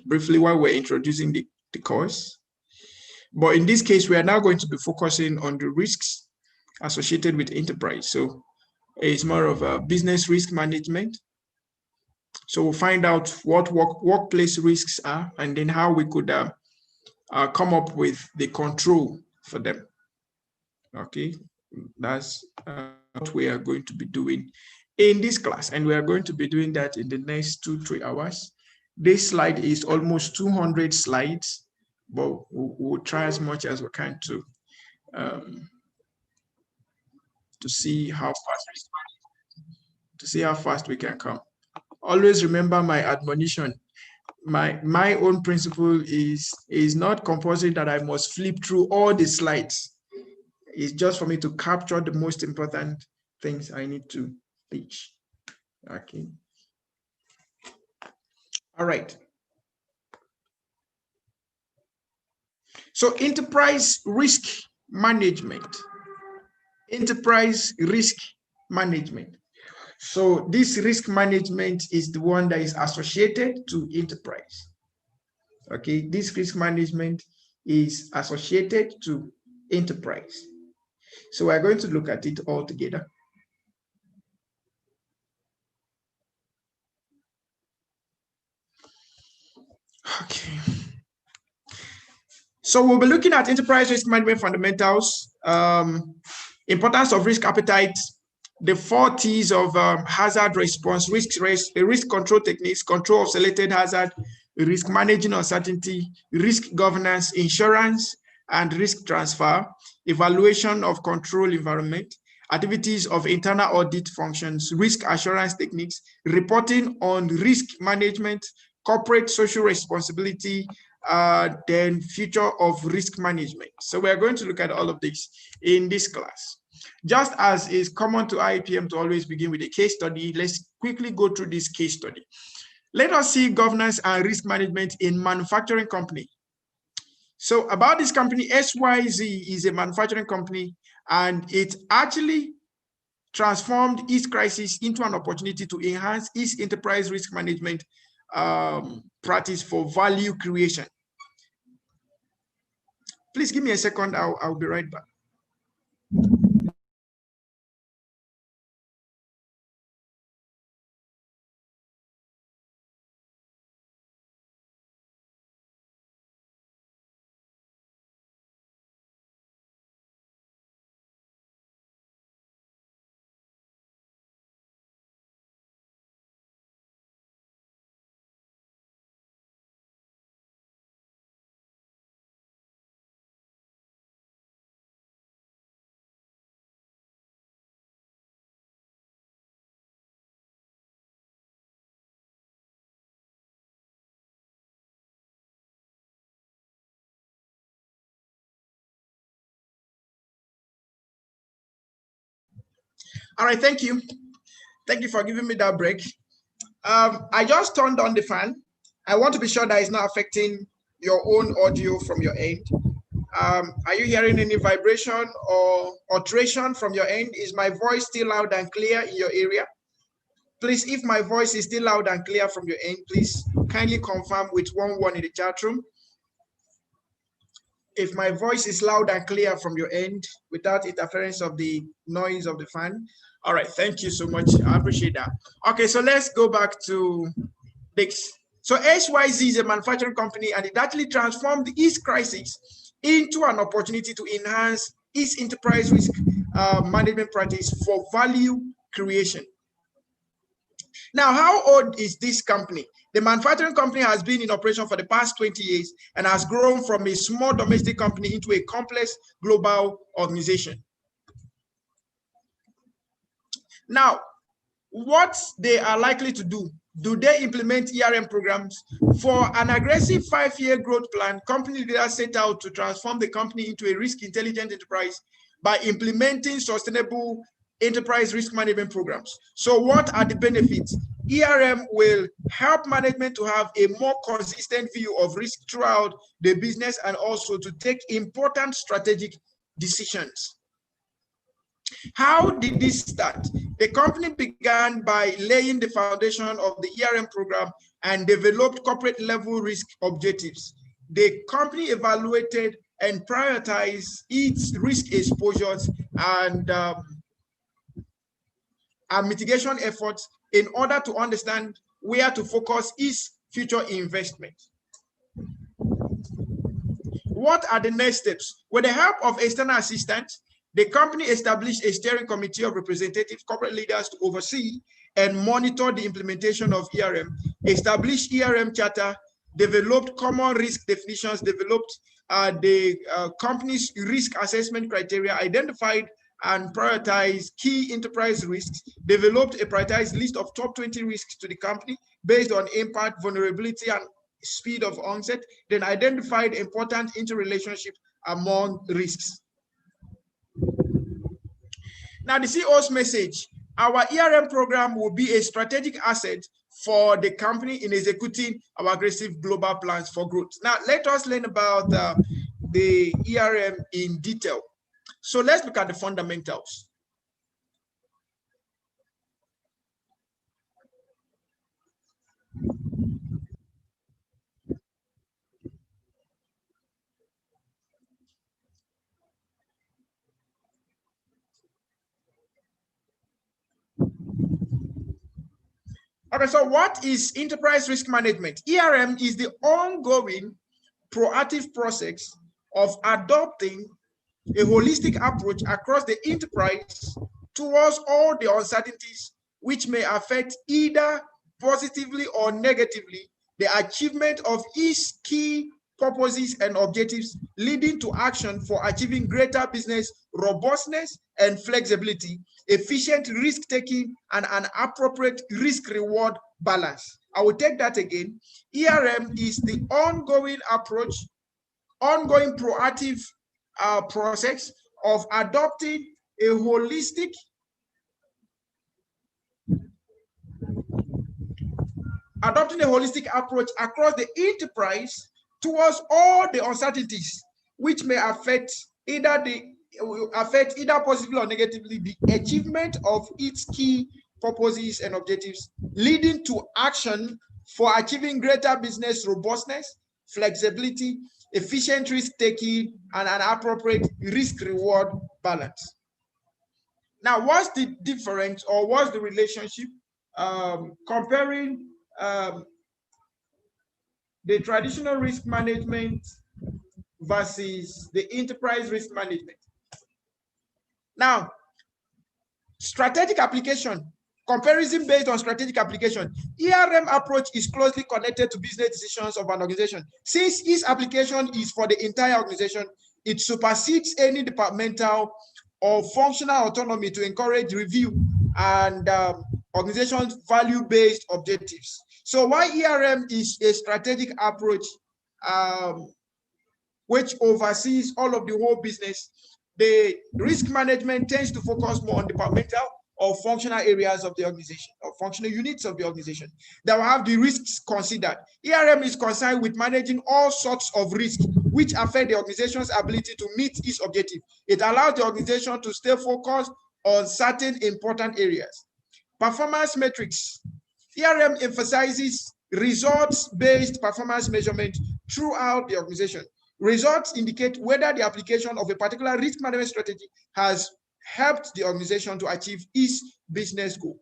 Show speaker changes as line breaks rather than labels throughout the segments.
briefly while we're introducing the course. But in this case, we are now going to be focusing on the risks associated with enterprise. So it's more of a business risk management. So we'll find out what workplace risks are, and then how we could come up with the control for them. Okay, that's what we are going to be doing in this class, and we are going to be doing that in the next 2-3 hours. This slide is almost 200 slides, but we'll try as much as we can to see how fast we can come. Always remember my admonition. My own principle is not compulsory that I must flip through all the slides. It's just for me to capture the most important things I need to teach. Okay. All right. So enterprise risk management. Enterprise risk management. So this risk management is the one that is associated to enterprise. Okay, this risk management is associated to enterprise. So we're going to look at it all together. Okay. So we'll be looking at enterprise risk management fundamentals, importance of risk appetite, the 4 T's of hazard response, risk control techniques, control of selected hazard, risk managing uncertainty, risk governance, insurance, and risk transfer, evaluation of control environment, activities of internal audit functions, risk assurance techniques, reporting on risk management, corporate social responsibility, then future of risk management. So we are going to look at all of this in this class. Just as is common to IPM to always begin with a case study, let's quickly go through this case study. Let us see governance and risk management in manufacturing company. So about this company, SYZ is a manufacturing company, and it actually transformed its crisis into an opportunity to enhance its enterprise risk management practice for value creation. Please give me a second, I'll be right back. All right, thank you. Thank you for giving me that break. I just turned on the fan. I want to be sure that it's not affecting your own audio from your end. Are you hearing any vibration or alteration from your end? Is my voice still loud and clear in your area? Please, if my voice is still loud and clear from your end, please kindly confirm with 1 in the chat room. If my voice is loud and clear from your end without interference of the noise of the fan. All right, thank you so much. I appreciate that. Okay, so let's go back to this. So SYZ is a manufacturing company, and it actually transformed its crisis into an opportunity to enhance its enterprise risk management practice for value creation. Now, how old is this company? The manufacturing company has been in operation for the past 20 years and has grown from a small domestic company into a complex global organization. Now, what they are likely to do they implement ERM programs? For an aggressive 5-year growth plan, company leaders set out to transform the company into a risk-intelligent enterprise by implementing sustainable enterprise risk management programs. So what are the benefits? ERM will help management to have a more consistent view of risk throughout the business and also to take important strategic decisions. How did this start? The company began by laying the foundation of the ERM program and developed corporate level risk objectives. The company evaluated and prioritized its risk exposures and mitigation efforts in order to understand where to focus its future investment. What are the next steps? With the help of external assistance, the company established a steering committee of representative corporate leaders to oversee and monitor the implementation of ERM, established ERM charter, developed common risk definitions, developed the company's risk assessment criteria, identified and prioritized key enterprise risks, developed a prioritized list of top 20 risks to the company based on impact, vulnerability, and speed of onset, then identified important interrelationship among risks. Now, the CEO's message: our ERM program will be a strategic asset for the company in executing our aggressive global plans for growth. Now, let us learn about the ERM in detail. So let's look at the fundamentals. Okay, so what is enterprise risk management? ERM is the ongoing proactive process of adopting a holistic approach across the enterprise towards all the uncertainties which may affect either positively or negatively the achievement of its key purposes and objectives, leading to action for achieving greater business robustness and flexibility, efficient risk-taking, and an appropriate risk-reward balance. I will take that again. ERM is the ongoing approach, ongoing proactive process of adopting a holistic approach across the enterprise towards all the uncertainties which may affect either positively or negatively the achievement of its key purposes and objectives, leading to action for achieving greater business robustness, flexibility, efficient risk-taking, and an appropriate risk-reward balance. Now, what's the difference, or what's the relationship comparing the traditional risk management versus the enterprise risk management? Now, strategic application, comparison based on strategic application. ERM approach is closely connected to business decisions of an organization. Since its application is for the entire organization, it supersedes any departmental or functional autonomy to encourage review and organization's value-based objectives. So while ERM is a strategic approach which oversees all of the whole business, the risk management tends to focus more on departmental or functional areas of the organization, or functional units of the organization that will have the risks considered. ERM is concerned with managing all sorts of risks which affect the organization's ability to meet its objective. It allows the organization to stay focused on certain important areas. Performance metrics. ERM emphasizes results-based performance measurement throughout the organization. Results indicate whether the application of a particular risk management strategy has helped the organization to achieve its business goal.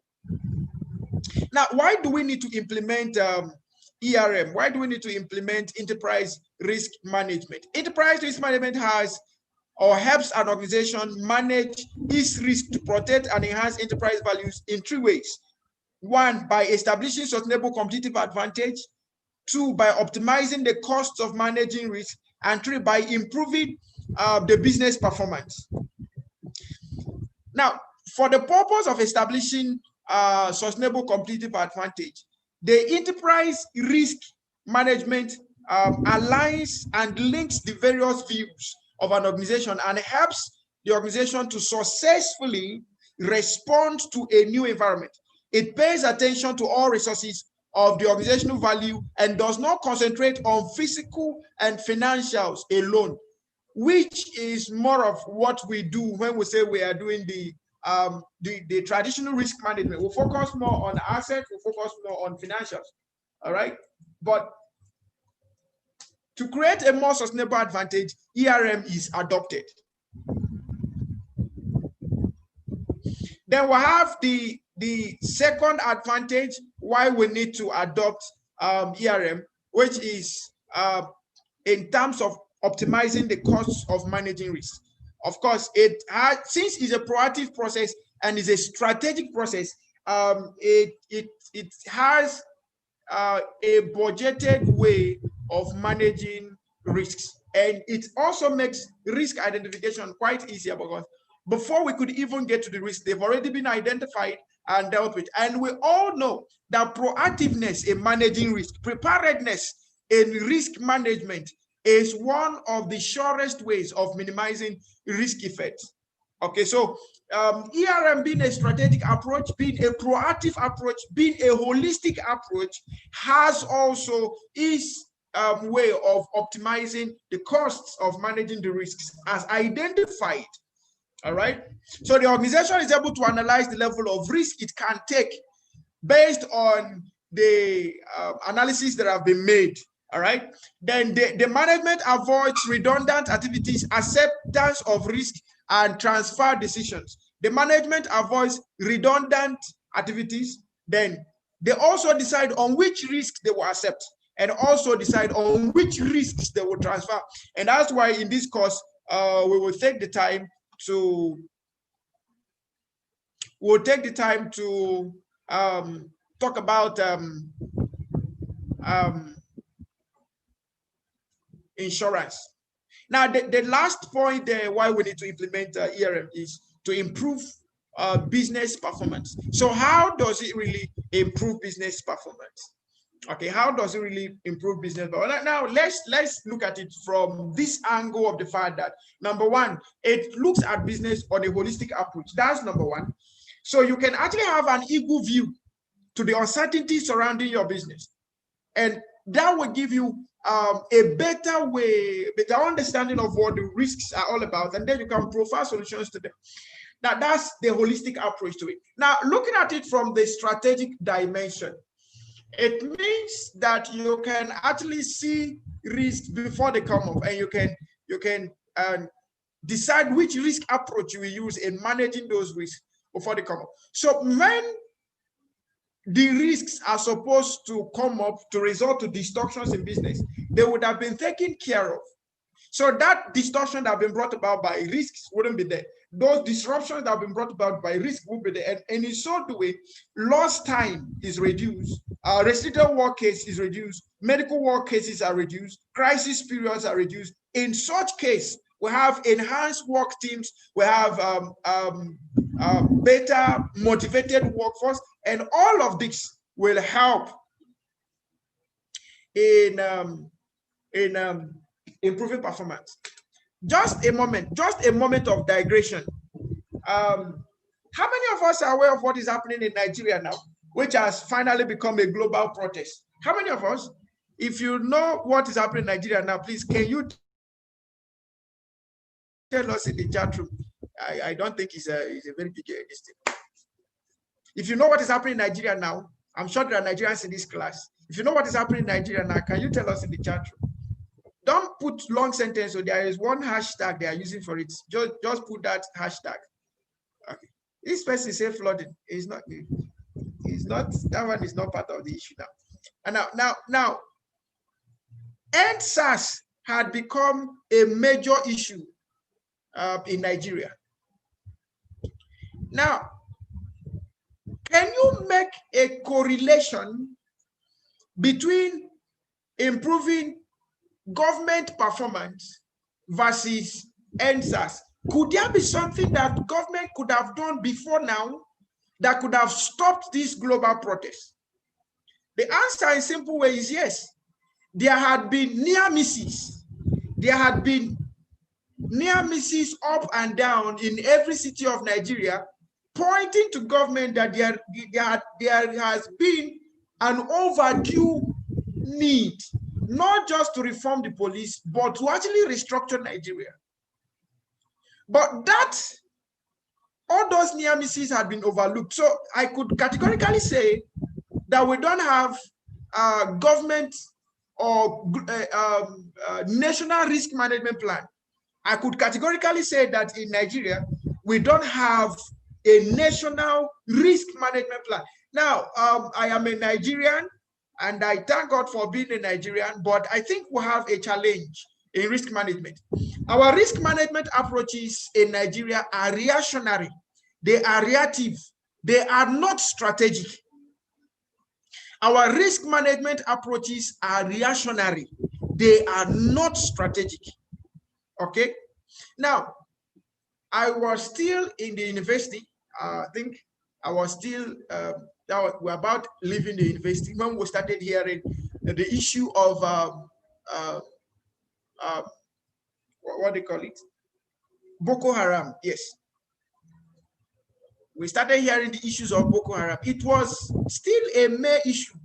Now, why do we need to implement ERM? Why do we need to implement enterprise risk management? Enterprise risk management has or helps an organization manage its risk to protect and enhance enterprise values in three ways. One, by establishing sustainable competitive advantage. Two, by optimizing the costs of managing risk. And three, by improving the business performance. Now, for the purpose of establishing sustainable competitive advantage, the enterprise risk management aligns and links the various views of an organization and helps the organization to successfully respond to a new environment. It pays attention to all resources of the organizational value and does not concentrate on physical and financials alone, which is more of what we do when we say we are doing the traditional risk management. We focus more on assets, we focus more on financials. All right. But to create a more sustainable advantage, ERM is adopted. Then we have the second advantage why we need to adopt ERM, which is in terms of optimizing the costs of managing risk. Of course, since it's a proactive process and is a strategic process, it has a budgeted way of managing risks, and it also makes risk identification quite easier, because before we could even get to the risk, they've already been identified and dealt with. And we all know that proactiveness in managing risk, preparedness in risk management, is one of the surest ways of minimizing risk effects. Okay, so ERM being a strategic approach, being a proactive approach, being a holistic approach, has also its way of optimizing the costs of managing the risks as identified. All right. So the organization is able to analyze the level of risk it can take based on the analysis that have been made. All right. Then the management avoids redundant activities, acceptance of risk, and transfer decisions. The management avoids redundant activities. Then they also decide on which risks they will accept, and also decide on which risks they will transfer. And that's why in this course, we will take the time to talk about insurance. Now, the last point there why we need to implement ERM is to improve business performance. So how does it really improve business performance? Okay, how does it really improve business? But now let's look at it from this angle of the fact that, number one, it looks at business on a holistic approach. That's number one. So you can actually have an eagle view to the uncertainty surrounding your business, and that will give you a better understanding of what the risks are all about, and then you can profile solutions to them. Now, that's the holistic approach to it. Now, looking at it from the strategic dimension, it means that you can actually see risks before they come up, and you can decide which risk approach you will use in managing those risks before they come up. So when the risks are supposed to come up to result to distortions in business, they would have been taken care of. So that distortion that have been brought about by risks wouldn't be there. Those disruptions that have been brought about by risk will be there. And in so doing, lost time is reduced, restricted work case is reduced, medical work cases are reduced, crisis periods are reduced. In such case, we have enhanced work teams, we have better motivated workforce, and all of this will help in improving performance. Just a moment of digression. How many of us are aware of what is happening in Nigeria now, which has finally become a global protest? How many of us? If you know what is happening in Nigeria now, please, can you tell us in the chat room? I don't think it's a very big thing. If you know what is happening in Nigeria now, I'm sure there are Nigerians in this class. If you know what is happening in Nigeria now, can you tell us in the chat room? Don't put long sentence, so there is one hashtag they are using for it. Just put that hashtag. Okay. This person say flooding. It's not, that one is not part of the issue now. And now, NSAS had become a major issue in Nigeria. Now, can you make a correlation between improving government performance versus NSAS? Could there be something that government could have done before now that could have stopped this global protest? The answer in simple way is yes. There had been near misses. There had been near misses up and down in every city of Nigeria, pointing to government that there has been an overdue need, not just to reform the police, but to actually restructure Nigeria. But all those near misses had been overlooked. So I could categorically say that we don't have government or national risk management plan. I could categorically say that in Nigeria, we don't have a national risk management plan. Now, I am a Nigerian, and I thank God for being a Nigerian, but I think we have a challenge in risk management. Our risk management approaches in Nigeria are reactionary. They are reactive. They are not strategic. Our risk management approaches are reactionary. They are not strategic. Okay? Now, I was still in the university. I think I was still, we're about leaving the university when we started hearing the issue of, what do you call it? Boko Haram, yes. We started hearing the issues of Boko Haram. It was still a mere issue,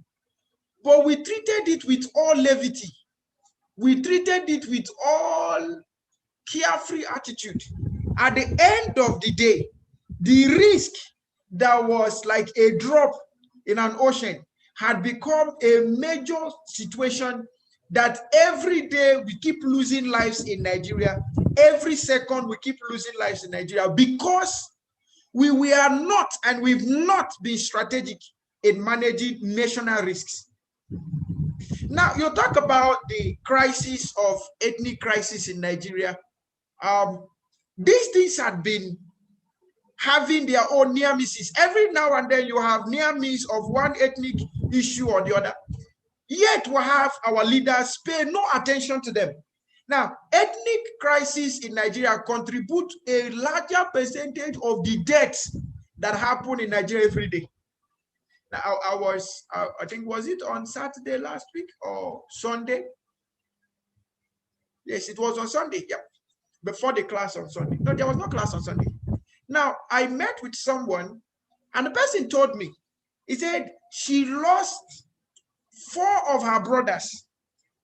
but we treated it with all levity. We treated it with all carefree attitude. At the end of the day, the risk that was like a drop in an ocean had become a major situation that every day we keep losing lives in Nigeria. Every second we keep losing lives in Nigeria because we are not, and we've not been strategic in managing national risks. Now, you talk about the crisis of ethnic crisis in Nigeria. These things had been having their own near misses. Every now and then you have near miss of one ethnic issue or the other. Yet we have our leaders pay no attention to them. Now, ethnic crisis in Nigeria contribute a larger percentage of the deaths that happen in Nigeria every day. Now, I think, was it on Saturday last week or Sunday? Yes, it was on Sunday, yeah. Before the class on Sunday. No, there was no class on Sunday. Now, I met with someone, and the person told me, he said she lost 4 of her brothers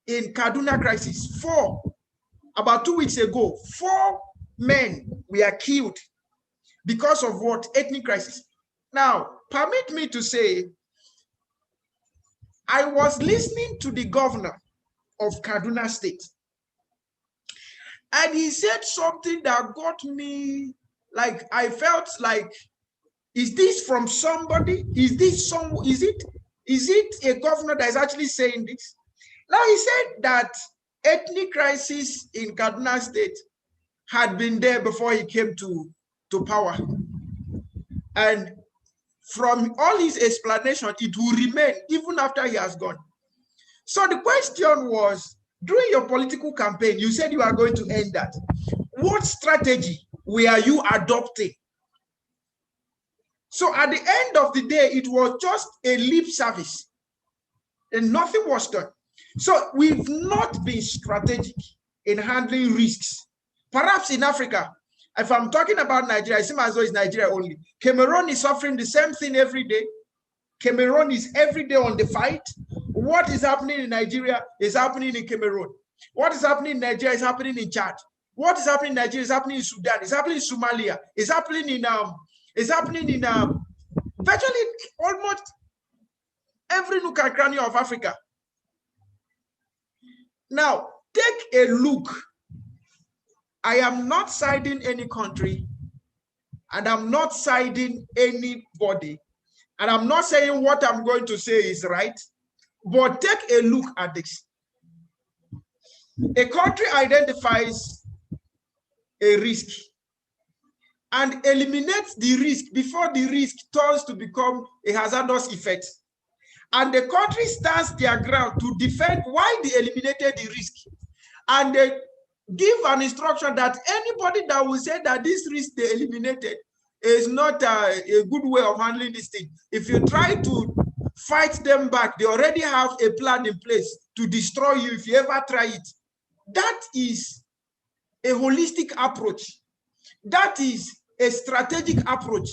in Kaduna crisis. 4. About 2 weeks ago, 4 men were killed because of what? Ethnic crisis. Now, permit me to say, I was listening to the governor of Kaduna State, and he said something that got me, like, I felt like, is this from somebody? Is it a governor that is actually saying this? Now, he said that ethnic crisis in Kaduna State had been there before he came to power. And from all his explanation, it will remain even after he has gone. So the question was, during your political campaign, you said you are going to end that. What strategy were you adopting? So at the end of the day, it was just a lip service and nothing was done. So we've not been strategic in handling risks. Perhaps in Africa, if I'm talking about Nigeria, it seems as though it's Nigeria only. Cameroon is suffering the same thing every day. Cameroon is every day on the fight. What is happening in Nigeria is happening in Cameroon. What is happening in Nigeria is happening in Chad. What is happening in Nigeria is happening in Sudan. It's happening in Somalia. It's happening in virtually almost every nook and cranny of Africa. Now, take a look. I am not siding any country, and I'm not siding anybody, and I'm not saying what I'm going to say is right, but take a look at this. A country identifies a risk and eliminates the risk before the risk turns to become a hazardous effect. And the country stands their ground to defend why they eliminated the risk. And they give an instruction that anybody that will say that this risk they eliminated is not a good way of handling this thing. If you try to fight them back, they already have a plan in place to destroy you if you ever try it. That is a holistic approach. That is a strategic approach.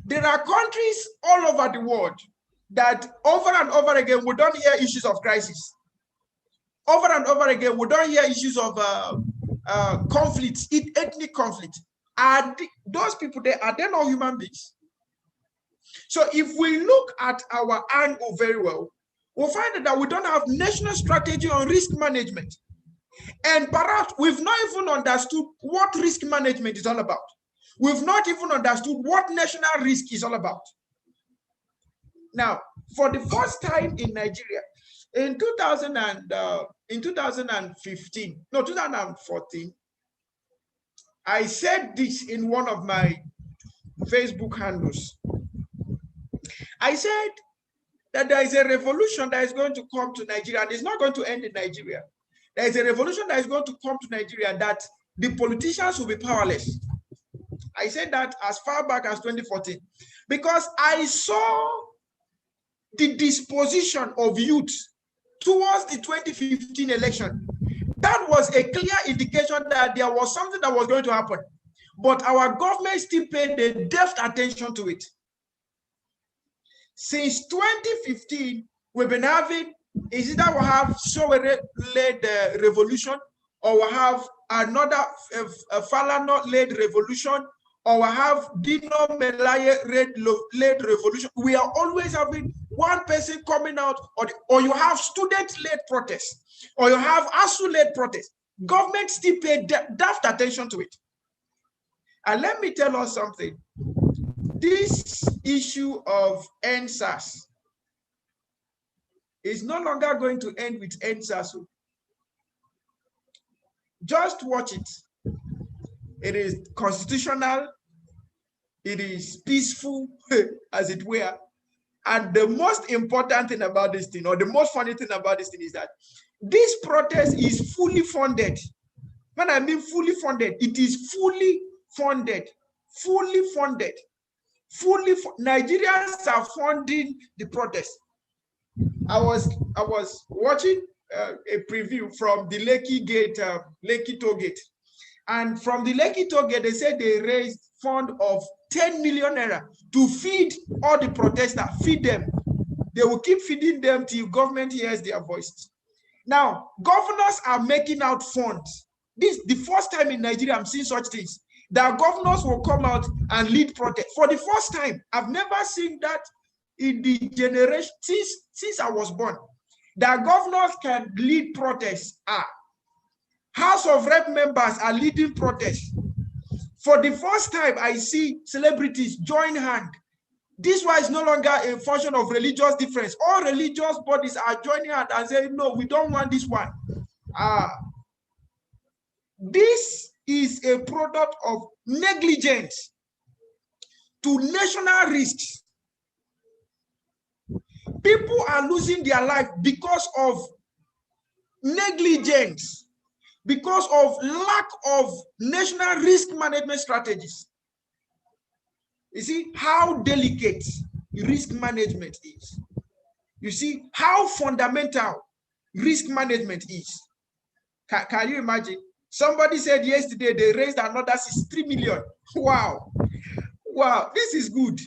There are countries all over the world that over and over again, we don't hear issues of crisis. Over and over again, we don't hear issues of conflicts, ethnic conflict. Are those people there, are they not human beings? So if we look at our angle very well, we'll find that we don't have national strategy on risk management. And perhaps we've not even understood what risk management is all about. We've not even understood what national risk is all about. Now, for the first time in Nigeria, in 2014, I said this in one of my Facebook handles. I said that there is a revolution that is going to come to Nigeria, and it's not going to end in Nigeria. There is a revolution that is going to come to Nigeria that the politicians will be powerless. I said that as far back as 2014, because I saw the disposition of youth towards the 2015 election. That was a clear indication that there was something that was going to happen. But our government still paid the deft attention to it. Since 2015, we've been having, is it that we have Sowore-led revolution, or we have another Falana-led revolution, or we have Dino Melaye-led revolution. We are always having one person coming out, or you have student-led protests, or you have ASU-led protests. Government still paid daft attention to it. And let me tell us something. This issue of NSAS is no longer going to end with NSAS. Just watch it. It is constitutional. It is peaceful, as it were. And the most important thing about this thing, or the most funny thing about this thing, is that this protest is fully funded. When I mean fully funded, it is fully funded. Fully funded. Nigerians are funding the protest. I was watching a preview from the Lekki toll gate, and from the Lekki toll gate, they said they raised fund of 10 million naira to feed all the protesters. Feed them. They will keep feeding them till government hears their voices. Now, governors are making out funds. This is the first time in Nigeria I'm seeing such things. That governors will come out and lead protest for the first time. I've never seen that in the generation since I was born. That governors can lead protests. House of Rep members are leading protests. For the first time, I see celebrities join hand. This one is no longer a function of religious difference. All religious bodies are joining hand and saying, no, we don't want this one. This is a product of negligence to national risks. People are losing their life because of negligence, because of lack of national risk management strategies. You see how delicate risk management is. You see how fundamental risk management is. Can you imagine? Somebody said yesterday they raised another 63 million. Wow. Wow, this is good.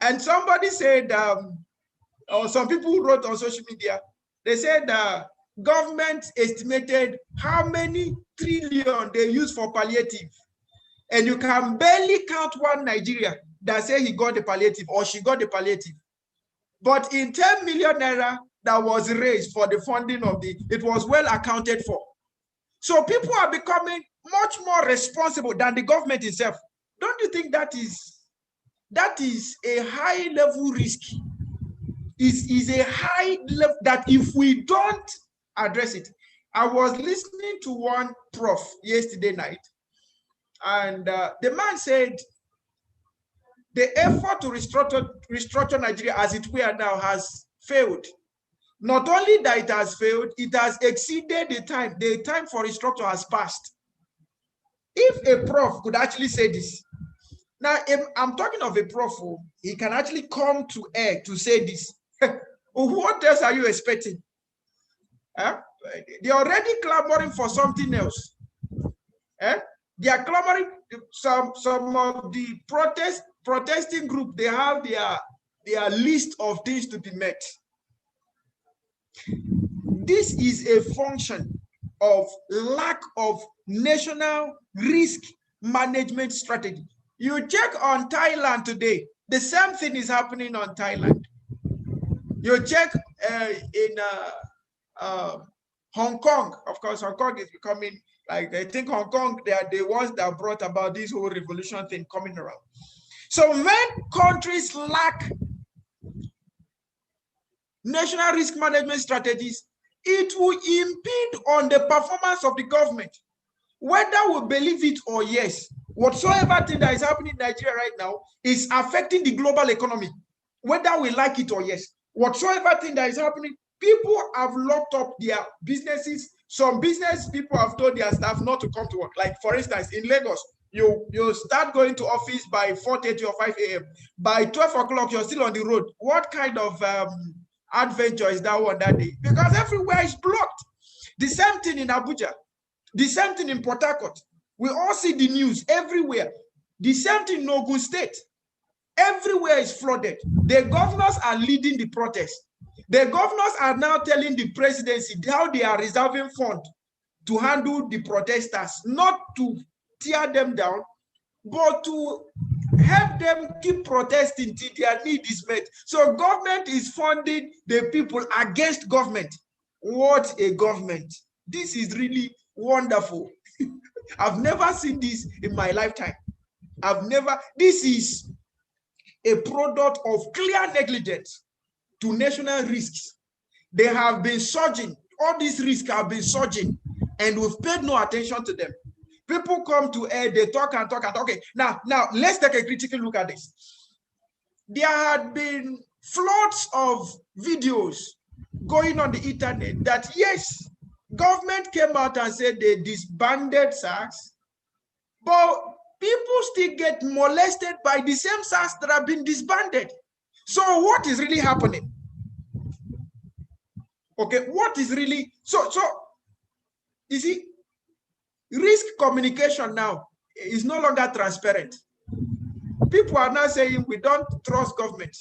And somebody said, or some people wrote on social media, they said government estimated how many trillion they use for palliative. And you can barely count one Nigeria that say he got the palliative or she got the palliative. But in 10 million naira that was raised for the funding of it was well accounted for. So people are becoming much more responsible than the government itself. Don't you think that is a high level risk? Is a high level that if we don't address it. I was listening to one prof yesterday night, and the man said the effort to restructure Nigeria as it were now has failed. Not only that it has failed, it has exceeded the time. The time for restructure has passed. If a prof could actually say this, now I'm talking of a prof, he can actually come to air to say this. What else are you expecting? They're already clamoring for something else. They are clamoring. Some of the protesting group, they have their list of things to be met. This is a function of lack of national risk management strategy. You check on Thailand today, The same thing is happening on Thailand. You check in Hong Kong. Of course, Hong Kong is becoming, like, I think Hong Kong, they are the ones that brought about this whole revolution thing coming around. So when countries lack national risk management strategies, it will impede on the performance of the government. Whether we believe it or yes, whatsoever thing that is happening in Nigeria right now is affecting the global economy, whether we like it or yes. Whatsoever thing that is happening, people have locked up their businesses. Some business people have told their staff not to come to work. Like, for instance, in Lagos, you start going to office by 4:30 or 5 a.m. By 12 o'clock, you're still on the road. What kind of adventure is that one that day? Because everywhere is blocked. The same thing in Abuja. The same thing in Port Harcourt. We all see the news everywhere. The same thing in Ogun State. Everywhere is flooded. The governors are leading the protest. The governors are now telling the presidency how they are reserving funds to handle the protesters, not to tear them down, but to help them keep protesting till their need is met. So government is funding the people against government. What a government. This is really wonderful. I've never seen this in my lifetime. This is a product of clear negligence to national risks. They have been surging. All these risks have been surging, and we've paid no attention to them. People come to air, they talk and talk and talk. Okay, now let's take a critical look at this. There had been floods of videos going on the internet that, yes, government came out and said they disbanded SARS, but people still get molested by the same SARS that have been disbanded. So what is really happening? Okay, what is really, so you see, risk communication now is no longer transparent. People are now saying we don't trust government.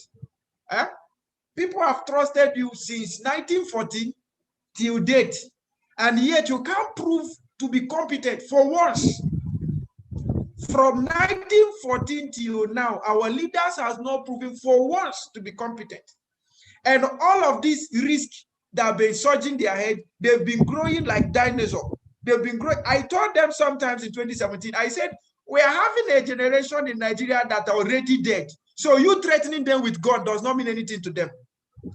People have trusted you since 1914 till date, and yet you can't prove to be competent for once. From 1914 till now, our leaders has not proven for once to be competent. And all of these risks that have been surging their head, they've been growing like dinosaurs. They've been growing. I told them sometimes in 2017, I said, we are having a generation in Nigeria that are already dead. So you threatening them with God does not mean anything to them.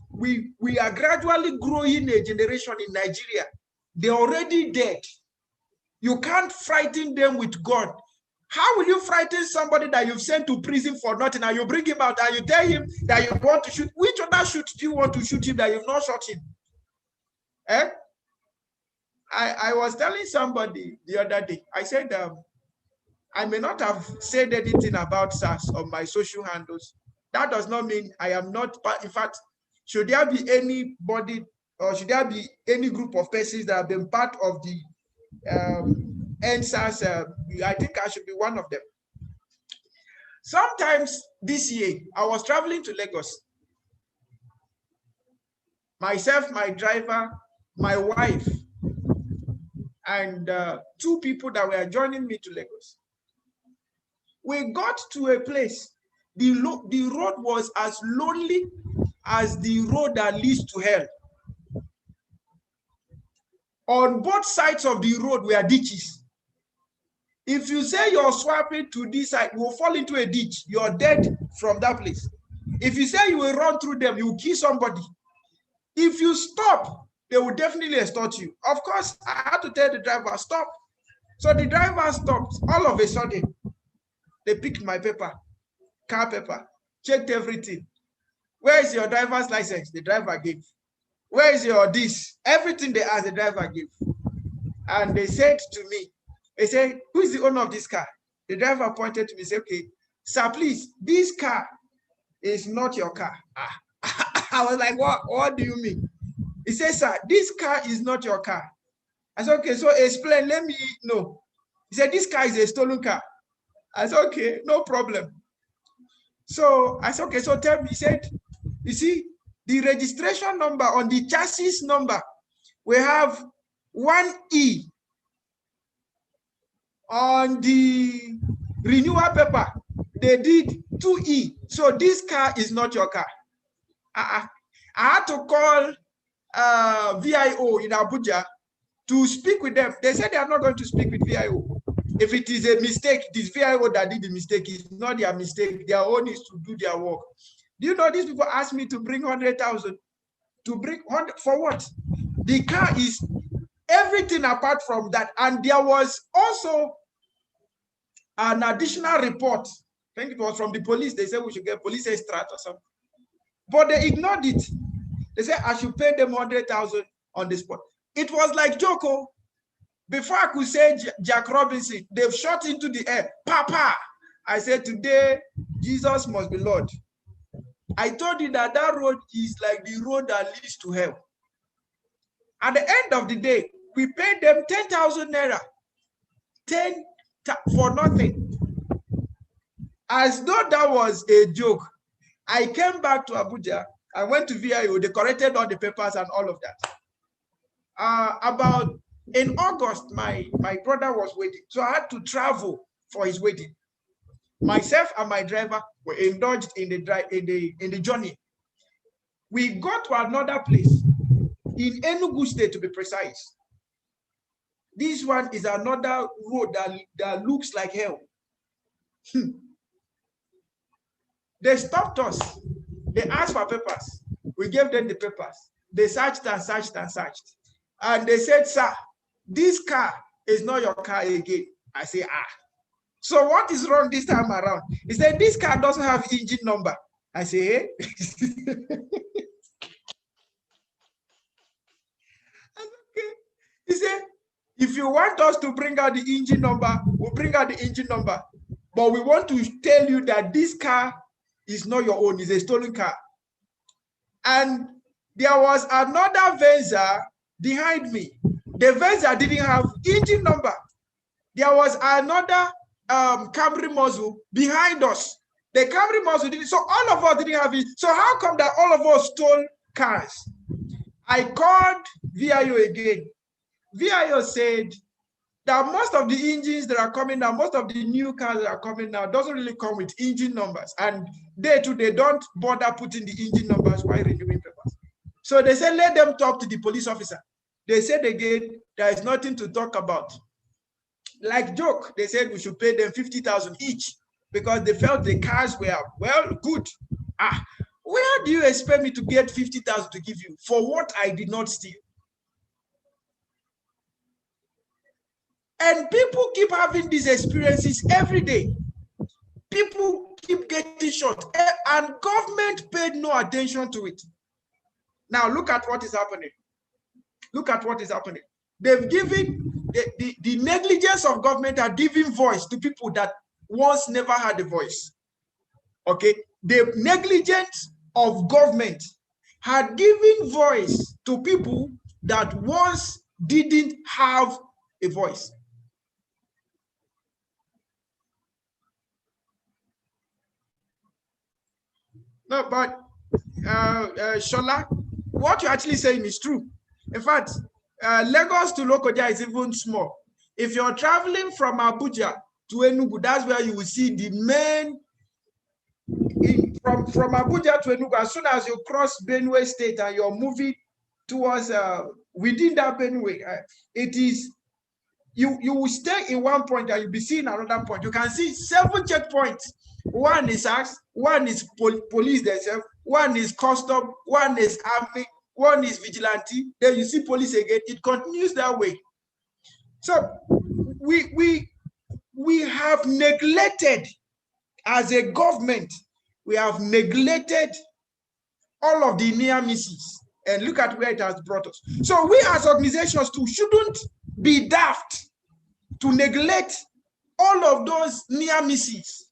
We are gradually growing a generation in Nigeria. They're already dead. You can't frighten them with God. How will you frighten somebody that you've sent to prison for nothing, and you bring him out and you tell him that you want to shoot? Which other shoot do you want to shoot him that you've not shot him? I was telling somebody the other day, I said, I may not have said anything about SARS on my social handles. That does not mean I am not, in fact, should there be anybody, or should there be any group of persons that have been part of the NSAS, I think I should be one of them. Sometimes this year, I was traveling to Lagos. Myself, my driver, my wife, and two people that were joining me to Lagos. We got to a place, the road was as lonely as the road that leads to hell. On both sides of the road were ditches. If you say you're swapping to this side, you will fall into a ditch. You're dead from that place. If you say you will run through them, you will kill somebody. If you stop, they will definitely extort you. Of course, I had to tell the driver, stop. So the driver stopped. All of a sudden, they picked my paper, car paper, checked everything. Where is your driver's license? The driver gave. Where is your this? Everything they asked, the driver gave. And they said to me, they said, who is the owner of this car? The driver pointed to me and said, okay, sir, please, this car is not your car. I was like, what do you mean? He said, sir, this car is not your car. I said, okay, so explain, let me know. He said, this car is a stolen car. I said, okay, no problem. So I said, okay, so tell me. He said, you see, the registration number on the chassis number, we have 1E. On the renewal paper, they did 2E. So this car is not your car. I had to call VIO in Abuja to speak with them. They said they are not going to speak with VIO. If it is a mistake, this VIO that did the mistake is not their mistake. Their own is to do their work. Do you know these people asked me to bring 100,000? To bring 100 for what? The car is everything apart from that. And there was also an additional report. I think it was from the police. They said we should get police extract or something. But they ignored it. They said I should pay them 100,000 on the spot. It was like Joko. Before I could say Jack Robinson, they've shot into the air. Papa! I said, today, Jesus must be Lord. I told you that that road is like the road that leads to hell. At the end of the day, we paid them 10,000 naira. For nothing. As though that was a joke. I came back to Abuja. I went to VIO. They corrected all the papers and all of that. About in August, my brother was waiting. So I had to travel for his wedding. Myself and my driver were indulged in the journey. We got to another place in Enugu State, to be precise. This one is another road that looks like hell. They stopped us. They asked for papers. We gave them the papers. They searched and searched and searched. And they said, sir, this car is not your car again. I say, so what is wrong this time around? He said, this car doesn't have engine number. I say, hey. Okay. He said, if you want us to bring out the engine number, we'll bring out the engine number. But we want to tell you that this car is not your own. It's a stolen car. And there was another Venza behind me. The Venza didn't have engine number. There was another Camry muzzle behind us. The Camry muzzle didn't. So all of us didn't have it. So how come that all of us stole cars? I called VIO again. VIO said that most of the engines that are coming now, most of the new cars that are coming now doesn't really come with engine numbers. And they don't bother putting the engine numbers while renewing papers. So they said, let them talk to the police officer. They said again, there is nothing to talk about. Like joke, they said we should pay them 50,000 each because they felt the cars were, well, good. Where do you expect me to get 50,000 to give you for what I did not steal? And people keep having these experiences every day. People keep getting shot, and government paid no attention to it. Now look at what is happening. Look at what is happening. They've given the negligence of government are giving voice to people that once never had a voice. Okay, the negligence of government had given voice to people that once didn't have a voice. No, but Shola, what you're actually saying is true. In fact, Lagos to Lokoja is even small. If you're traveling from Abuja to Enugu, that's where you will see the main. From Abuja to Enugu, as soon as you cross Benue State and you're moving towards within that Benue, it is you will stay in one point and you'll be seeing another point. You can see 7 checkpoints. One is AX, one is police themselves, one is custom, one is army, one is vigilante. Then you see police again. It continues that way. So we have neglected, as a government, we have neglected all of the near misses. And look at where it has brought us. So we as organizations too shouldn't be daft to neglect all of those near misses.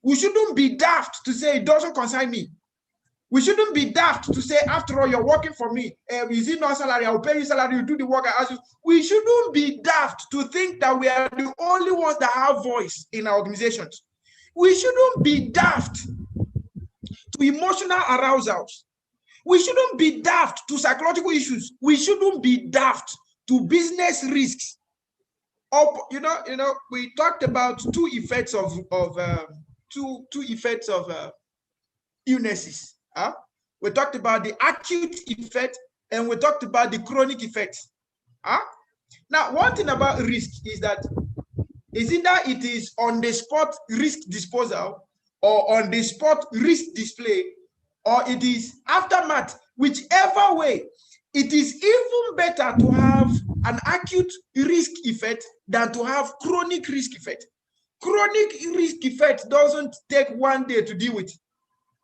We shouldn't be daft to say it doesn't concern me. We shouldn't be daft to say, after all, you're working for me. Is it not salary? I'll pay you salary, you do the work I ask you. We shouldn't be daft to think that we are the only ones that have voice in our organizations. We shouldn't be daft to emotional arousals. We shouldn't be daft to psychological issues. We shouldn't be daft to business risks. You know, we talked about 2 effects of two effects of illnesses. We talked about the acute effect and we talked about the chronic effect. Now, one thing about risk is that is either it is on the spot risk disposal or on the spot risk display, or it is aftermath. Whichever way, it is even better to have an acute risk effect than to have chronic risk effect. Chronic risk effect doesn't take 1 day to deal with.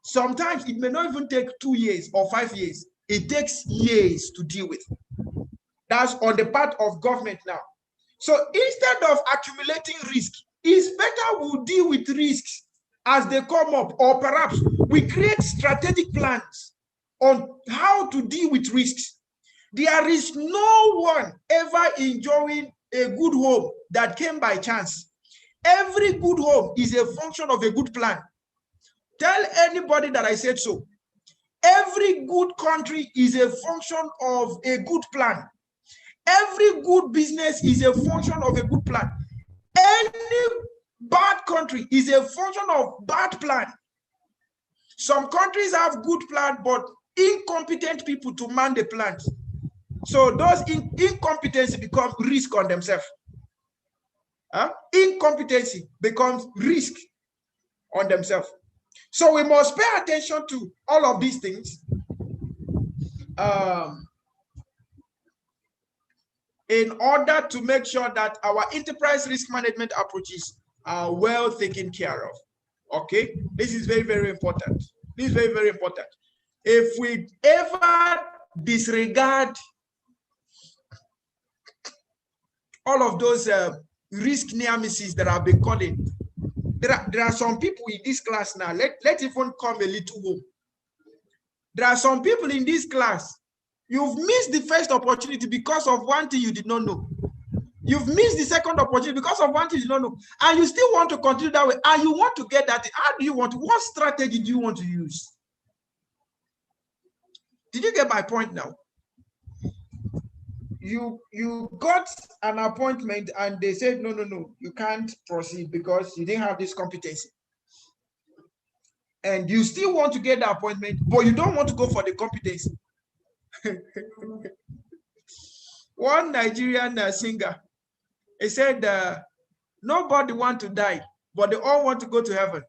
Sometimes it may not even take 2 years or 5 years. It takes years to deal with. That's on the part of government now. So instead of accumulating risk, it's better we deal with risks as they come up, or perhaps we create strategic plans on how to deal with risks. There is no one ever enjoying a good home that came by chance. Every good home is a function of a good plan. Tell anybody that I said so. Every good country is a function of a good plan. Every good business is a function of a good plan. Any bad country is a function of bad plan. Some countries have good plan, but incompetent people to man the plans. So those incompetency becomes risk on themselves. Incompetency becomes risk on themselves. So we must pay attention to all of these things in order to make sure that our enterprise risk management approaches are well taken care of. Okay, this is very, very important. This is very, very important. If we ever disregard all of those risk near misses that have been calling, there are some people in this class now. Let even come a little home. There are some people in this class. You've missed the first opportunity because of one thing you did not know. You've missed the second opportunity because of one thing you did not know. And you still want to continue that way. And you want to get that. How do you want to? What strategy do you want to use? Did you get my point now? You got an appointment and they said, no, you can't proceed because you didn't have this competency. And you still want to get the appointment, but you don't want to go for the competency. One Nigerian singer, he said, nobody want to die, but they all want to go to heaven.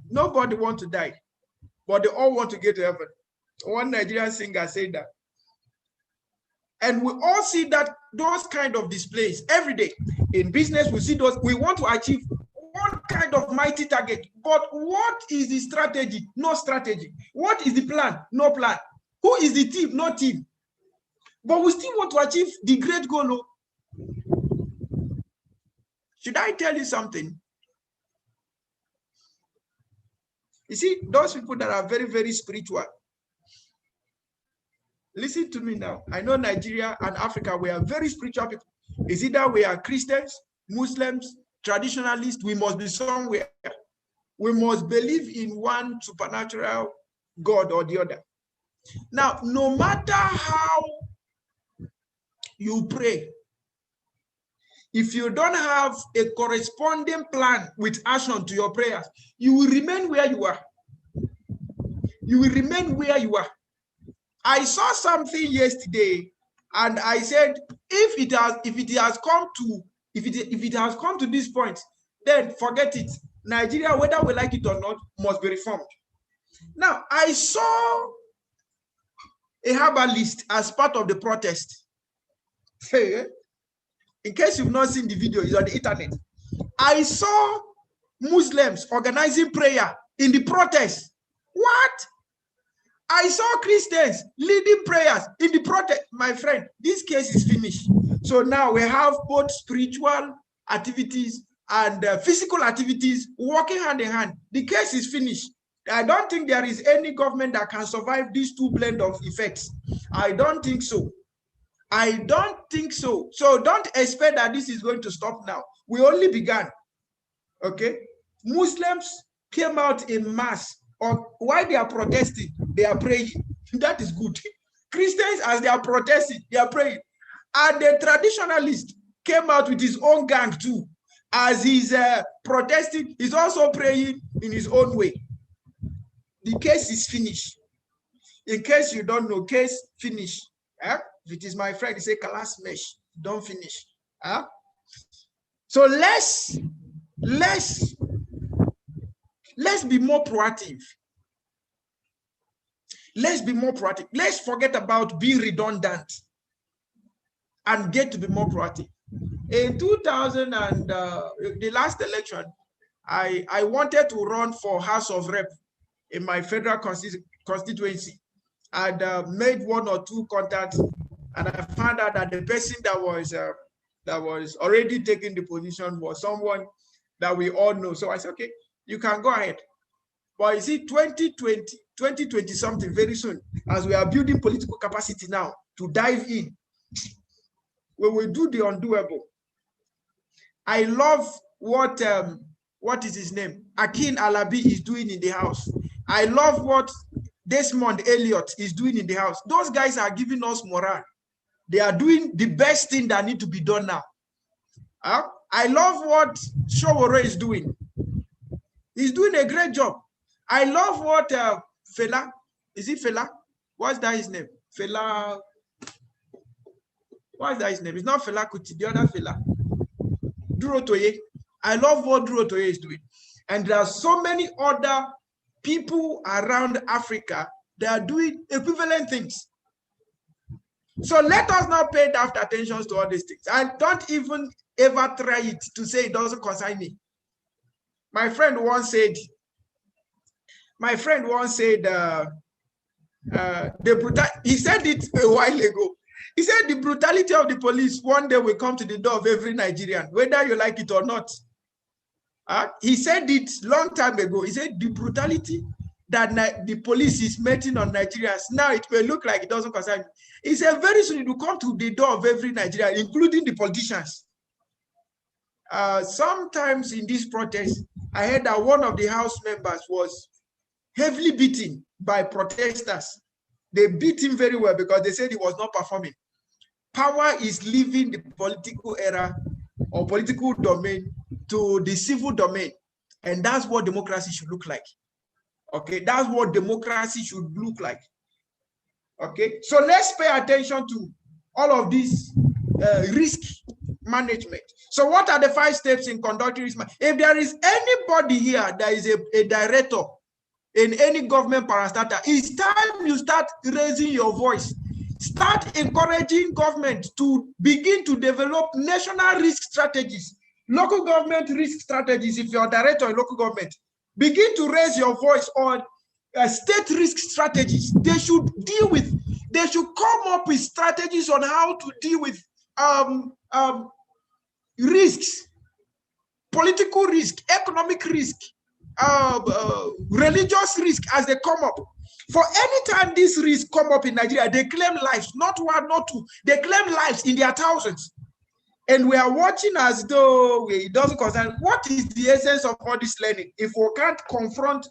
Nobody want to die, but they all want to get to heaven. One Nigerian singer said that. And we all see that those kind of displays every day. In business, we see those. We want to achieve one kind of mighty target. But what is the strategy? No strategy. What is the plan? No plan. Who is the team? No team. But we still want to achieve the great goal. Should I tell you something? You see, those people that are very, very spiritual. Listen to me now. I know Nigeria and Africa, we are very spiritual people. It's either we are Christians, Muslims, traditionalists, we must be somewhere. We must believe in one supernatural God or the other. Now, no matter how you pray, if you don't have a corresponding plan with action to your prayers, you will remain where you are. You will remain where you are. I saw something yesterday, and I said, if it has come to this point, then forget it. Nigeria, whether we like it or not, must be reformed. Now, I saw a herbalist as part of the protest. In case you've not seen the video, it's on the internet. I saw Muslims organizing prayer in the protest. What? I saw Christians leading prayers in the protest. My friend, this case is finished. So now we have both spiritual activities and physical activities working hand in hand. The case is finished. I don't think there is any government that can survive these two blend of effects. I don't think so. I don't think so. So don't expect that this is going to stop now. We only began. Okay? Muslims came out in mass. Or while they are protesting, they are praying. That is good. Christians, as they are protesting, they are praying. And the traditionalist came out with his own gang too. as he's protesting, he's also praying in his own way. The case is finished. In case you don't know, case finish. If it is my friend, he say class mesh, don't finish. So let's be more proactive. Let's be more proactive. Let's forget about being redundant and get to be more proactive. In 2000 and the last election, I wanted to run for House of Rep in my federal constituency. I'd made 1 or 2 contacts, and I found out that the person that was already taking the position was someone that we all know. So I said, okay, you can go ahead. But you see, 2020 something very soon, as we are building political capacity now to dive in, we will do the undoable. I love what is his name? Akin Alabi is doing in the House. I love what Desmond Elliott is doing in the House. Those guys are giving us morale. They are doing the best thing that need to be done now. I love what Showore is doing. He's doing a great job. I love what Fela, is it Fela? What's that his name? Fela, what's that his name? It's not Fela Kuti, the other Fela. Duro Toye. I love what Duro Toye is doing. And there are so many other people around Africa that are doing equivalent things. So let us not pay that attention to all these things. And don't even ever try it to say it doesn't concern me. My friend once said, he said it a while ago. He said the brutality of the police one day will come to the door of every Nigerian, whether you like it or not. He said it long time ago. He said the brutality that the police is meting on Nigerians, now it may look like it doesn't concern me. He said very soon it will come to the door of every Nigerian, including the politicians. Sometimes in this protest, I heard that one of the House members was heavily beaten by protesters. They beat him very well because they said he was not performing. Power is leaving the political era or political domain to the civil domain. And that's what democracy should look like. Okay, that's what democracy should look like. Okay, so let's pay attention to all of this risk management. So what are the 5 steps in conducting risk management? If there is anybody here that is a director in any government parastatal, it's time you start raising your voice. Start encouraging government to begin to develop national risk strategies, local government risk strategies. If you're a director in local government, begin to raise your voice on state risk strategies. They should come up with strategies on how to deal with risks, political risk, economic risk, religious risk as they come up. For any time these risks come up in Nigeria, they claim lives, not 1, not 2. They claim lives in their thousands. And we are watching as though it doesn't concern. What is the essence of all this learning if we can't confront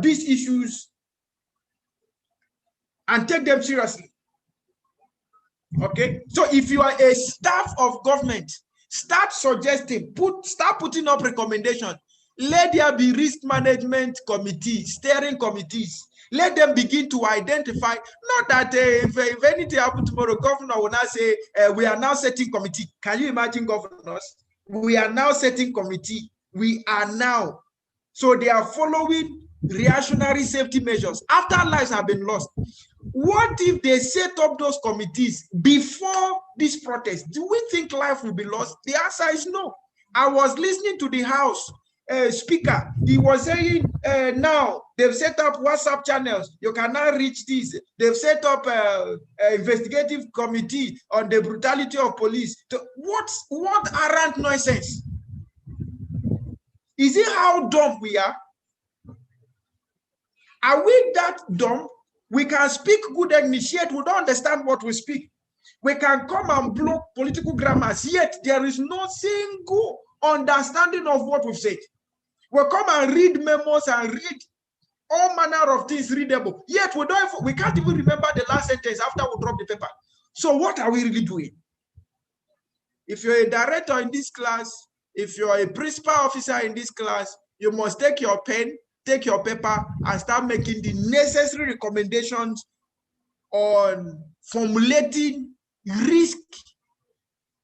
these issues and take them seriously? Okay, so if you are a staff of government, start suggesting, start putting up recommendations. Let there be risk management committees, steering committees. Let them begin to identify, not that if anything happens tomorrow, governor will now say, we are now setting committee. Can you imagine governors? We are now setting committee. We are now. So they are following reactionary safety measures after lives have been lost. What if they set up those committees before this protest? Do we think life will be lost? The answer is no. I was listening to the House speaker. He was saying now they've set up WhatsApp channels. You can now reach this. They've set up an investigative committee on the brutality of police. What arrant nonsense? Is it how dumb we are? Are we that dumb? We can speak good English, yet we don't understand what we speak. We can come and block political grammars, yet there is no single understanding of what we've said. We'll come and read memos and read all manner of things readable, yet we can't even remember the last sentence after we drop the paper. So what are we really doing? If you're a director in this class, if you're a principal officer in this class, you must take your pen, take your paper, and start making the necessary recommendations on formulating risk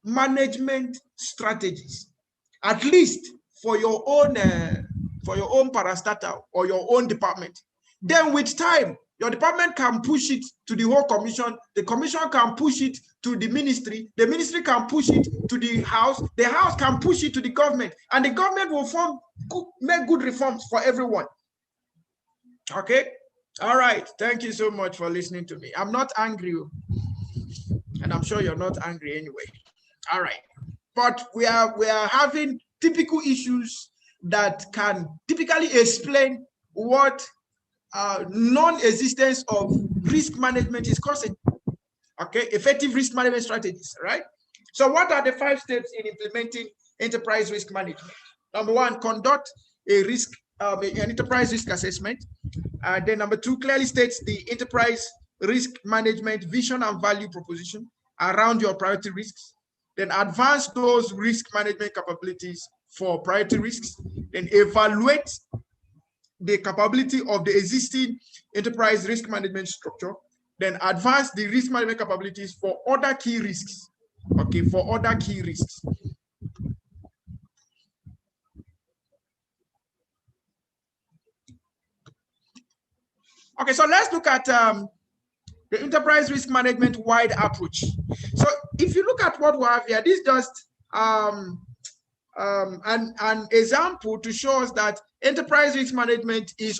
management strategies, at least for your own parastatal or your own department. Then with time, your department can push it to the whole commission. The commission can push it to the ministry. The ministry can push it to the house. The house can push it to the government. And the government will make good reforms for everyone. Okay? All right. Thank you so much for listening to me. I'm not angry. And I'm sure you're not angry anyway. All right. But we are having typical issues that can typically explain what non-existence of risk management is causing. Okay, effective risk management strategies, right? So what are the 5 steps in implementing enterprise risk management? Number 1, conduct a risk, an enterprise risk assessment. Then number 2, clearly states the enterprise risk management vision and value proposition around your priority risks. Then advance those risk management capabilities for priority risks. Then evaluate the capability of the existing enterprise risk management structure. Then advance the risk management capabilities for other key risks. Okay, for other key risks. Okay, so let's look at the enterprise risk management wide approach. So if you look at what we have here, this is just an example to show us that enterprise risk management is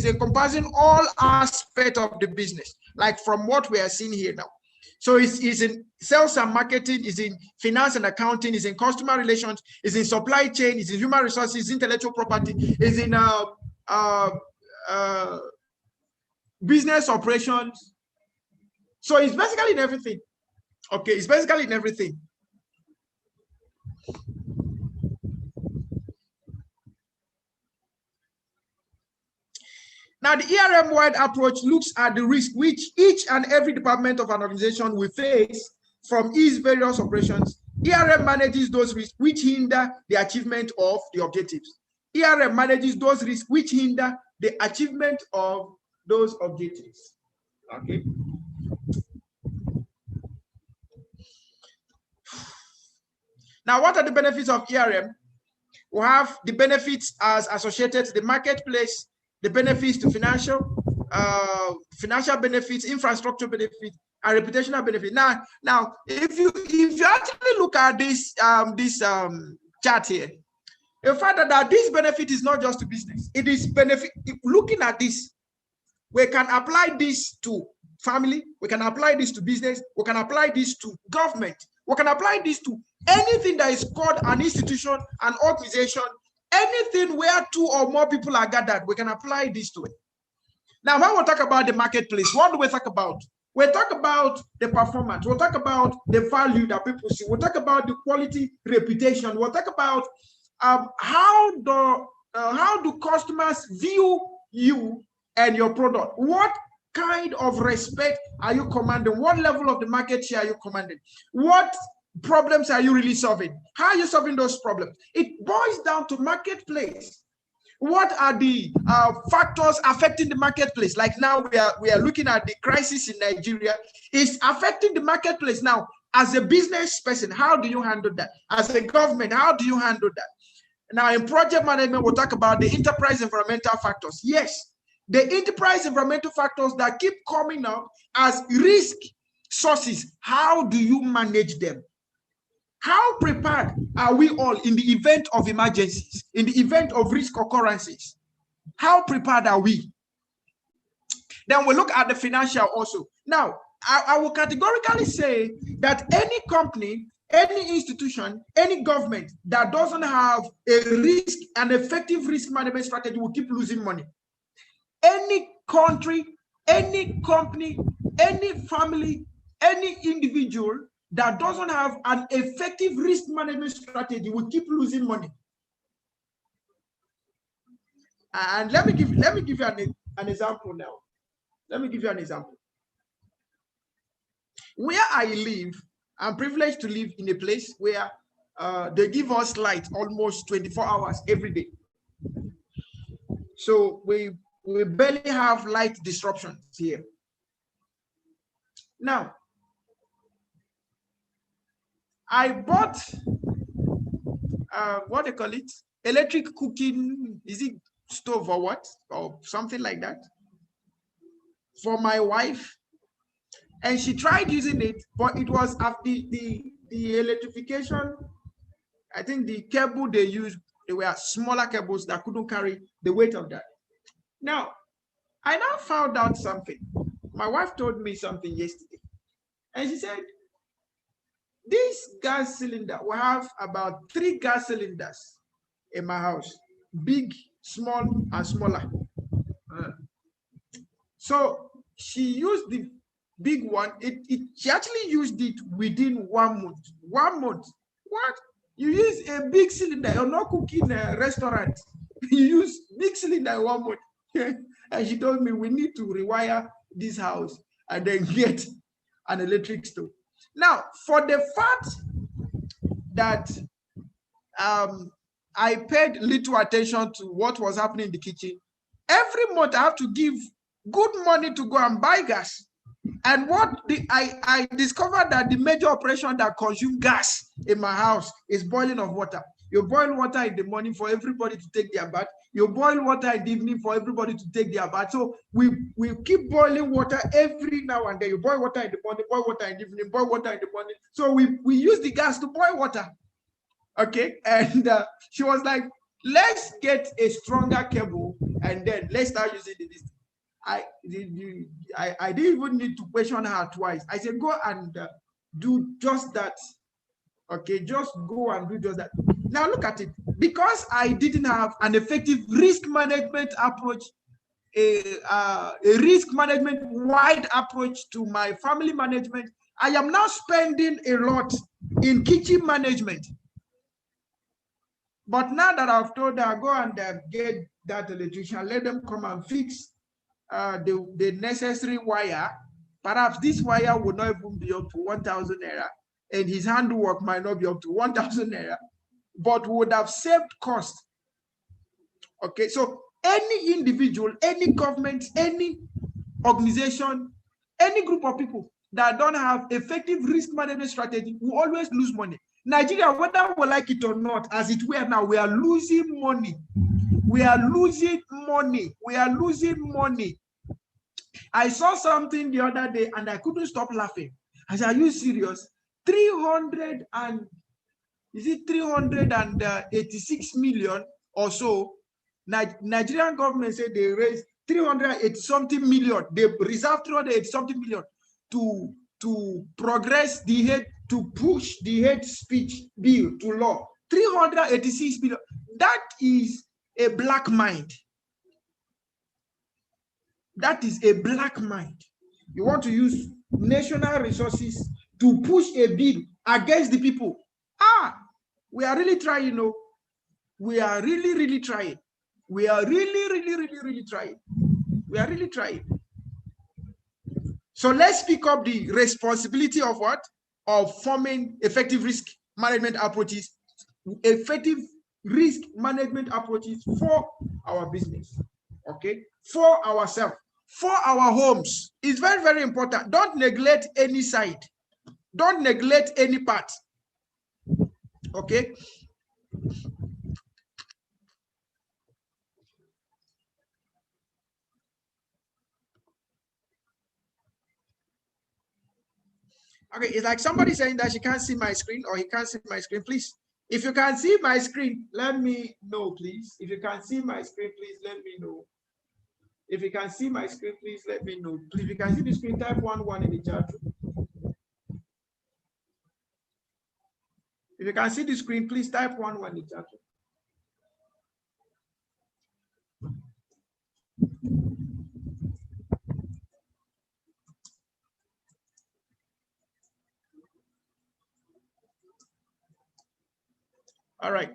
encompassing all aspects of the business, like from what we are seeing here now. So it's in sales and marketing, it's in finance and accounting, it's in customer relations, it's in supply chain, it's in human resources, intellectual property, it's in business operations. So it's basically in everything. Okay, it's basically in everything. Now, the ERM-wide approach looks at the risk which each and every department of an organization will face from its various operations. ERM manages those risks which hinder the achievement of the objectives. ERM manages those risks which hinder the achievement of those objectives. Okay. Now, what are the benefits of ERM? We have the benefits as associated to the marketplace, the benefits to financial benefits, infrastructure benefits, and reputational benefits. Now, if you actually look at this chart here, you'll find that this benefit is not just to business. It is benefit. Looking at this, we can apply this to family. We can apply this to business. We can apply this to government. We can apply this to anything that is called an institution, an organization, anything where 2 or more people are gathered. We can apply this to it. Now, when we talk about the marketplace, what do we talk about? We talk about the performance. We'll talk about the value that people see. We'll talk about the quality, reputation. We'll talk about how do customers view you and your product. What kind of respect are you commanding? What level of the market share are you commanding? What problems are you really solving? How are you solving those problems? It boils down to marketplace. What are the factors affecting the marketplace? Like now we are looking at the crisis in Nigeria. It's affecting the marketplace. Now, as a business person, how do you handle that? As a government, how do you handle that? Now, in project management, we'll talk about the enterprise environmental factors. Yes, the enterprise environmental factors that keep coming up as risk sources. How do you manage them? How prepared are we all in the event of emergencies, in the event of risk occurrences? How prepared are we? Then we look at the financial also. Now, I will categorically say that any company, any institution, any government that doesn't have an effective risk management strategy will keep losing money. Any country, any company, any family, any individual that doesn't have an effective risk management strategy will keep losing money. And let me give you an example now. Let me give you an example. Where I live, I'm privileged to live in a place where they give us light almost 24 hours every day. So we barely have light disruptions here. Now, I bought what they call it, electric cooking, is it stove or what, or something like that, for my wife, and she tried using it, but it was after the electrification. I think the cable they used, they were smaller cables that couldn't carry the weight of that. Now, I now found out something. My wife told me something yesterday, and she said, this gas cylinder, we have about 3 gas cylinders in my house, big, small, and smaller. So she used the big one. She actually used it within 1 month. 1 month. What? You use a big cylinder. You're not cooking a restaurant. You use big cylinder in 1 month. And she told me we need to rewire this house and then get an electric stove. Now, for the fact that I paid little attention to what was happening in the kitchen, every month I have to give good money to go and buy gas. And I discovered that the major operation that consumes gas in my house is boiling of water. You boil water in the morning for everybody to take their bath. You boil water in the evening for everybody to take their bath. So we keep boiling water every now and then. You boil water in the morning, boil water in the evening, boil water in the morning. So we use the gas to boil water. Okay, and she was like, let's get a stronger cable and then let's start using this. I didn't even need to question her twice. I said, go and do just that. Okay, just go and do just that. Now look at it. Because I didn't have an effective risk management approach, a risk management wide approach to my family management, I am now spending a lot in kitchen management. But now that I've told her, go and get that electrician, let them come and fix the necessary wire. Perhaps this wire would not even be up to 1,000 naira, and his handwork might not be up to 1,000 naira, but would have saved cost. Okay, so any individual, any government, any organization, any group of people that don't have effective risk management strategy will always lose money. Nigeria, whether we like it or not, as it were now, we are losing money. We are losing money. We are losing money. I saw something the other day and I couldn't stop laughing. I said, are you serious? 386 million or so? Nigerian government said they raised 380 something million. They reserved 380 something million to progress the hate, to push the hate speech bill to law. 386 million. That is a black mind. That is a black mind. You want to use national resources to push a bill against the people. We are really trying, you know. We are really, really trying. We are really trying. We are really trying. So let's pick up the responsibility of what? Of forming effective risk management approaches, effective risk management approaches for our business, okay? For ourselves, for our homes. It's very, very important. Don't neglect any side. Don't neglect any part, okay? Okay, it's like somebody saying that she can't see my screen or he can't see my screen. Please, if you can see my screen, let me know, please. If you can see my screen, please let me know. If you can see my screen, please let me know. Please, if you can see the screen, type 1 in the chat. If you can see the screen, please type 1 in the chat. All right.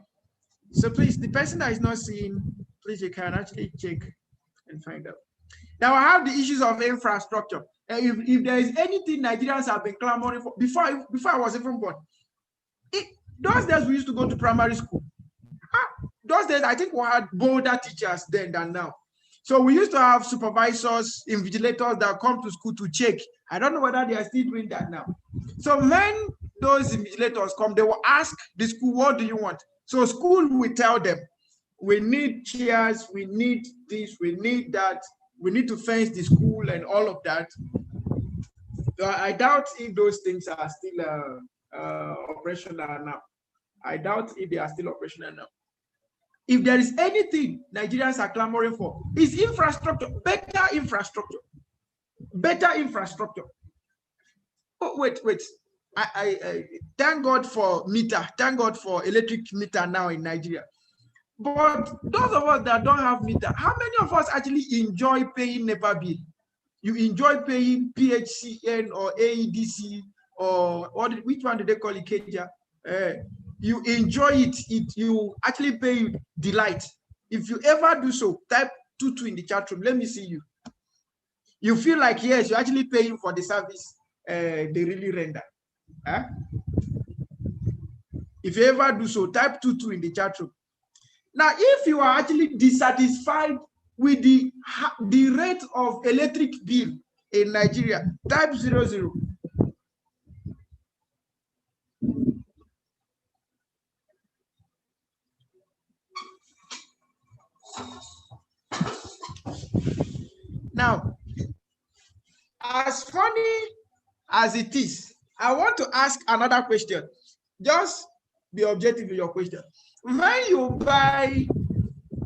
So please, the person that is not seeing, please, you can actually check and find out. Now I have the issues of infrastructure. If there is anything Nigerians have been clamoring for before I was even born, Those days we used to go to primary school. Those days, I think we had bolder teachers then than now. So we used to have supervisors, invigilators that come to school to check. I don't know whether they are still doing that now. So when those invigilators come, they will ask the school, what do you want? So school will tell them, we need chairs, we need this, we need that, we need to fence the school and all of that. So I doubt if those things are still operational now. I doubt if they are still operational now. If there is anything Nigerians are clamoring for, is infrastructure, better infrastructure, better infrastructure. Oh, wait. I thank God for meter, thank God for electric meter now in Nigeria. But those of us that don't have meter, how many of us actually enjoy paying NEPA bill? You enjoy paying PHCN or AEDC or which one do they call it, Keja? You enjoy it, you actually pay delight. If you ever do so, type 22 in the chat room. Let me see you. You feel like, yes, you're actually paying for the service they really render. Huh? If you ever do so, type 22 in the chat room. Now, if you are actually dissatisfied with the rate of electric bill in Nigeria, type 00. Now, as funny as it is, I want to ask another question. Just be objective in your question. When you buy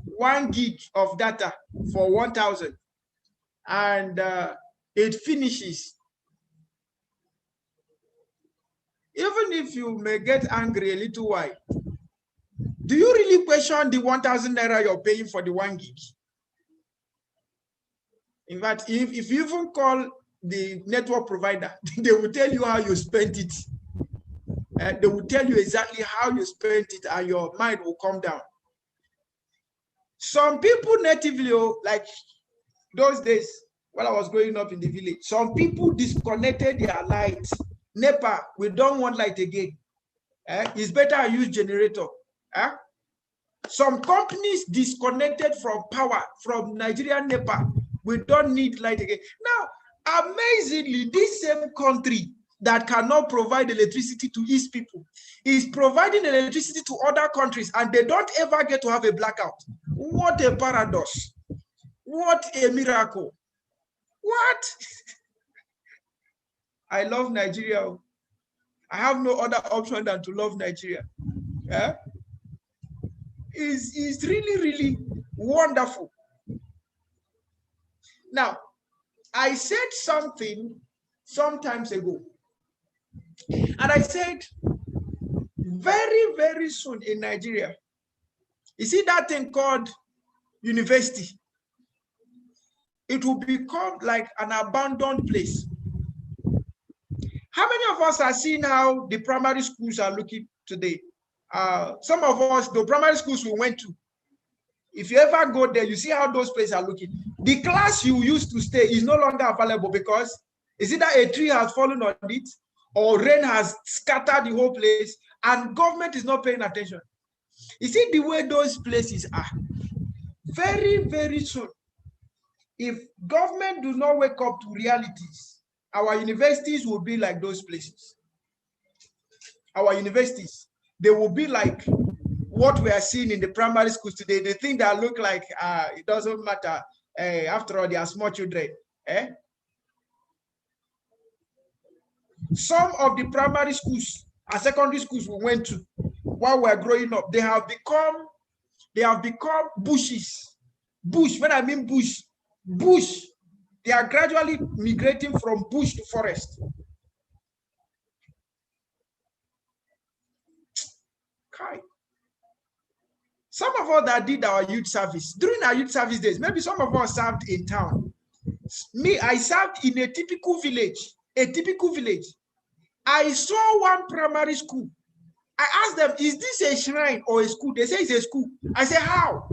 1 gig of data for 1,000 and it finishes, even if you may get angry a little while, do you really question the 1,000 naira you're paying for the 1 gig? In fact, if you even call the network provider, they will tell you how you spent it. They will tell you exactly how you spent it, and your mind will calm down. Some people natively, like those days when I was growing up in the village, some people disconnected their lights. NEPA, we don't want light again. It's better I use generator. Some companies disconnected from power from Nigerian NEPA. We don't need light again. Now, amazingly, this same country that cannot provide electricity to its people is providing electricity to other countries, and they don't ever get to have a blackout. What a paradox. What a miracle. What? I love Nigeria. I have no other option than to love Nigeria. Yeah? It's really, really wonderful. Now, I said something sometimes ago, and I said, very, very soon in Nigeria, you see that thing called university? It will become like an abandoned place. How many of us are seeing how the primary schools are looking today? Some of us, the primary schools we went to, if you ever go there, you see how those places are looking. The class you used to stay is no longer available because is either a tree has fallen on it or rain has scattered the whole place and government is not paying attention. You see the way those places are. Very, very soon, if government do not wake up to realities, our universities will be like those places. Our universities, they will be like what we are seeing in the primary schools today. The thing that look like it doesn't matter. After all, they are small children. Some of the primary schools and secondary schools we went to while we were growing up, they have become bushes. Bush, when I mean bush, they are gradually migrating from bush to forest. Okay. Some of us that did our youth service, during our youth service days, maybe some of us served in town. Me, I served in a typical village. I saw one primary school. I asked them, is this a shrine or a school? They say it's a school. I said, how?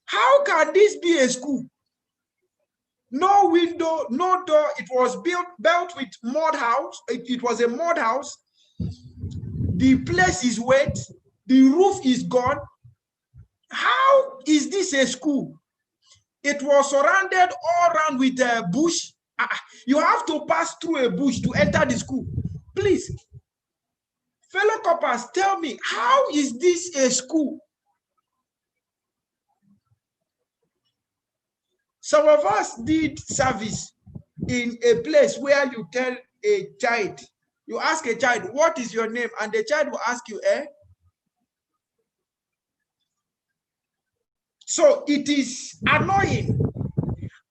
How can this be a school? No window, no door. It was built with mud house. It was a mud house. the place is wet, the roof is gone. How is this a school? It was surrounded all around with a bush. You have to pass through a bush to enter the school. Please, fellow coppers, tell me, how is this a school? Some of us did service in a place where you tell a child, you ask a child, what is your name? And the child will ask you, eh? So it is annoying.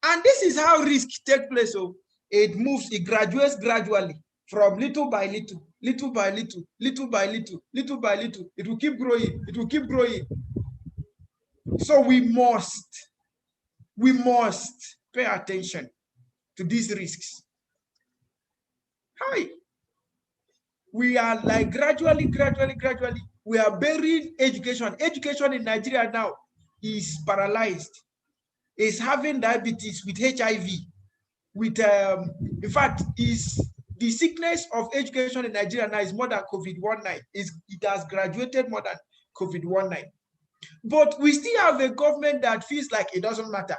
And this is how risk takes place. So it moves, it graduates gradually from little by little, little by little, little by little, little by little. It will keep growing. It will keep growing. So we must pay attention to these risks. Hi. We are like gradually, we are burying education. Education in Nigeria now is paralyzed. Is having diabetes with HIV, with in fact, is the sickness of education in Nigeria now is more than COVID-19. It has graduated more than COVID-19. But we still have a government that feels like it doesn't matter.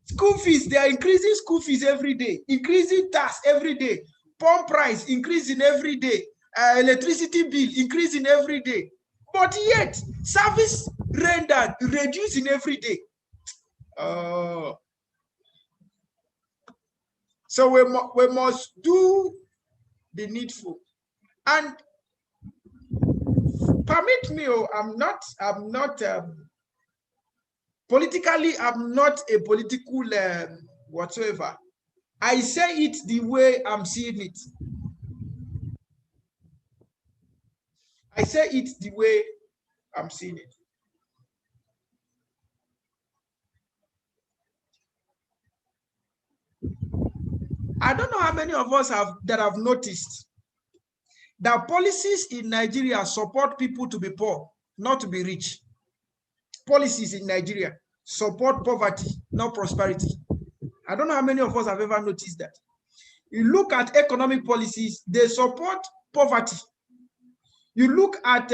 School fees, they are increasing school fees every day, increasing tax every day, pump price increasing every day, electricity bill increasing every day. But yet, service rendered reducing every day. So we must do the needful. And permit me, I'm not politically, I'm not a political whatsoever. I say it the way I'm seeing it. I say it the way I'm seeing it. I don't know how many of us have noticed that policies in Nigeria support people to be poor, not to be rich. Policies in Nigeria support poverty, not prosperity. I don't know how many of us have ever noticed that. You look at economic policies, they support poverty. You look at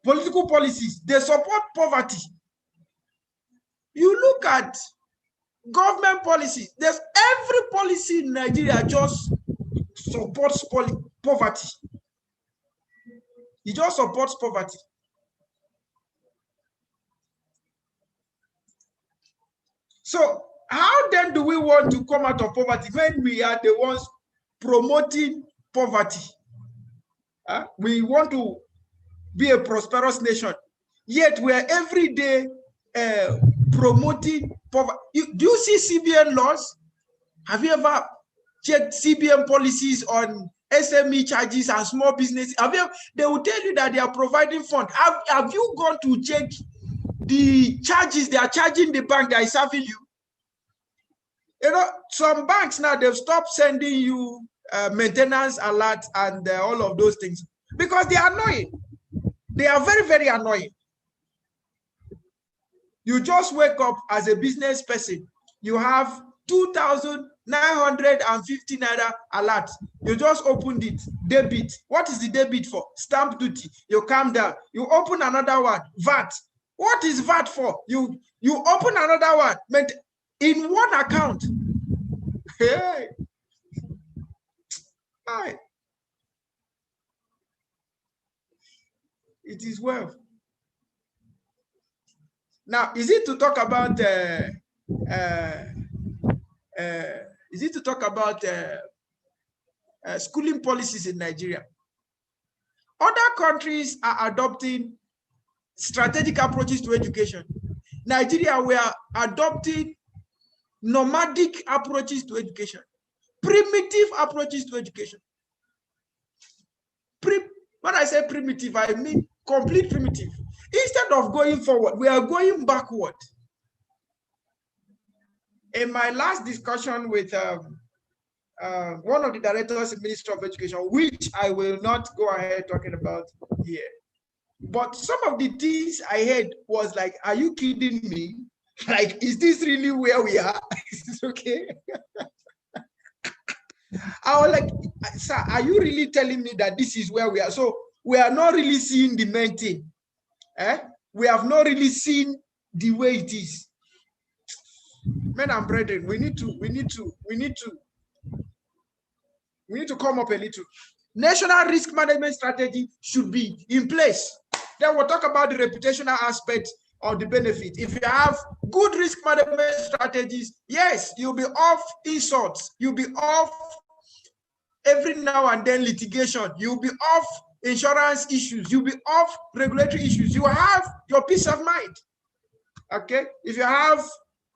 political policies, they support poverty. You look at government policies, there's every policy in Nigeria just supports poverty. It just supports poverty. So how then do we want to come out of poverty when we are the ones promoting poverty? We want to be a prosperous nation, yet we are every day promoting poverty. Do you see CBN laws? Have you ever checked CBN policies on SME charges and small business? They will tell you that they are providing funds. Have you gone to check the charges they are charging the bank that is serving you? You know, some banks now, they've stopped sending you maintenance alerts and all of those things because they are annoying. They are very, very annoying. You just wake up as a business person, you have 2,950 naira alert. You just opened it, debit. What is the debit for? Stamp duty. You calm down. You open another one, VAT. What is VAT for? You open another one, in one account. Hey. Hi. It is well. Now, is it to talk about schooling policies in Nigeria? Other countries are adopting strategic approaches to education. Nigeria, we are adopting nomadic approaches to education, primitive approaches to education. When I say primitive, I mean complete primitive. Instead of going forward, we are going backward. In my last discussion with one of the directors in the Ministry of Education, which I will not go ahead talking about here, but some of the things I heard was like, are you kidding me? Like, is this really where we are? Is this okay? I was like, sir, are you really telling me that this is where we are? So we are not really seeing the main thing. We have not really seen the way it is. Men and brethren, we need to come up a little. National risk management strategy should be in place. Then we'll talk about the reputational aspect of the benefit. If you have good risk management strategies, yes, you'll be off insults. You'll be off every now and then litigation. You'll be off insurance issues. You'll be off regulatory issues. You have your peace of mind. Okay? If you have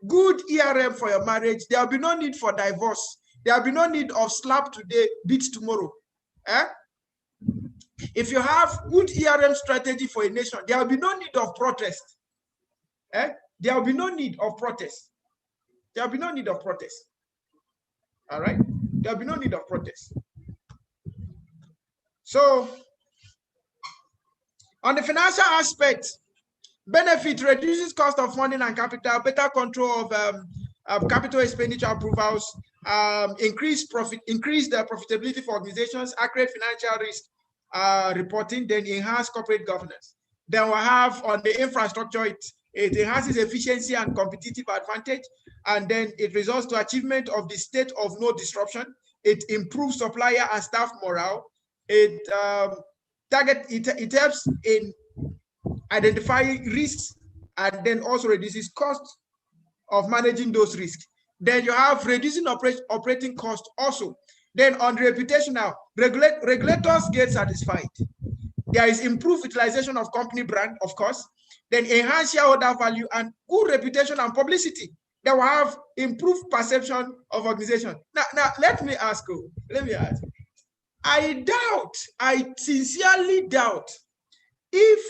good ERM for your marriage, there'll be no need for divorce. There'll be no need of slap today, beat tomorrow. If you have good ERM strategy for a nation, there will be no need of protest. There will be no need of protest. There will be no need of protest. All right? There will be no need of protest. So, on the financial aspect, benefit reduces cost of funding and capital, better control of capital expenditure approvals, increase the profitability for organizations, accurate financial risk reporting, then enhance corporate governance. Then we'll have on the infrastructure, it enhances efficiency and competitive advantage, and then it results to achievement of the state of no disruption. It improves supplier and staff morale. It helps in identifying risks and then also reduces costs of managing those risks. Then you have reducing operating costs also. Then on the reputation now, regulators get satisfied. There is improved utilization of company brand, of course. Then enhance shareholder value and good reputation and publicity. Then we have improved perception of organization. Now let me ask you. I sincerely doubt if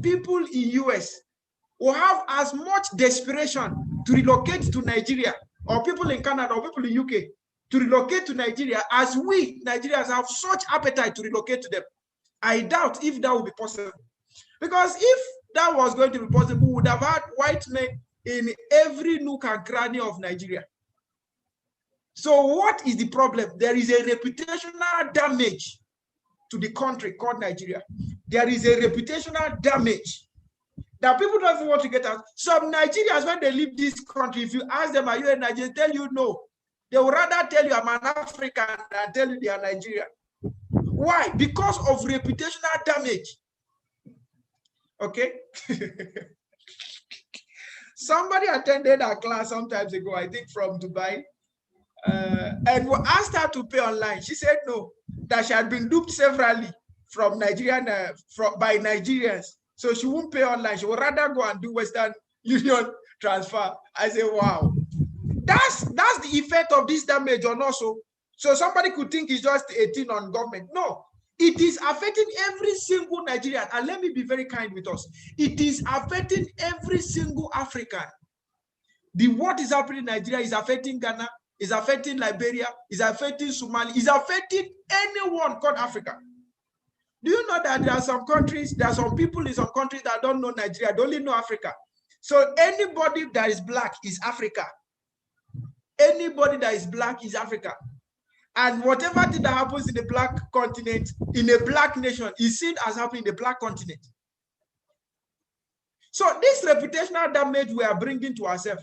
people in US will have as much desperation to relocate to Nigeria, or people in Canada, or people in UK to relocate to Nigeria as we Nigerians have such appetite to relocate to them. I doubt if that would be possible. Because if that was going to be possible, we would have had white men in every nook and cranny of Nigeria. So what is the problem? There is a reputational damage to the country called Nigeria. There is a reputational damage that people don't even want to get out. Some Nigerians, when they leave this country, if you ask them, are you a Nigerian? They tell you no. They would rather tell you I'm an African than tell you they are Nigerian. Why? Because of reputational damage. Okay? Somebody attended our class some times ago, I think from Dubai, and we asked her to pay online. She said no, that she had been duped severally from Nigerian by Nigerians. So she won't pay online. She would rather go and do Western Union transfer. I say, wow. That's the effect of this damage on us. So somebody could think it's just a thing on government. No, it is affecting every single Nigerian. And let me be very kind with us. It is affecting every single African. What is happening in Nigeria is affecting Ghana, is affecting Liberia, is affecting Somalia, is affecting anyone called Africa. Do you know that there are some countries, there are some people in some countries that don't know Nigeria, they only know Africa. So anybody that is black is Africa. Anybody that is black is Africa. And whatever thing that happens in the black continent, in a black nation, is seen as happening in the black continent. So this reputational damage we are bringing to ourselves,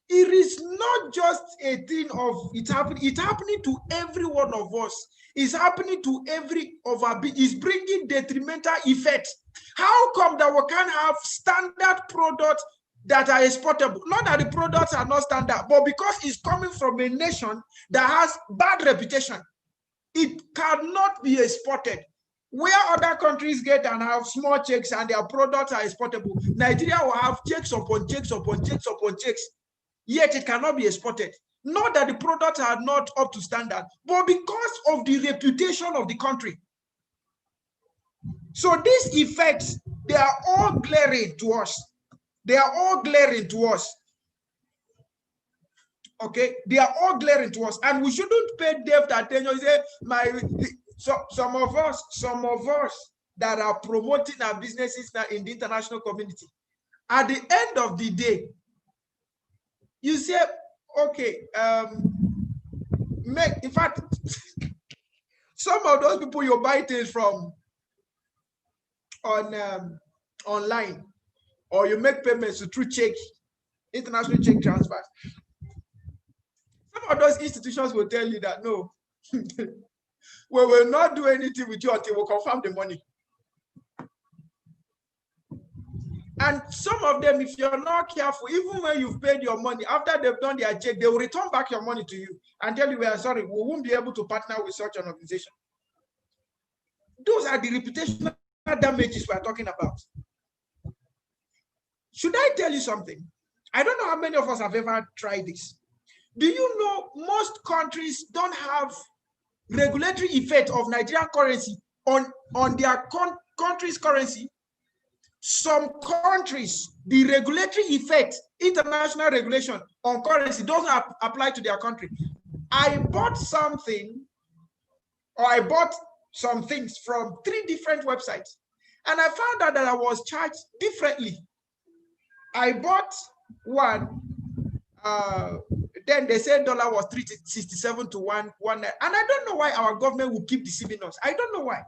it is not just a thing of it's happening to every one of us. It's happening to every of our being. It's bringing detrimental effects. How come that we can't have standard products that are exportable? Not that the products are not standard, but because it's coming from a nation that has bad reputation, it cannot be exported. Where other countries get and have small checks and their products are exportable, Nigeria will have checks upon checks upon checks upon checks, yet it cannot be exported. Not that the products are not up to standard, but because of the reputation of the country. So these effects, they are all glaring to us. They are all glaring to us. Okay, they are all glaring to us, and we shouldn't pay depth attention. Say, some of us that are promoting our businesses now in the international community, at the end of the day, you say, okay, in fact, some of those people you buy things from on online, or you make payments through check, international check transfers. Some of those institutions will tell you that no, we will not do anything with you until we confirm the money. And some of them, if you're not careful, even when you've paid your money, after they've done their check, they will return back your money to you and tell you, we are sorry, we won't be able to partner with such an organization. Those are the reputational damages we are talking about. Should I tell you something? I don't know how many of us have ever tried this. Do you know most countries don't have regulatory effect of Nigerian currency on their country's currency? Some countries, the regulatory effect, international regulation on currency doesn't apply to their country. I bought something, or I bought some things from 3 different websites, and I found out that I was charged differently. I bought one, then they said dollar was 367 to one, and I don't know why our government will keep deceiving us. I don't know why.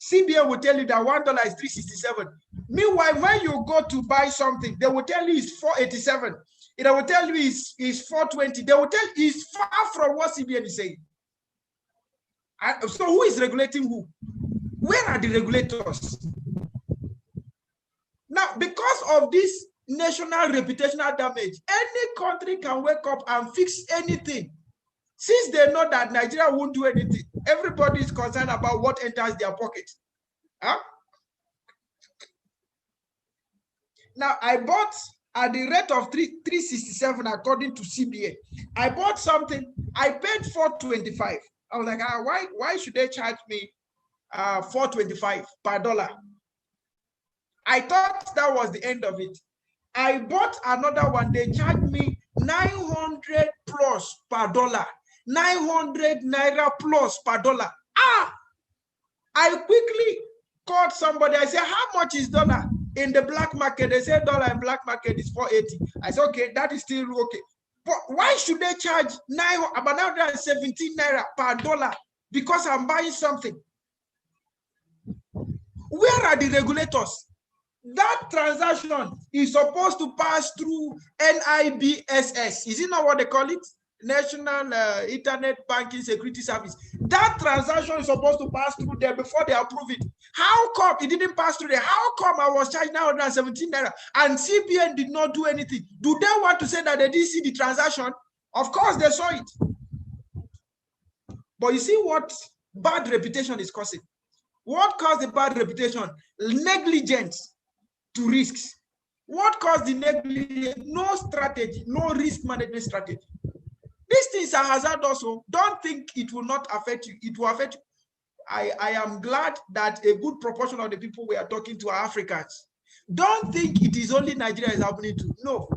CBN will tell you that $1 is 367. Meanwhile, when you go to buy something, they will tell you it's 487. They will tell you it's 420. They will tell you it's far from what CBN is saying. So who is regulating who? Where are the regulators? Now, because of this national reputational damage, any country can wake up and fix anything. Since they know that Nigeria won't do anything, everybody is concerned about what enters their pocket. Huh? Now, I bought at the rate of 367 according to CBA. I bought something, I paid 425. I was like, why should they charge me 425 per dollar? I thought that was the end of it. I bought another one, they charged me 900 plus per dollar. 900 naira plus per dollar. I quickly called somebody. I said, how much is dollar in the black market? They said dollar in black market is 480. I said, okay, that is still okay. But why should they charge about 917 naira per dollar because I'm buying something? Where are the regulators? That transaction is supposed to pass through NIBSS. Is it not what they call it? National Internet Banking Security Service. That transaction is supposed to pass through there before they approve it. How come it didn't pass through there? How come I was charged 917 naira and CBN did not do anything? Do they want to say that they didn't see the transaction? Of course they saw it. But you see what bad reputation is causing? What caused the bad reputation? Negligence to risks. What caused the negligence? No strategy, no risk management strategy. These things are hazardous. So don't think it will not affect you. It will affect you. I am glad that a good proportion of the people we are talking to are Africans. Don't think it is only Nigeria is happening to. No.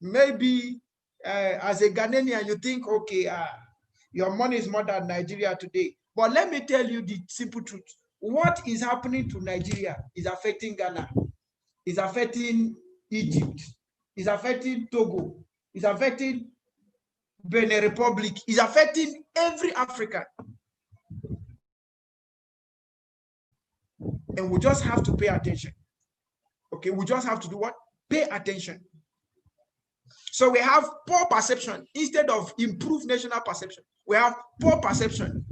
Maybe as a Ghanaian, you think, okay, your money is more than Nigeria today. But let me tell you the simple truth. What is happening to Nigeria is affecting Ghana, is affecting Egypt, is affecting Togo, is affecting Benin Republic, is affecting every African. And we just have to pay attention. Okay, we just have to do what? Pay attention. So we have poor perception instead of improved national perception. We have poor perception.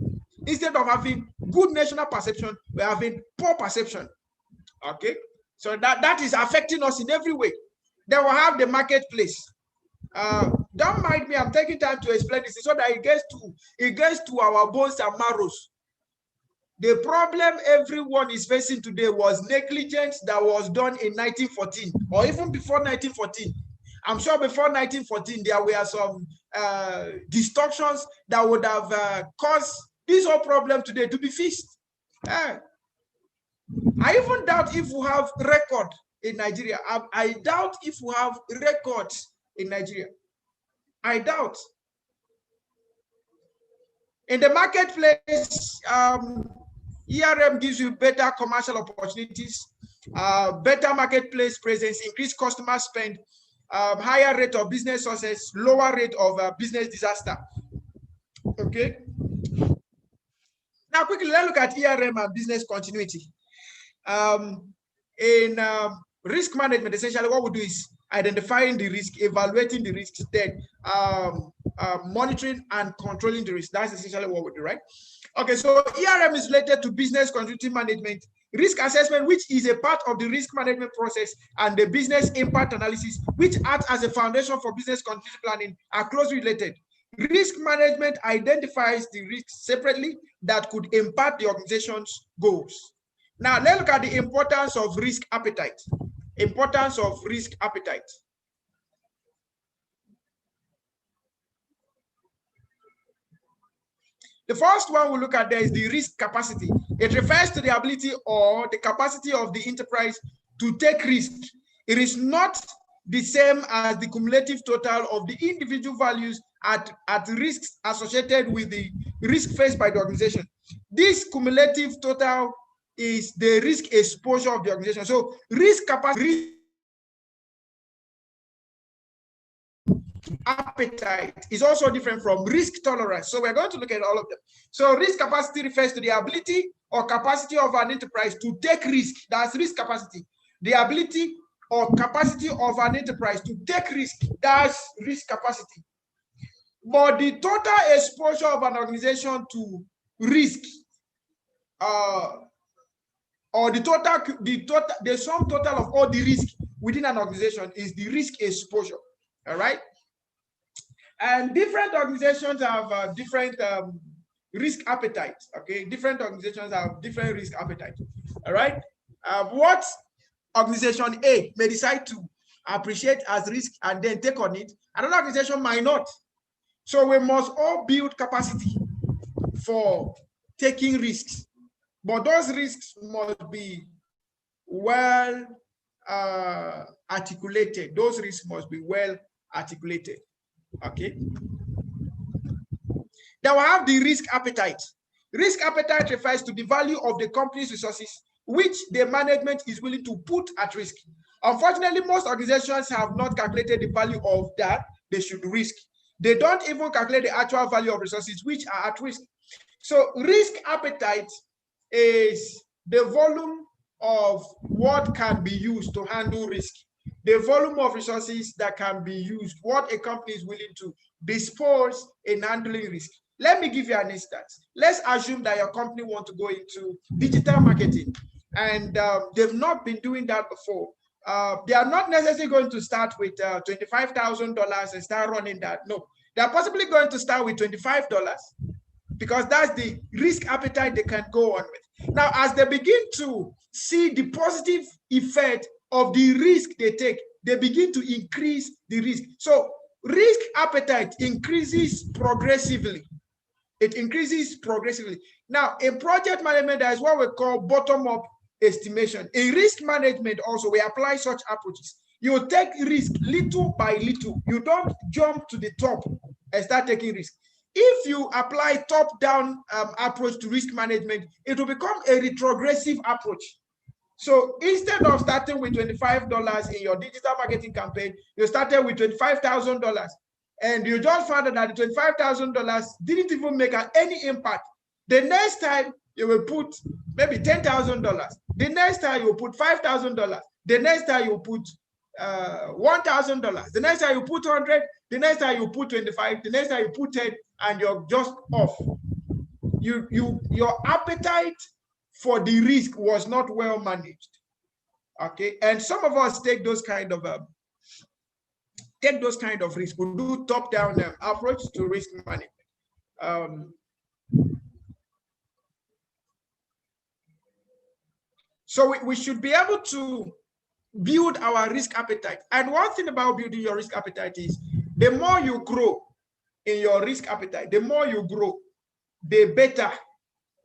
Instead of having good national perception, we're having poor perception. Okay, so that is affecting us in every way. Then we'll have the marketplace. Don't mind me, I'm taking time to explain this so that it gets to our bones and marrows. The problem everyone is facing today was negligence that was done in 1914 or even before 1914. I'm sure before 1914 there were some distortions that would have caused this whole problem today to be fixed. I even doubt if we have record in Nigeria. I doubt if we have records in Nigeria. I doubt. In the marketplace, ERM gives you better commercial opportunities, better marketplace presence, increased customer spend, higher rate of business success, lower rate of business disaster. Okay. Now, quickly, let's look at ERM and business continuity. In risk management, essentially, what we do is identifying the risk, evaluating the risks, then monitoring and controlling the risk. That's essentially what we do, right? Okay, so ERM is related to business continuity management, risk assessment, which is a part of the risk management process, and the business impact analysis, which acts as a foundation for business continuity planning, are closely related. Risk management identifies the risks separately that could impact the organization's goals. Now, let's look at the importance of risk appetite. Importance of risk appetite. The first one we'll look at there is the risk capacity. It refers to the ability or the capacity of the enterprise to take risk. It is not the same as the cumulative total of the individual values at risks associated with the risk faced by the organization. This cumulative total is the risk exposure of the organization. So risk capacity, appetite is also different from risk tolerance. So we're going to look at all of them. So risk capacity refers to the ability or capacity of an enterprise to take risk. That's risk capacity. The ability or capacity of an enterprise to take risk. That's risk capacity. But the total exposure of an organization to risk, or the sum total of all the risk within an organization is the risk exposure. All right. And different organizations have different risk appetite. Okay, different organizations have different risk appetite. All right. What organization A may decide to appreciate as risk and then take on it, another organization might not. So we must all build capacity for taking risks, but those risks must be well articulated. Those risks must be well articulated. Okay. Then we have the risk appetite. Risk appetite refers to the value of the company's resources which the management is willing to put at risk. Unfortunately, most organizations have not calculated the value of that they should risk. They don't even calculate the actual value of resources which are at risk. So risk appetite is the volume of what can be used to handle risk, the volume of resources that can be used, what a company is willing to dispose in handling risk. Let me give you an instance. Let's assume that your company wants to go into digital marketing and they've not been doing that before. They are not necessarily going to start with $25,000 and start running that. No, they're possibly going to start with $25 because that's the risk appetite they can go on with. Now, as they begin to see the positive effect of the risk they take, they begin to increase the risk. So risk appetite increases progressively. It increases progressively. Now, in project management, there is what we call bottom-up estimation. In risk management also, we apply such approaches. You take risk little by little. You don't jump to the top and start taking risk. If you apply top-down approach to risk management, it will become a retrogressive approach. So instead of starting with $25 in your digital marketing campaign, you started with $25,000. And you just found out that the $25,000 didn't even make any impact. The next time you will put maybe $10,000. The next time you put $5,000. The next time you put $1,000. The next time you put 100. The next time you put 25. The next time you put 10, and you're just off. Your appetite for the risk was not well managed. Okay, and some of us take those kind of risks. We do top-down approach to risk management. So we should be able to build our risk appetite. And one thing about building your risk appetite is the more you grow in your risk appetite, the more you grow, the better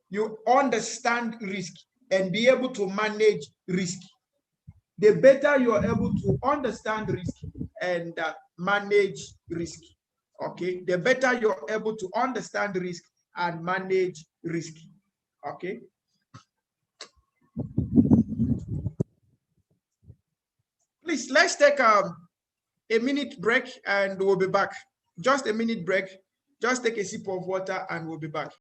you understand risk and be able to manage risk. The better you are able to understand risk and manage risk. Okay, the better you're able to understand risk and manage risk. Okay. Please, let's take a minute break and we'll be back. Just a minute break Just take a sip of water and we'll be back.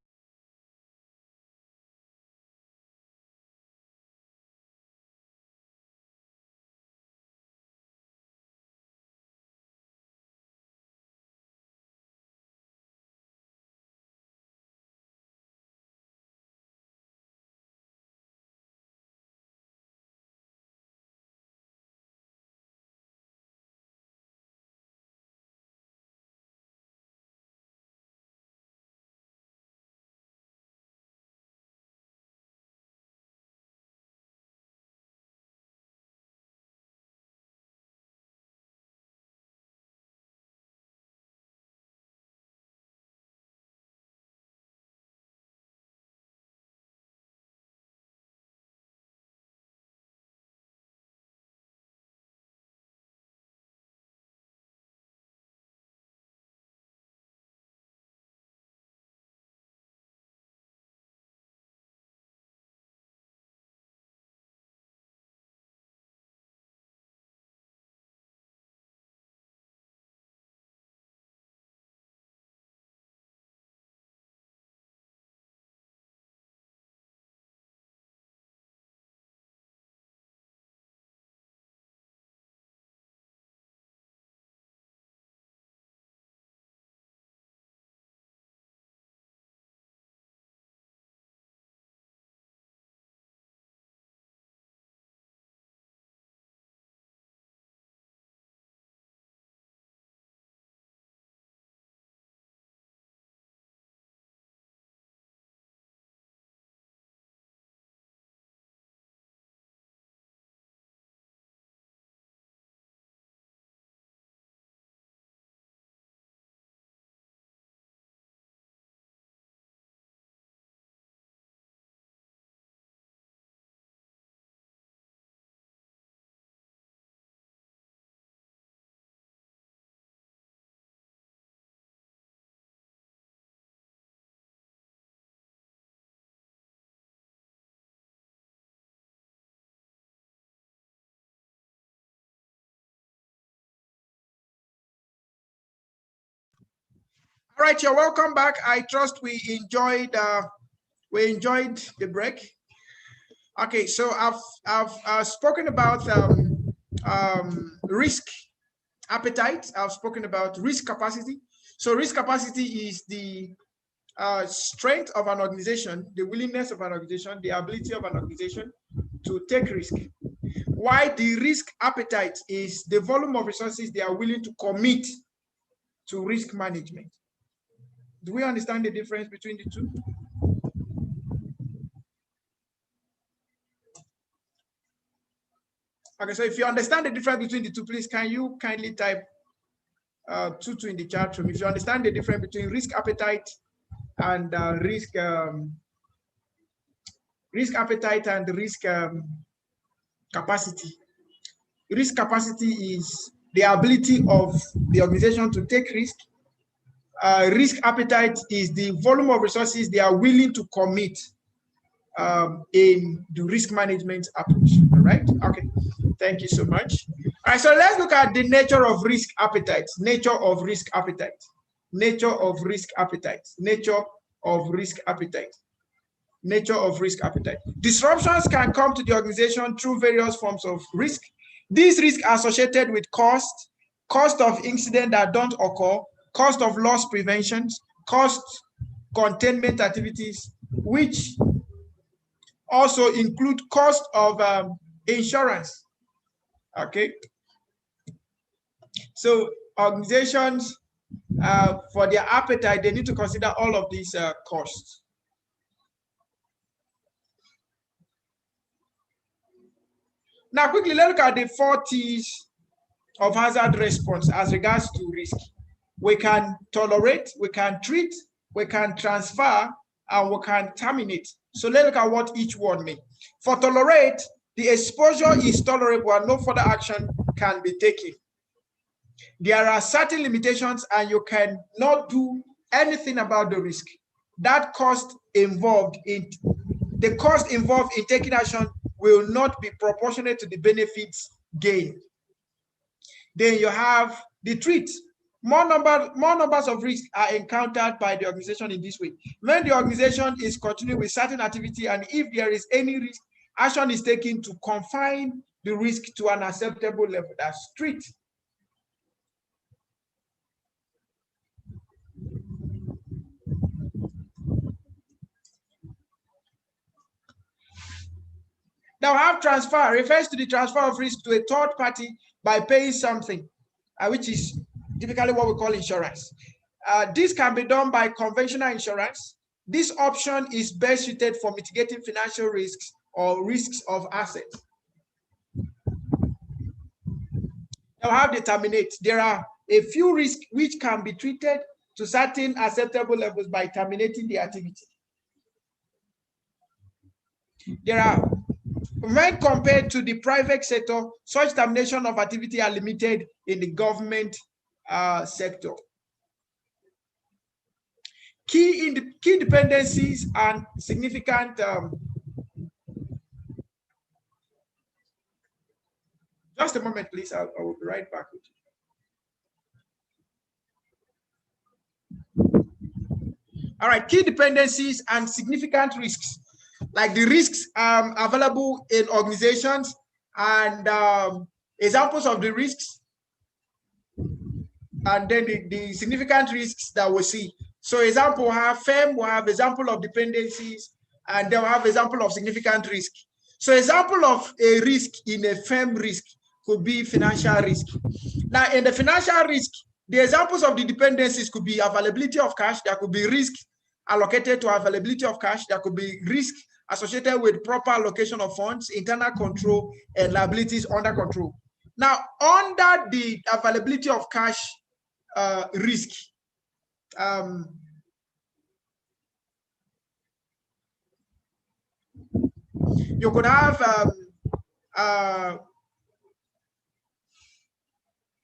All right, you're welcome back. I trust we enjoyed the break. Okay, so I've spoken about risk appetite. I've spoken about risk capacity. So risk capacity is the strength of an organization, the willingness of an organization, the ability of an organization to take risk. Why the risk appetite is the volume of resources they are willing to commit to risk management. Do we understand the difference between the two? Okay, so if you understand the difference between the two, please can you kindly type 2 in the chat room if you understand the difference between risk appetite and risk appetite and risk capacity. Risk capacity is the ability of the organization to take risk. Risk appetite is the volume of resources they are willing to commit in the risk management approach. All right. Okay. Thank you so much. All right. So let's look at the nature of risk appetite. Nature of risk appetite. Nature of risk appetite. Nature of risk appetite. Nature of risk appetite. Disruptions can come to the organization through various forms of risk. These risks are associated with cost of incidents that don't occur, cost of loss prevention, cost containment activities, which also include cost of insurance. Okay. So organizations, for their appetite, they need to consider all of these costs. Now, quickly, let's look at the 4 T's of hazard response as regards to risk. We can tolerate, we can treat, we can transfer, and we can terminate. So let's look at what each one means. For tolerate, the exposure is tolerable and no further action can be taken. There are certain limitations and you cannot do anything about the risk. That cost involved in taking action will not be proportionate to the benefits gained. Then you have the treat. More numbers of risks are encountered by the organization in this way. When the organization is continuing with certain activity, and if there is any risk, action is taken to confine the risk to an acceptable level. That's strict. Now, have transfer refers to the transfer of risk to a third party by paying something, which is typically what we call insurance. This can be done by conventional insurance. This option is best suited for mitigating financial risks or risks of assets. Now, how to terminate? There are a few risks which can be treated to certain acceptable levels by terminating the activity. There are, when compared to the private sector, such termination of activity are limited in the government sector. Key dependencies and significant just a moment, please. I will be right back with you. All right, key dependencies and significant risks, like the risks available in organizations and examples of the risks, and then the significant risks that we see. So example, have firm will have example of dependencies, and they'll have example of significant risk. So example of a risk in a firm risk could be financial risk. Now, in the financial risk, the examples of the dependencies could be availability of cash. There could be risk allocated to availability of cash. There could be risk associated with proper allocation of funds, internal control, and liabilities under control. Now, under the availability of cash risk, you could have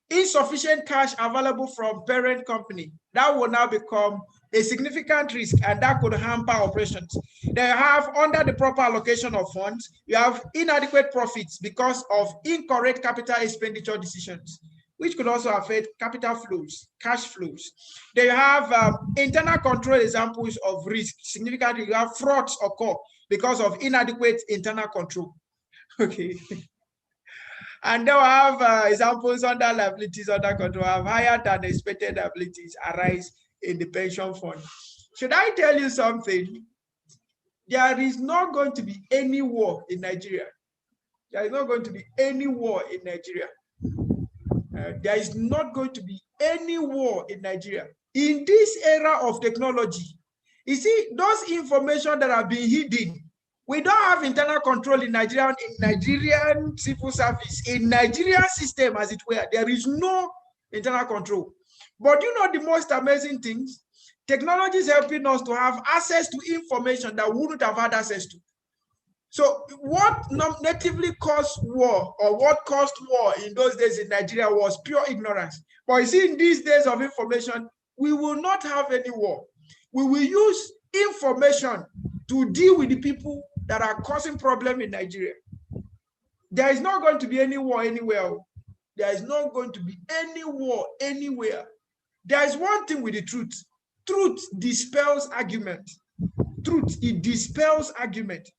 insufficient cash available from parent company. That will now become a significant risk, and that could hamper operations. They have, under the proper allocation of funds, you have inadequate profits because of incorrect capital expenditure decisions, which could also affect capital flows, cash flows. They have internal control examples of risk. Significantly, you have frauds occur because of inadequate internal control. Okay. And they'll have examples under liabilities under control, have higher than expected liabilities arise in the pension fund. Should I tell you something? There is not going to be any war in Nigeria. There is not going to be any war in Nigeria. There is not going to be any war in Nigeria. In this era of technology, you see, those information that are being hidden, we don't have internal control in Nigerian civil service, in Nigerian system, as it were. There is no internal control. But you know the most amazing things? Technology is helping us to have access to information that we wouldn't have had access to. So what natively caused war, or what caused war in those days in Nigeria, was pure ignorance. But you see, in these days of information, we will not have any war. We will use information to deal with the people that are causing problems in Nigeria. There is not going to be any war anywhere. There is not going to be any war anywhere. There is one thing with the truth. Truth dispels argument. Truth, it dispels argument.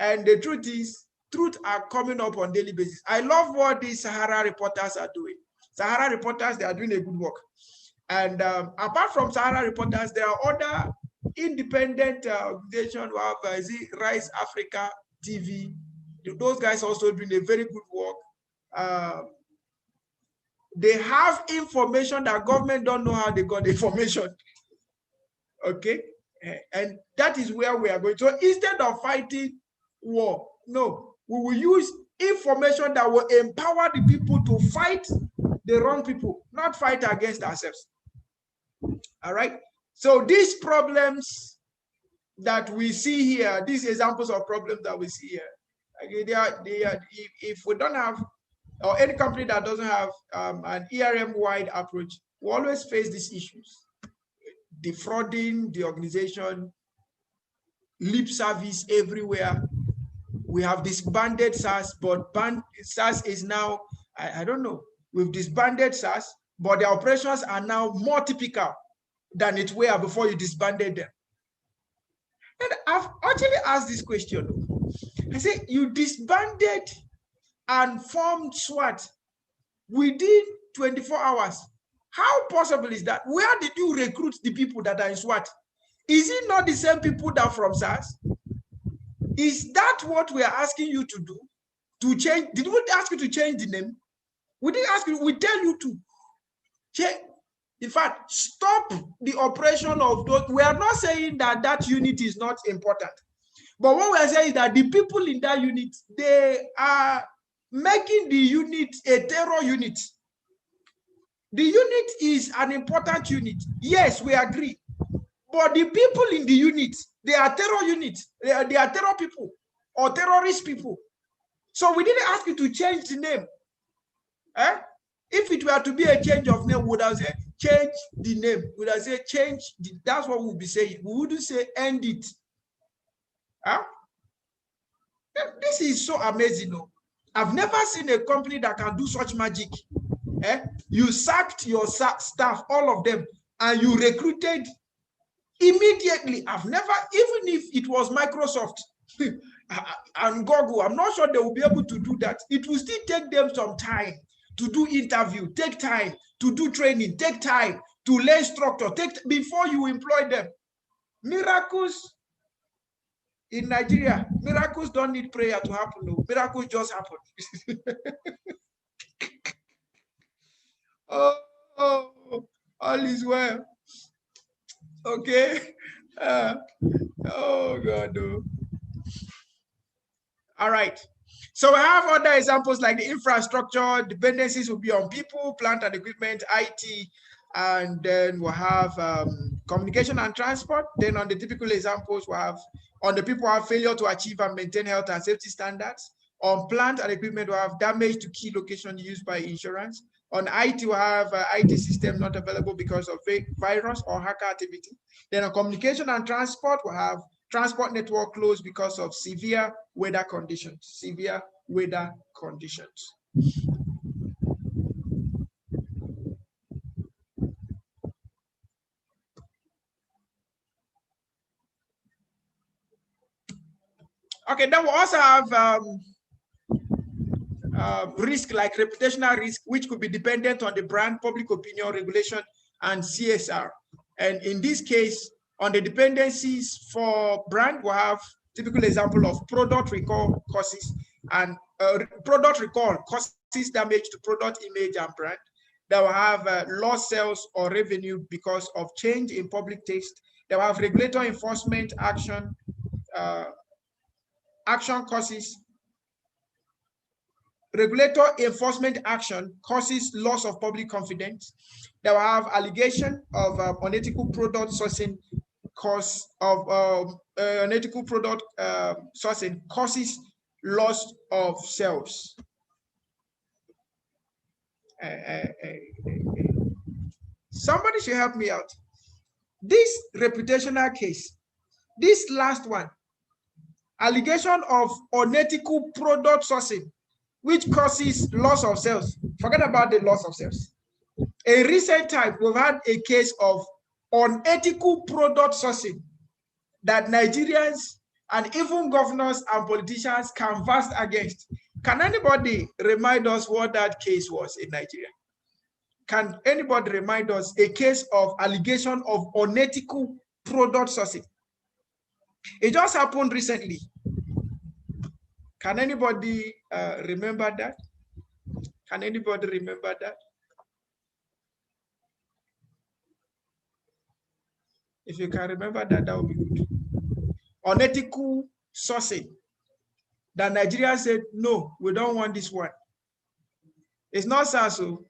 And the truth is, truth are coming up on a daily basis. I love what these Sahara reporters are doing. Sahara reporters, they are doing a good work. And apart from Sahara reporters, there are other independent organizations who have Rise Africa TV. Those guys also doing a very good work. They have information that government don't know how they got the information. Okay, and that is where we are going. So instead of fighting war, no, we will use information that will empower the people to fight the wrong people, not fight against ourselves. All right. So these problems that we see here, these examples of problems that we see here, if we don't have, or any company that doesn't have an ERM-wide approach, we always face these issues. Defrauding the organization, lip service everywhere. We have disbanded SARS, but SARS is now, I don't know, we've disbanded SARS, but their operations are now more typical than it were before you disbanded them. And I've actually asked this question. I say, you disbanded and formed SWAT within 24 hours. How possible is that? Where did you recruit the people that are in SWAT? Is it not the same people that are from SARS? Is that what we are asking you to do? To change? Did we ask you to change the name? We didn't ask you. We tell you to change. In fact, stop the operation of those. We are not saying that that unit is not important. But what we are saying is that the people in that unit, they are making the unit a terror unit. The unit is an important unit. Yes, we agree. But the people in the unit, they are terror units. They are terror people or terrorist people. So we didn't ask you to change the name. If it were to be a change of name, we would have said change the name. We would have said change. That's what we would be saying. We wouldn't say end it. This is so amazing. No? I've never seen a company that can do such magic. You sacked your staff, all of them, and you recruited immediately. I've never, even if it was Microsoft and Google, I'm not sure they will be able to do that. It will still take them some time to do interview, take time to do training, take time to lay structure, before you employ them. Miracles in Nigeria, miracles don't need prayer to happen. No, miracles just happen. Oh, all is well. Okay. Oh God. No. All right. So we have other examples like the infrastructure dependencies will be on people, plant and equipment, IT, and then we'll have communication and transport. Then on the typical examples, we have on the people have failure to achieve and maintain health and safety standards. On plant and equipment, we have damage to key locations used by insurance. On IT, we have IT system not available because of virus or hacker activity. Then on communication and transport, we have transport network closed because of severe weather conditions. Severe weather conditions. Okay, then we also have risk like reputational risk, which could be dependent on the brand, public opinion, regulation, and CSR. And in this case, on the dependencies for brand, we have typical example of product recall causes and product recall causes damage to product image and brand. They will have lost sales or revenue because of change in public taste. They will have regulatory enforcement action causes. Regulator enforcement action causes loss of public confidence. They will have allegation of unethical product sourcing cause of unethical product sourcing causes loss of sales. Somebody should help me out. This reputational case, this last one, allegation of unethical product sourcing, which causes loss of sales. Forget about the loss of sales. In recent time, we've had a case of unethical product sourcing that Nigerians and even governors and politicians canvassed against. Can anybody remind us what that case was in Nigeria? Can anybody remind us a case of allegation of unethical product sourcing? It just happened recently. Can anybody remember that? Can anybody remember that? If you can remember that, that would be good. Unethical sourcing. That Nigeria said, no, we don't want this one. It's not so.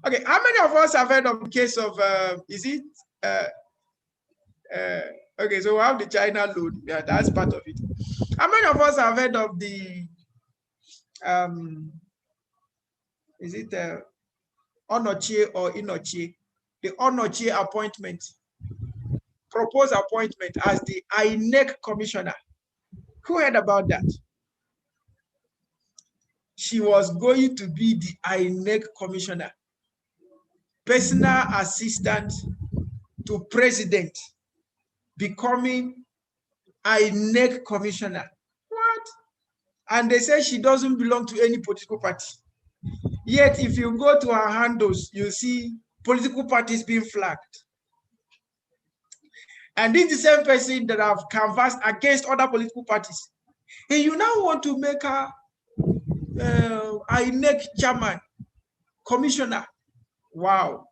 Okay, how many of us have heard of the case of, is it, okay, so we have the China loan, yeah, that's part of it. How many of us have heard of the, is it Onochie or Inochie? The Onochie appointment, proposed appointment as the INEC commissioner. Who heard about that? She was going to be the INEC commissioner, personal assistant to president, becoming INEC commissioner. What? And they say she doesn't belong to any political party. Yet, if you go to her handles, you see political parties being flagged. And this is the same person that have canvassed against other political parties. And you now want to make her INEC chairman, commissioner. Wow.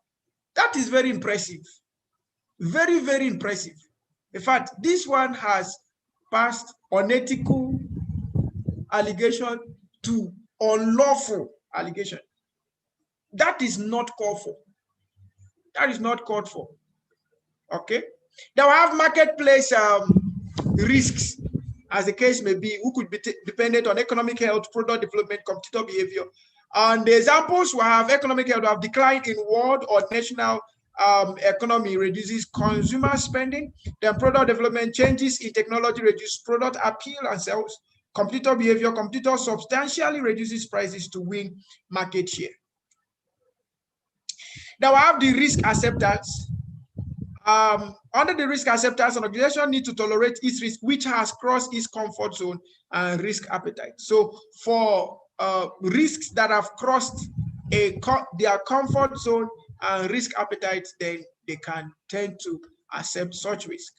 That is very impressive. Very, very impressive. In fact, this one has passed unethical allegation to unlawful allegation. That is not called for. That is not called for. Okay. They will have marketplace risks, as the case may be, who could be dependent on economic health, product development, competitor behavior. And the examples will have economic health have declined in world or national economy reduces consumer spending, then product development changes in technology reduce product appeal and sales, competitor behavior, competitor substantially reduces prices to win market share. Now we have the risk acceptance. Under the risk acceptance, an organization needs to tolerate its risk, which has crossed its comfort zone and risk appetite. So for risks that have crossed their comfort zone and risk appetite, then they can tend to accept such risk.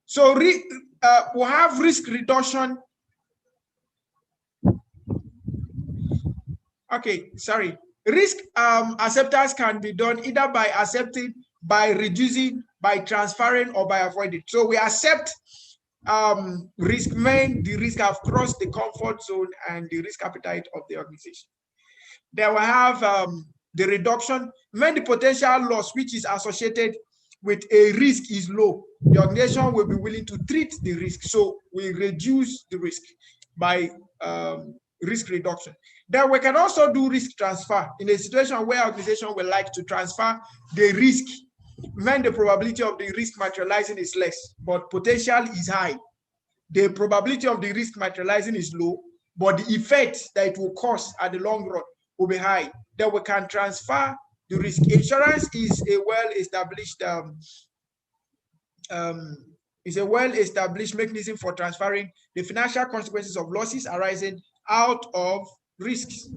So we have risk reduction. Okay, sorry. Risk acceptance can be done either by accepting, by reducing, by transferring, or by avoiding. So we accept risk when the risk have crossed the comfort zone and the risk appetite of the organization. Then we have the reduction when the potential loss which is associated with a risk is low. The organization will be willing to treat the risk. So we reduce the risk by risk reduction. Then we can also do risk transfer in a situation where organization would like to transfer the risk when the probability of the risk materializing is less, but potential is high. The probability of the risk materializing is low, but the effect that it will cause at the long run will be high. Then we can transfer the risk. Insurance is a well-established mechanism for transferring the financial consequences of losses arising out of risks.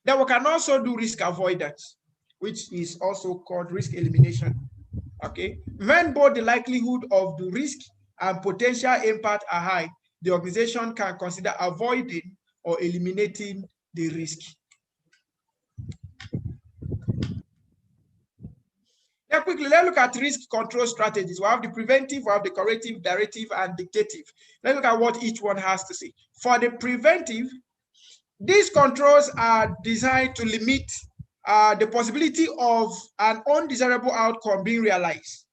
Then we can also do risk avoidance, which is also called risk elimination. Okay, when both the likelihood of the risk and potential impact are high, the organization can consider avoiding or eliminating the risk. Now quickly, let's look at risk control strategies. We have the preventive, we have the corrective, directive, and dictative. Let's look at what each one has to say. For the preventive, these controls are designed to limit the possibility of an undesirable outcome being realized.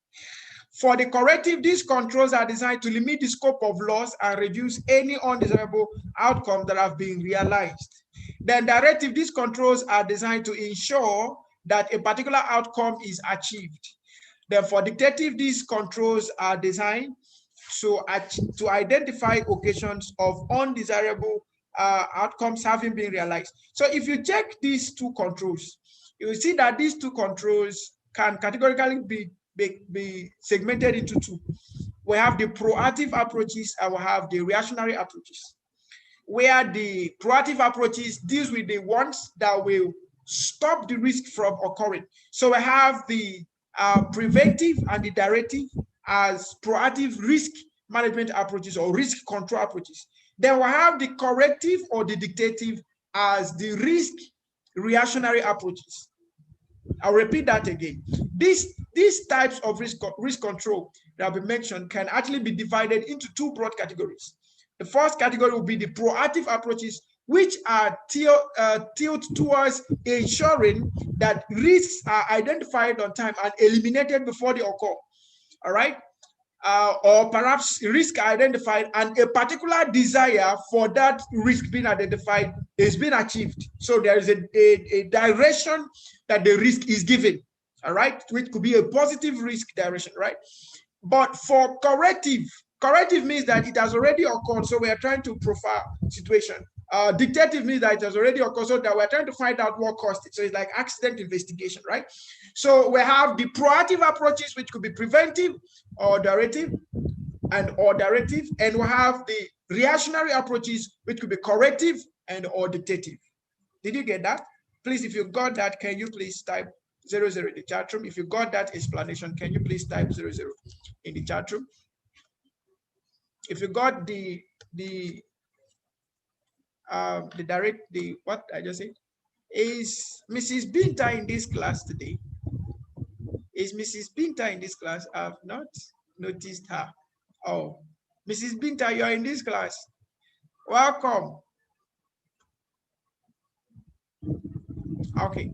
For the corrective, these controls are designed to limit the scope of loss and reduce any undesirable outcome that have been realized. Then directive, these controls are designed to ensure that a particular outcome is achieved. Then for dictative, these controls are designed to identify occasions of undesirable outcomes having been realized. So if you check these two controls, you will see that these two controls can categorically be segmented into two. We have the proactive approaches and we have the reactionary approaches, where the proactive approaches deals with the ones that will stop the risk from occurring. So we have the preventive and the directive as proactive risk management approaches or risk control approaches. Then we have the corrective or the dictative as the risk reactionary approaches. I'll repeat that again. These types of risk control that have been mentioned can actually be divided into two broad categories. The first category will be the proactive approaches, which are tilted towards ensuring that risks are identified on time and eliminated before they occur. All right. or perhaps risk identified and a particular desire for that risk being identified is being achieved. So there is a direction that the risk is given, all right, which could be a positive risk direction, right? But for corrective means that it has already occurred, so we are trying to profile situation. Dictative means that it has already occurred, so that we're trying to find out what caused it. So it's like accident investigation, right? So we have the proactive approaches, which could be preventive or directive, and we have the reactionary approaches, which could be corrective and or dictative. Did you get that? Please, if you got that, can you please type 00 in the chat room? If you got that explanation, can you please type 00 in the chat room? If you got the what I just said, is Mrs. Binta in this class today? Is Mrs. Binta in this class? I've not noticed her. Oh, Mrs. Binta, you're in this class. Welcome. Okay.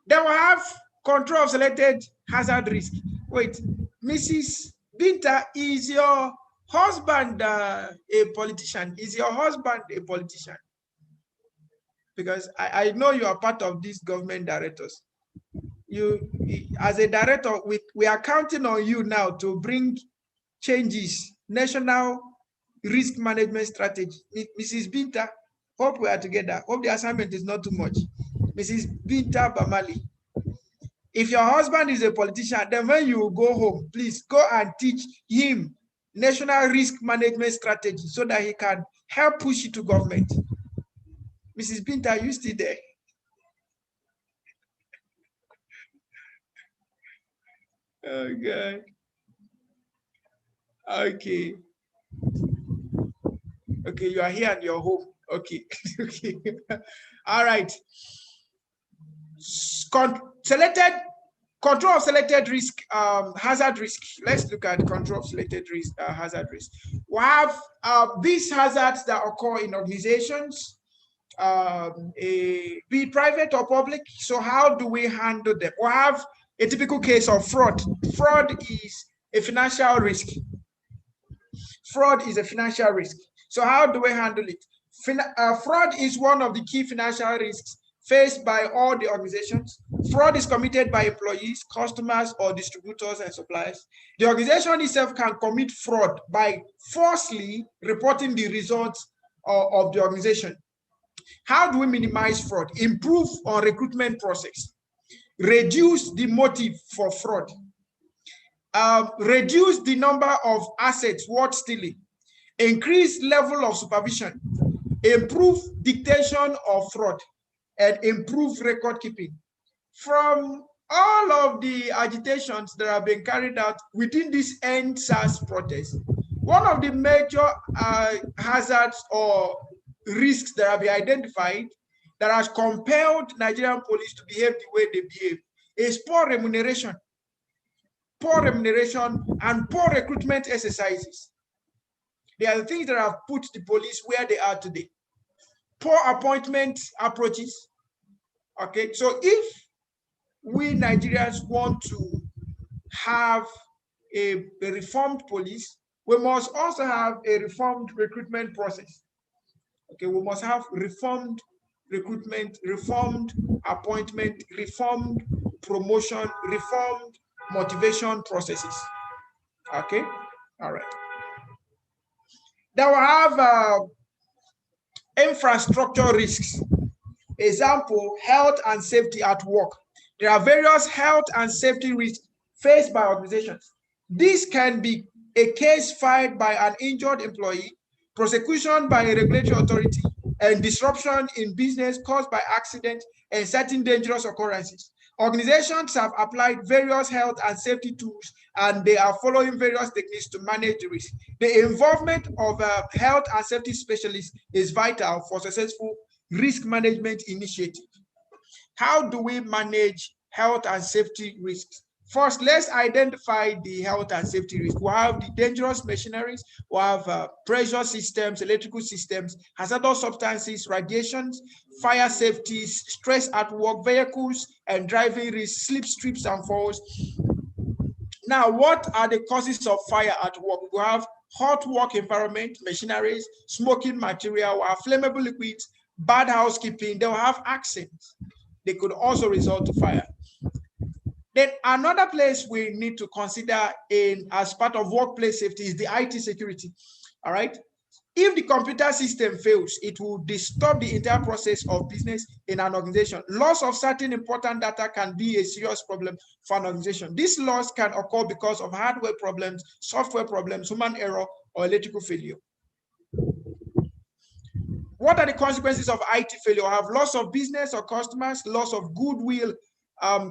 Then we have control of selected hazard risk. Wait, Mrs. Binta, is your husband a politician? Is your husband a politician? Because I know you are part of these government directors. You, as a director, we are counting on you now to bring changes, national risk management strategy. Mrs. Binta, hope we are together. Hope the assignment is not too much. Mrs. Binta Bamali, if your husband is a politician, then when you go home, please go and teach him national risk management strategy so that he can help push it to government. Mrs. Binta, are you still there? Oh, God. Okay. Okay, you are here and you're home. Okay. Okay. All right. Selected control of selected risk, hazard risk. Let's look at control of selected risk, hazard risk. We have these hazards that occur in organizations, be private or public. So how do we handle them? We have a typical case of fraud. Fraud is a financial risk. Fraud is a financial risk. So how do we handle it? Fraud is one of the key financial risks faced by all the organizations. Fraud is committed by employees, customers, or distributors and suppliers. The organization itself can commit fraud by falsely reporting the results of the organization. How do we minimize fraud? Improve on recruitment process. Reduce the motive for fraud. Reduce the number of assets worth stealing. Increase level of supervision. Improve detection of fraud, and improve record keeping. From all of the agitations that have been carried out within this end SARS protest, one of the major hazards or risks that have been identified that has compelled Nigerian police to behave the way they behave is poor remuneration and poor recruitment exercises. They are the things that have put the police where they are today. Poor appointment approaches. Okay, so if we Nigerians want to have a reformed police, we must also have a reformed recruitment process. Okay, we must have reformed recruitment, reformed appointment, reformed promotion, reformed motivation processes. Okay, all right. Then we have infrastructure risks. Example, health and safety at work. There are various health and safety risks faced by organizations. This can be a case filed by an injured employee, prosecution by a regulatory authority, and disruption in business caused by accidents and certain dangerous occurrences. Organizations have applied various health and safety tools, and they are following various techniques to manage the risk. The involvement of health and safety specialists is vital for successful risk management initiative. How do we manage health and safety risks? First, let's identify the health and safety risk. We have the dangerous machineries, we have pressure systems, electrical systems, hazardous substances, radiations, fire safety, stress at work, vehicles and driving risks, slip, trips and falls. Now, what are the causes of fire at work? We have hot work environment, machineries, smoking material, we have flammable liquids, bad housekeeping, they will have accidents. They could also result to fire. Then another place we need to consider as part of workplace safety is the IT security. All right. If the computer system fails, it will disturb the entire process of business in an organization. Loss of certain important data can be a serious problem for an organization. This loss can occur because of hardware problems, software problems, human error, or electrical failure. What are the consequences of IT failure? I have loss of business or customers, loss of goodwill,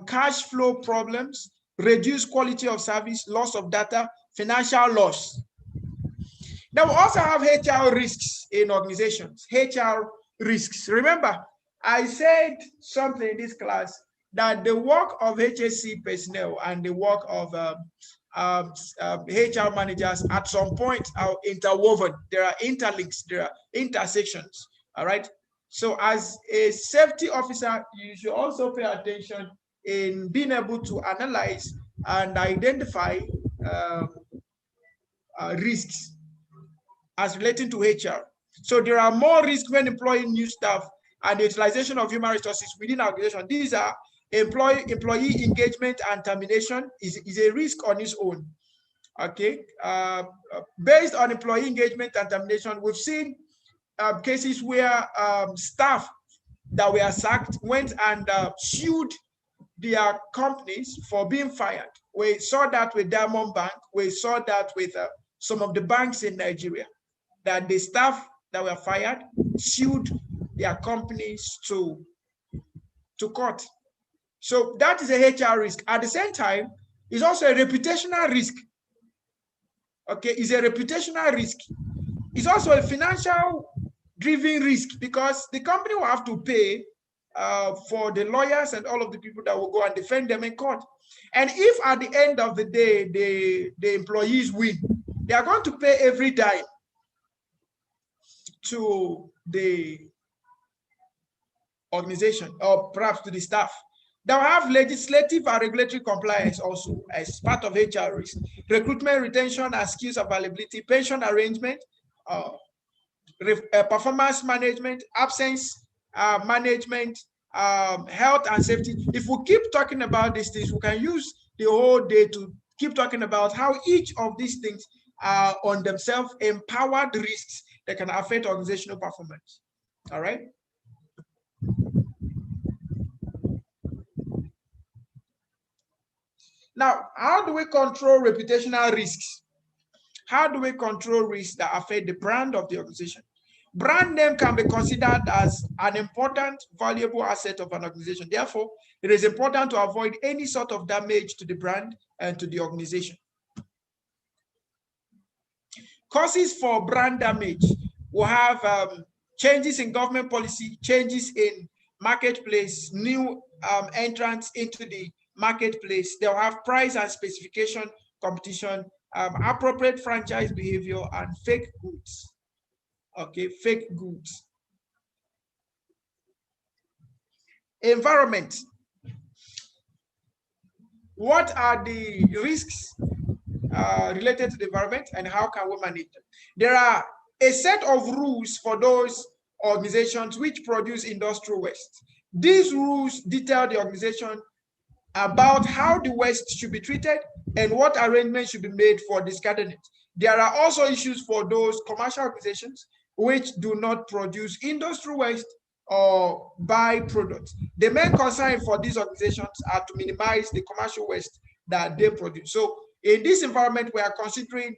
cash flow problems, reduced quality of service, loss of data, financial loss. Now we also have HR risks in organizations. HR risks. Remember, I said something in this class that the work of HSC personnel and the work of HR managers at some point are interwoven. There are interlinks, there are intersections. All right. So as a safety officer, you should also pay attention in being able to analyze and identify risks as relating to HR. So there are more risks when employing new staff and the utilization of human resources within our organization. These are employee engagement and termination is a risk on its own. Okay, based on employee engagement and termination, we've seen cases where staff that were sacked went and sued their companies for being fired. We saw that with Diamond Bank. We saw that with some of the banks in Nigeria, that the staff that were fired sued their companies to court. So that is a HR risk. At the same time, it's also a reputational risk. Okay, it's a reputational risk. It's also a financial driven risk because the company will have to pay for the lawyers and all of the people that will go and defend them in court. And if at the end of the day, the employees win, they are going to pay every dime to the organization or perhaps to the staff. They'll have legislative and regulatory compliance also as part of HR risk. Recruitment, retention, and skills availability, pension arrangement, performance management, absence management, health and safety. If we keep talking about these things, we can use the whole day to keep talking about how each of these things are on themselves empowered risks that can affect organizational performance. All right. Now, how do we control reputational risks? How do we control risks that affect the brand of the organization? Brand name can be considered as an important, valuable asset of an organization. Therefore, it is important to avoid any sort of damage to the brand and to the organization. Causes for brand damage will have changes in government policy, changes in marketplace, new entrants into the marketplace. They'll have price and specification competition, appropriate franchise behavior, and fake goods. Okay, fake goods. Environment. What are the risks related to the environment and how can we manage them? There are a set of rules for those organizations which produce industrial waste. These rules detail the organization about how the waste should be treated and what arrangements should be made for discarding it. There are also issues for those commercial organizations which do not produce industrial waste or byproducts. The main concern for these organizations are to minimize the commercial waste that they produce. So in this environment, we are considering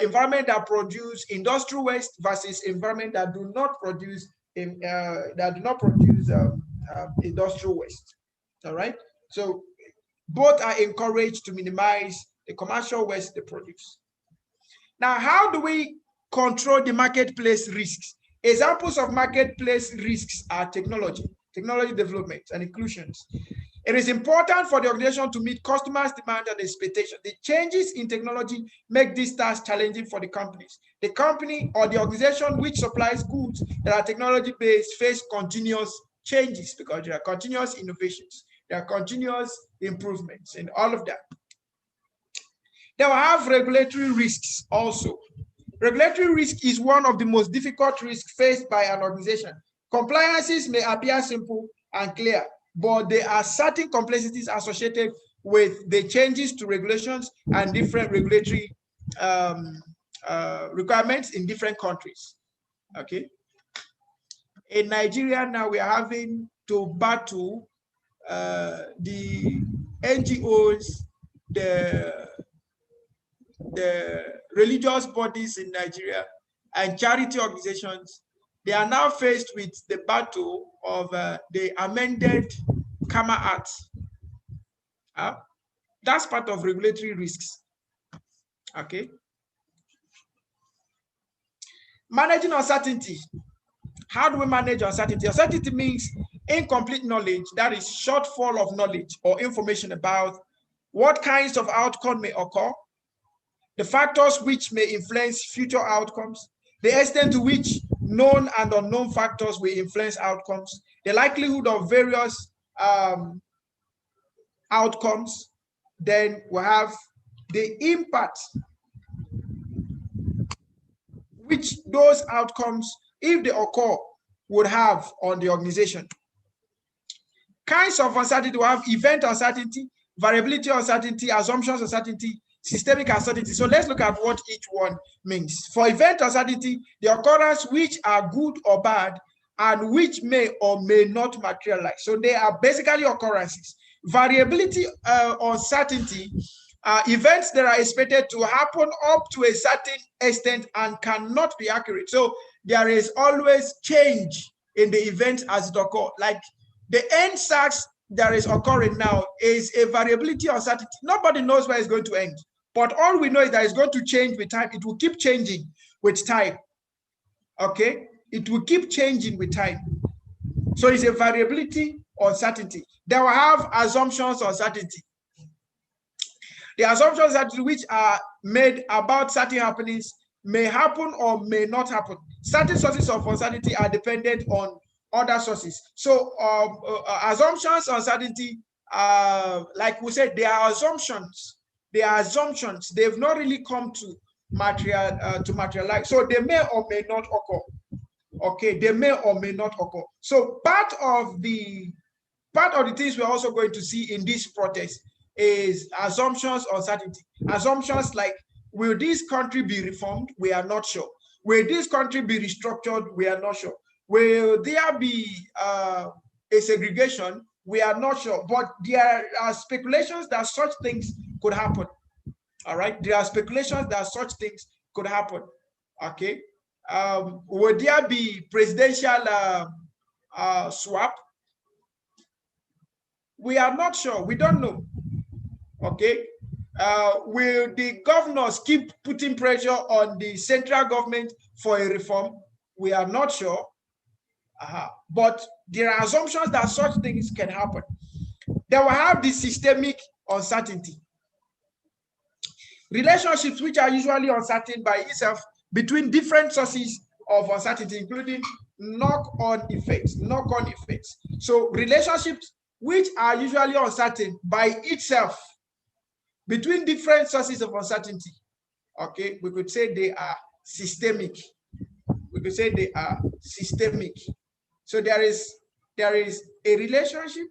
environment that produce industrial waste versus environment that do not produce industrial waste. All right. So both are encouraged to minimize the commercial waste they produce. Now, how do we control the marketplace risks? Examples of marketplace risks are technology development and inclusions. It is important for the organization to meet customers' demand and expectations. The changes in technology make these tasks challenging for the companies. The company or the organization which supplies goods that are technology-based face continuous changes because there are continuous innovations, there are continuous improvements, and all of that. They will have regulatory risks also. Regulatory risk is one of the most difficult risks faced by an organization. Compliances may appear simple and clear, but there are certain complexities associated with the changes to regulations and different regulatory requirements in different countries. Okay. In Nigeria now, we are having to battle the NGOs, the religious bodies in Nigeria and charity organizations. They are now faced with the battle of the amended Karma Act. That's part of regulatory risks. Okay. Managing uncertainty. How do we manage uncertainty? Uncertainty means incomplete knowledge, that is shortfall of knowledge or information about what kinds of outcome may occur, the factors which may influence future outcomes, the extent to which known and unknown factors will influence outcomes, the likelihood of various outcomes. Then we have the impact which those outcomes, if they occur, would have on the organization. Kinds of uncertainty, we have event uncertainty, variability uncertainty, assumptions uncertainty, systemic uncertainty. So let's look at what each one means. For event uncertainty, the occurrence which are good or bad and which may or may not materialize. So they are basically occurrences. Variability uncertainty, events that are expected to happen up to a certain extent and cannot be accurate. So there is always change in the event as it occurs. Like the end SARS that is occurring now is a variability uncertainty. Nobody knows where it's going to end. But all we know is that it's going to change with time. It will keep changing with time. Okay? It will keep changing with time. So it's a variability uncertainty. They will have assumptions uncertainty. The assumptions that which are made about certain happenings may happen or may not happen. Certain sources of uncertainty are dependent on other sources. So assumptions uncertainty, like we said, they are assumptions. They are assumptions. They've not really come to materialize. So they may or may not occur. Okay, they may or may not occur. So part of the things we're also going to see in this protest is assumptions uncertainty. Assumptions like, will this country be reformed? We are not sure. Will this country be restructured? We are not sure. Will there be a segregation? We are not sure. But there are speculations that such things could happen. All right. There are speculations that such things could happen. Okay. Will there be presidential swap? We are not sure. We don't know. Okay. Will the governors keep putting pressure on the central government for a reform? We are not sure. But there are assumptions that such things can happen. They will have the systemic uncertainty. Relationships which are usually uncertain by itself between different sources of uncertainty, including knock-on effects. So relationships which are usually uncertain by itself between different sources of uncertainty. Okay, we could say they are systemic. So there is a relationship,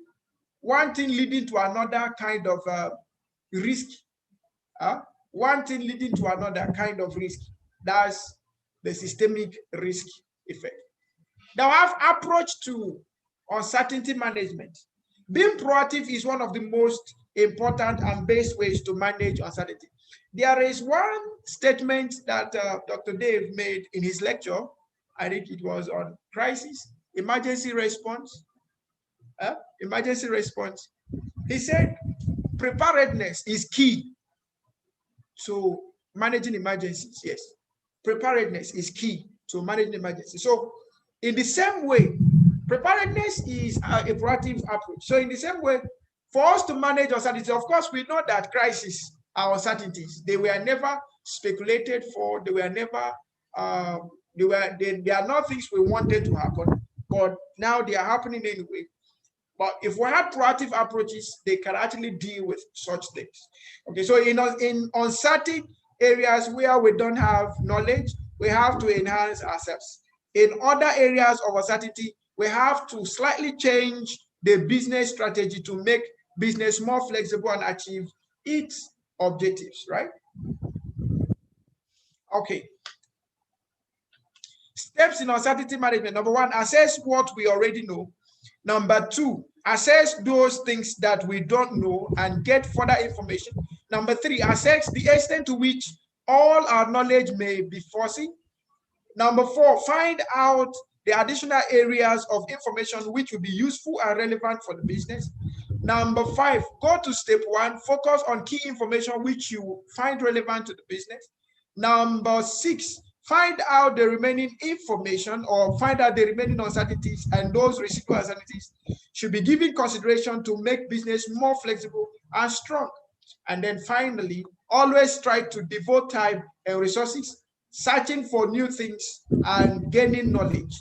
one thing leading to another kind of risk. One thing leading to another kind of risk. That's the systemic risk effect. Now, I have approach to uncertainty management. Being proactive is one of the most important and best ways to manage uncertainty. There is one statement that Dr. Dave made in his lecture. I think it was on crisis, emergency response. Emergency response. He said, preparedness is key to managing emergencies. Yes, preparedness is key to managing emergencies. So in the same way, preparedness is a proactive approach. So in the same way, For us to manage uncertainty, of course, we know that crises are uncertainties. They were never speculated for. They were never. They are not things we wanted to happen, but now they are happening anyway. But if we have proactive approaches, they can actually deal with such things. Okay, so in uncertain areas where we don't have knowledge, we have to enhance ourselves. In other areas of uncertainty, we have to slightly change the business strategy to make business more flexible and achieve its objectives, right? Okay. Steps in uncertainty management. Number one, assess what we already know. Number two, assess those things that we don't know and get further information. Number three, assess the extent to which all our knowledge may be foreseen. Number four, find out the additional areas of information which will be useful and relevant for the business. Number five, go to step one, focus on key information which you find relevant to the business. Number six, find out the remaining information or find out the remaining uncertainties, and those residual uncertainties should be given consideration to make business more flexible and strong. And then finally, always try to devote time and resources searching for new things and gaining knowledge.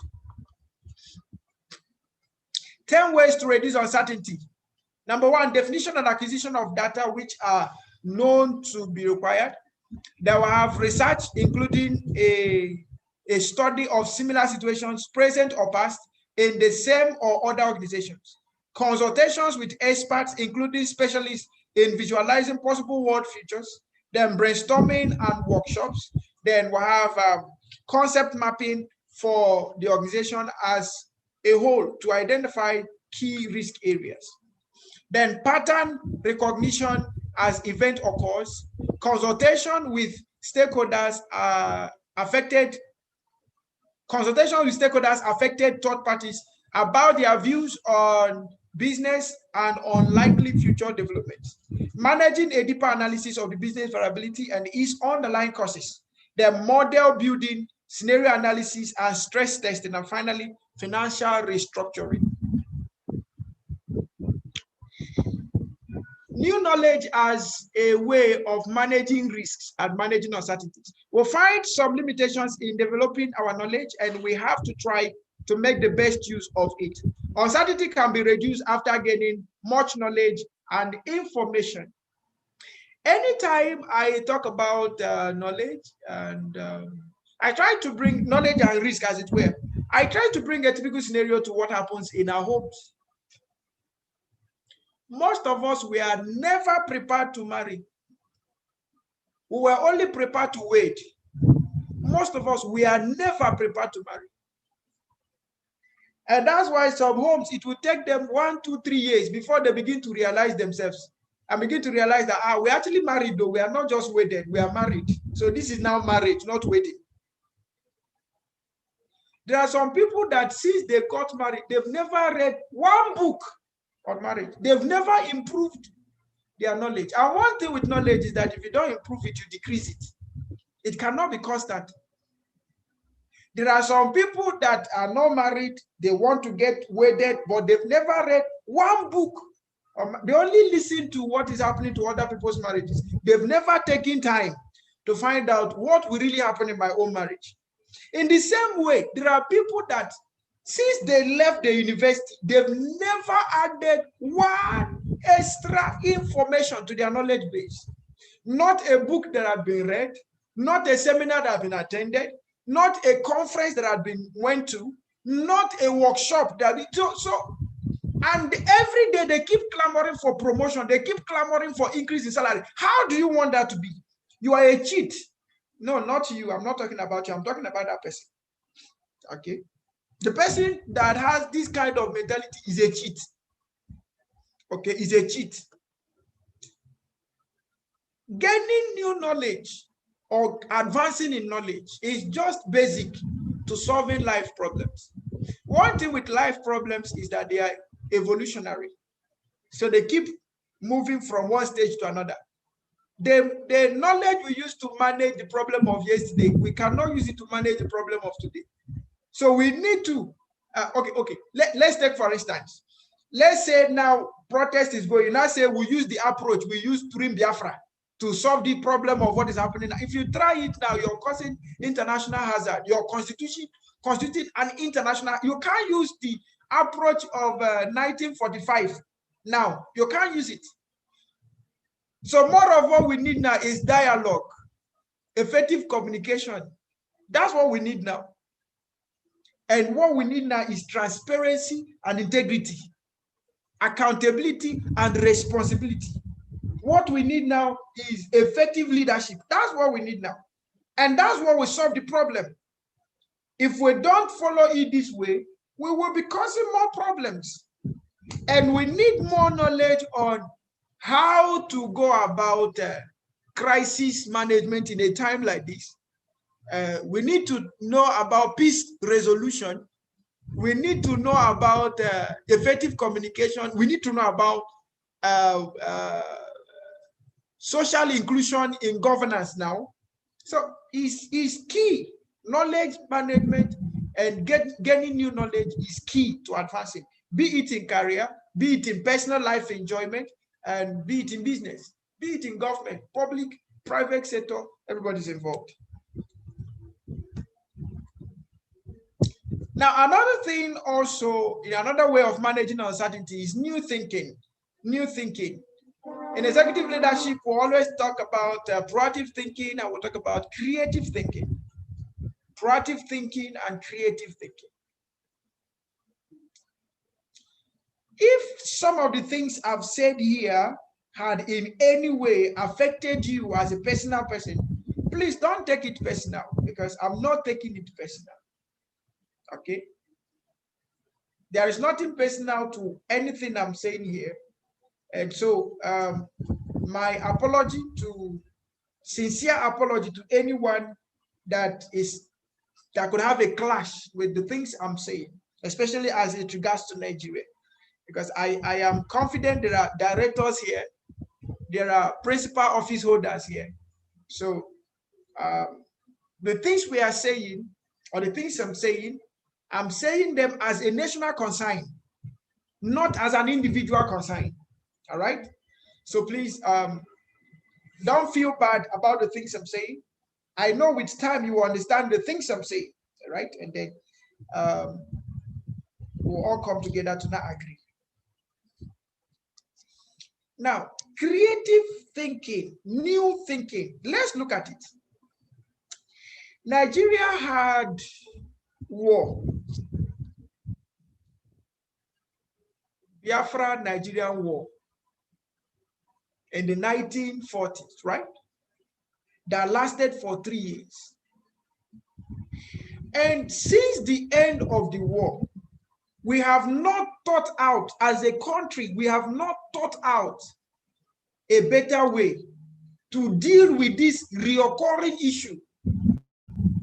10 ways to reduce uncertainty. Number one, definition and acquisition of data which are known to be required. They will have research, including a study of similar situations, present or past, in the same or other organizations. Consultations with experts, including specialists in visualizing possible world features. Then brainstorming and workshops. Then we'll have concept mapping for the organization as a whole to identify key risk areas. Then pattern recognition as event occurs, consultation with stakeholders affected third parties about their views on business and on likely future developments, managing a deeper analysis of the business variability and its underlying causes, then model building, scenario analysis, and stress testing, and finally, financial restructuring. New knowledge as a way of managing risks and managing uncertainties. We'll find some limitations in developing our knowledge, and we have to try to make the best use of it. Uncertainty can be reduced after gaining much knowledge and information. Anytime I talk about knowledge, and I try to bring knowledge and risk, as it were, I try to bring a typical scenario to what happens in our homes. Most of us, we are never prepared to marry. We were only prepared to wait. Most of us, we are never prepared to marry. And that's why some homes, it will take them 1, 2, 3 years before they begin to realize themselves and begin to realize that, we're actually married though. We are not just wedded, we are married. So this is now marriage, not wedding. There are some people that since they got married, they've never read one book on marriage. They've never improved their knowledge. And one thing with knowledge is that if you don't improve it, you decrease it. It cannot be constant. There are some people that are not married, they want to get wedded, but they've never read one book. They only listen to what is happening to other people's marriages. They've never taken time to find out what will really happen in my own marriage. In the same way, there are people that since they left the university, they've never added one extra information to their knowledge base. Not a book that had been read, not a seminar that had been attended, not a conference that had been went to, not a workshop that and every day they keep clamoring for promotion, they keep clamoring for increase in salary. How do you want that to be? You are a cheat. No, not you. I'm not talking about you. I'm talking about that person. Okay. The person that has this kind of mentality is a cheat. Okay, is a cheat. Gaining new knowledge or advancing in knowledge is just basic to solving life problems. One thing with life problems is that they are evolutionary. So they keep moving from one stage to another. The knowledge we use to manage the problem of yesterday, we cannot use it to manage the problem of today. So we need to, let's take for instance, let's say now protest is going. Now say we use the approach, we use Turim Biafra to solve the problem of what is happening. If you try it now, you're causing international hazard. Your constituting an international, you can't use the approach of 1945. Now, you can't use it. So more of what we need now is dialogue, effective communication. That's what we need now. And what we need now is transparency and integrity, accountability and responsibility. What we need now is effective leadership. That's what we need now. And that's what will solve the problem. If we don't follow it this way, we will be causing more problems. And we need more knowledge on how to go about crisis management in a time like this. We need to know about peace resolution. We need to know about effective communication. We need to know about social inclusion in governance now. So it's key. Knowledge management and gaining new knowledge is key to advancing, be it in career, be it in personal life enjoyment, and be it in business, be it in government, public, private sector, everybody's involved. Now, another thing also, in another way of managing uncertainty is new thinking. New thinking. In executive leadership, we always talk about proactive thinking, and we'll talk about creative thinking. Proactive thinking and creative thinking. If some of the things I've said here had in any way affected you as a personal person, please don't take it personal, because I'm not taking it personal. Okay? There is nothing personal to anything I'm saying here. And so my apology sincere apology to anyone that could have a clash with the things I'm saying, especially as it regards to Nigeria. Because I am confident there are directors here, there are principal office holders here. So the things we are saying, or the things I'm saying them as a national concern, not as an individual concern. All right? So please don't feel bad about the things I'm saying. I know with time you will understand the things I'm saying, right? And then we'll all come together to not agree. Now, creative thinking, new thinking. Let's look at it. Nigeria had war. Biafra-Nigerian war in the 1940s, right? That lasted for 3 years. And since the end of the war, we have not thought out, as a country, we have not thought out a better way to deal with this reoccurring issue.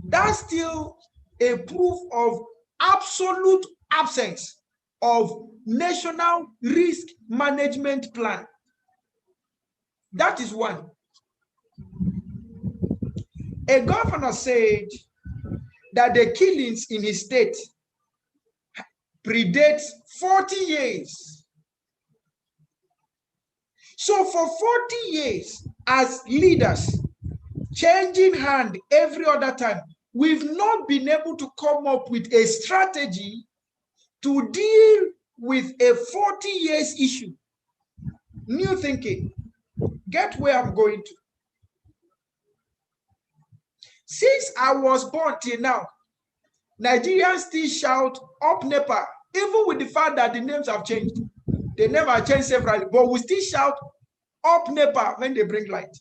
That's still a proof of absolute absence of national risk management plan. That is one. A governor said that the killings in his state predates 40 years. So for 40 years, as leaders, changing hand every other time, we've not been able to come up with a strategy to deal with a 40 years issue. New thinking. Get where I'm going to. Since I was born till now, Nigerians still shout up NEPA, even with the fact that the names have changed. They never changed severally, but we still shout up NEPA when they bring light.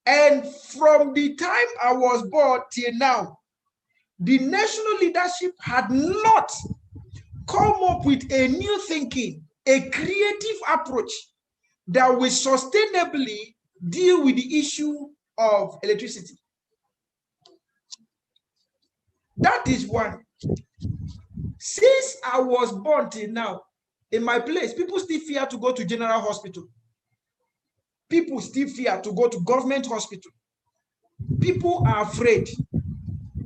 And from the time I was born till now, the national leadership had not come up with a new thinking, a creative approach that will sustainably deal with the issue of electricity. That is one. Since I was born till now, in my place, people still fear to go to general hospital. People still fear to go to government hospital. People are afraid